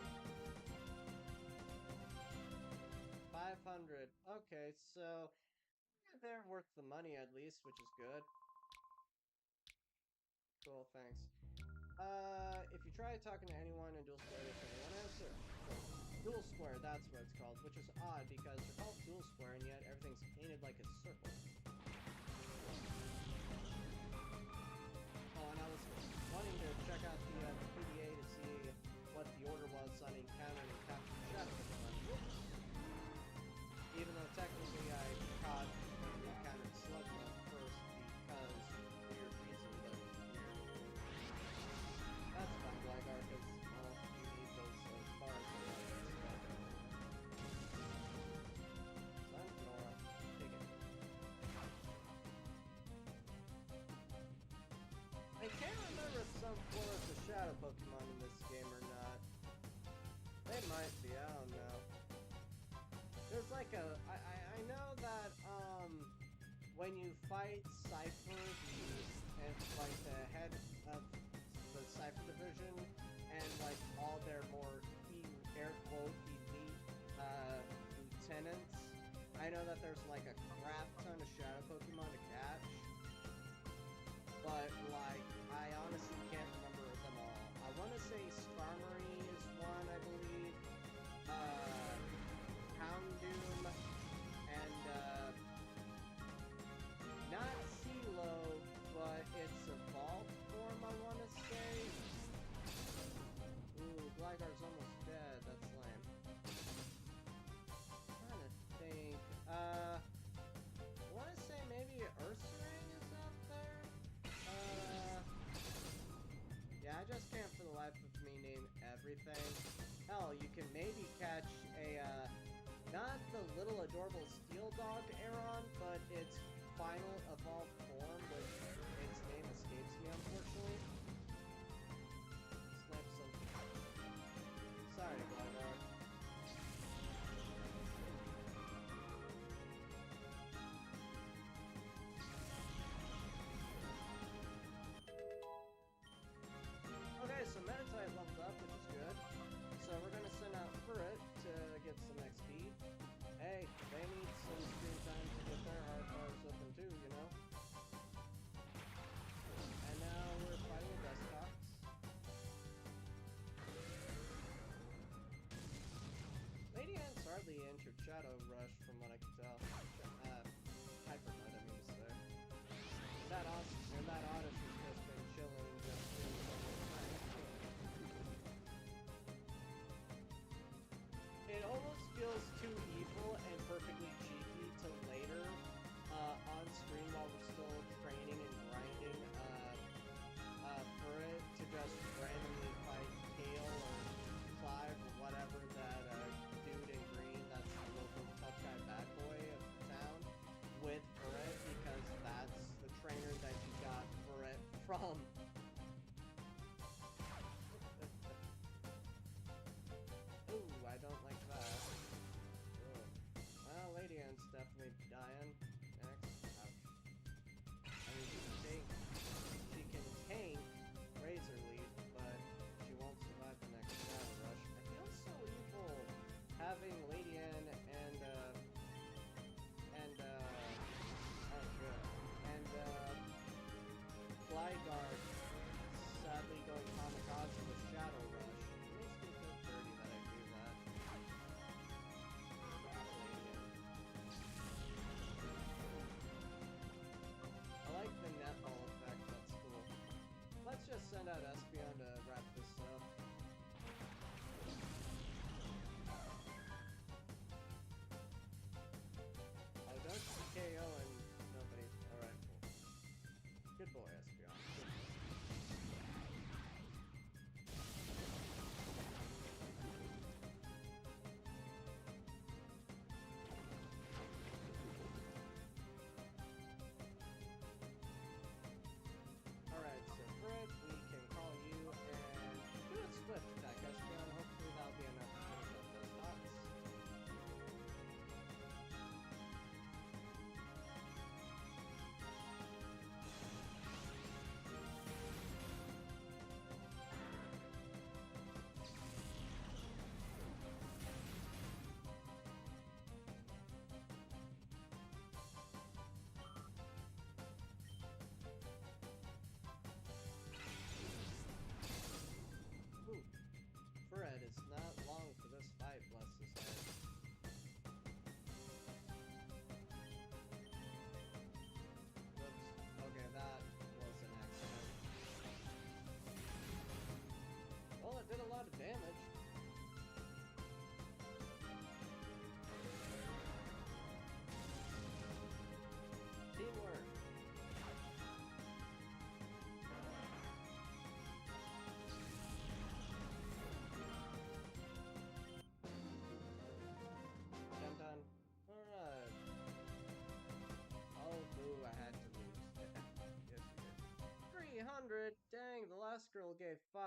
500. Okay, so they're worth the money at least, which is good. Cool, thanks. If you try talking to anyone in Dual Square, there's only one answer. Dual Square, that's what it's called, which is odd because they're called Dual Square and yet everything's painted like a circle. Oh, and I was wanting to check out the PDA to see what the order was on encountering and capturing shadow Pokemon. Even though technically I caught and encountered Slugma first because weird reason, but weird. That's fine, Gligar, because, well, you need those bars for that stuff. Sunflora, take it. I can't remember if Sunflora is a shadow Pokemon in this game or not. They might be, I don't know. There's like a... I know that, when you fight Cypher, and like the head of the Cypher division, and like all their more air quote elite lieutenants, I know that there's like a crap ton of shadow Pokemon to catch. But like, I honestly can't remember them all. I want to say Skarmory is one, I believe. Houndoom, and not CeeLo, but its evolved form, I want to say. Ooh, Gligar's almost dead, that's lame. I'm trying to think, I want to say maybe Ursaring is out there? Yeah, I just can't for the life of me name everything. Hell, you can maybe catch a, not the little adorable Steel Dog Aeron, but its final evolved form, which its name escapes me, unfortunately. Snipe some. Sorry, Gligar. Okay, so Meditite leveled up, which is good. So we're gonna send out Furret to get some XP. Hey, they need some screen time to get their hard bars open too, you know? And now we're fighting a Dustox. Lady Ant's hardly entered Shadow Rush from what I can tell. Hyper Mud, I mean to say. That Oddish has just been chilling just doing some It almost feels too evil and perfectly cheeky to later, on screen while we're still training and grinding, for it to just randomly fight Kale or Clive or whatever that, dude in green that's the local tough guy bad boy of the town with Furret, because that's the trainer that you got Furret last girl gave 5.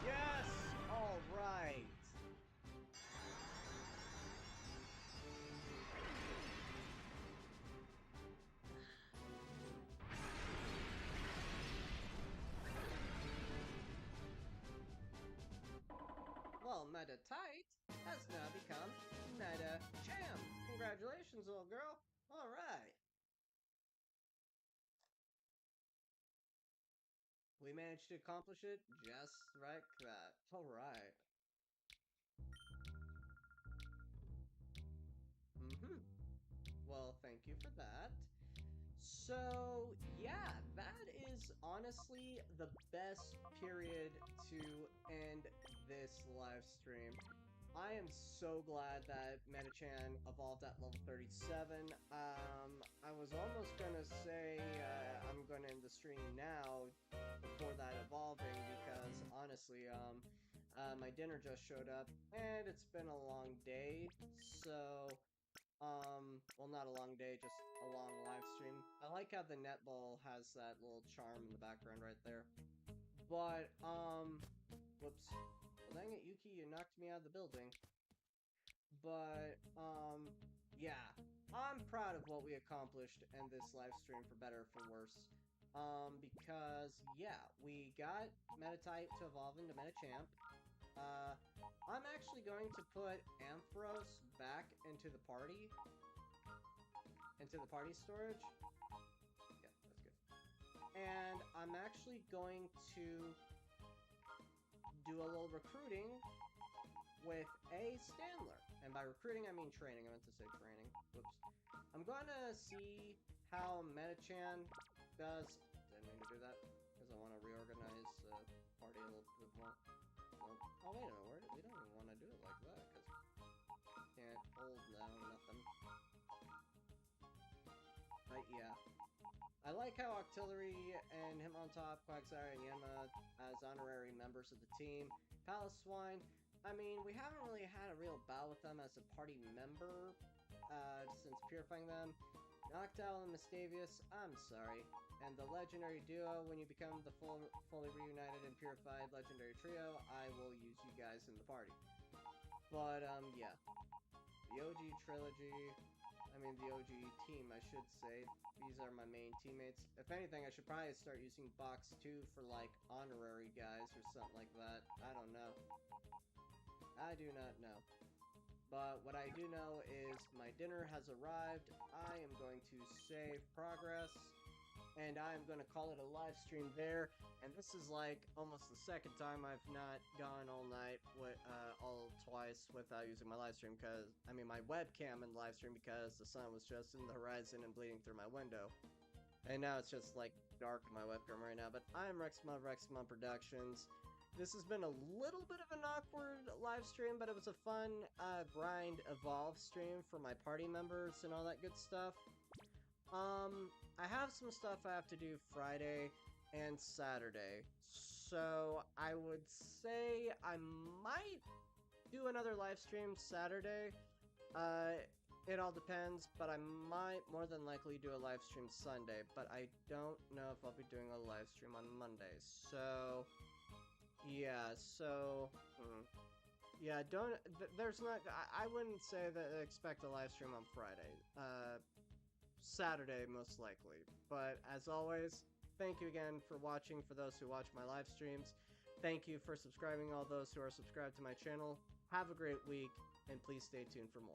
Yes! Alright. Well, Meta Tight has now become Meta Champ. Congratulations, little girl. Alright. We managed to accomplish it just like that. Alright. Well, thank you for that. So, yeah, that is honestly the best period to end this live stream. I am so glad that Metachan evolved at level 37. I was almost gonna say I'm gonna end the stream now before that evolving because honestly, my dinner just showed up and it's been a long day. So, well, not a long day, just a long live stream. I like how the netball has that little charm in the background right there. But, whoops. Well, dang it, Yuki, you knocked me out of the building. But, yeah. I'm proud of what we accomplished in this live stream, for better or for worse. Because, yeah, we got Metatype to evolve into Metachamp. I'm actually going to put Ampharos back into the party. Into the party storage. Yeah, that's good. And I'm actually going to do a little recruiting with a Standler. And by recruiting, I mean training. I meant to say training. Whoops. I'm going to see how Metachan does. Didn't mean to do that, because I want to reorganize party a little bit more. Nope. Oh, wait a minute. We don't even want to do it like that, because can't hold down nothing. But yeah. I like how Octillery and him on top, Quagsire and Yenma as honorary members of the team. Palace Swine, I mean, we haven't really had a real bout with them as a party member since purifying them. Noctowl and Mistavius, I'm sorry. And the legendary duo, when you become the fully reunited and purified legendary trio, I will use you guys in the party. But, yeah. The OG trilogy, I mean the OG team, I should say. These are my main teammates. If anything, I should probably start using Box 2 for, like, honorary guys or something like that. I don't know. I do not know. But what I do know is my dinner has arrived. I am going to save progress. And I'm going to call it a live stream there. And this is like almost the second time I've not gone all night, all twice without using my live stream because, I mean my webcam in the live stream because the sun was just in the horizon and bleeding through my window. And now it's just like dark in my webcam right now. But I'm Rexmon Productions. This has been a little bit of an awkward live stream, but it was a fun grind evolve stream for my party members and all that good stuff. I have some stuff I have to do Friday and Saturday, so I would say I might do another live stream Saturday. It all depends, but I might more than likely do a live stream Sunday, but I don't know if I'll be doing a live stream on Monday, so yeah, yeah, there's not, I wouldn't say that expect a live stream on Friday. Saturday, most likely. But as always, thank you again for watching for those who watch my live streams. Thank you for subscribing all those who are subscribed to my channel. Have a great week, and please stay tuned for more.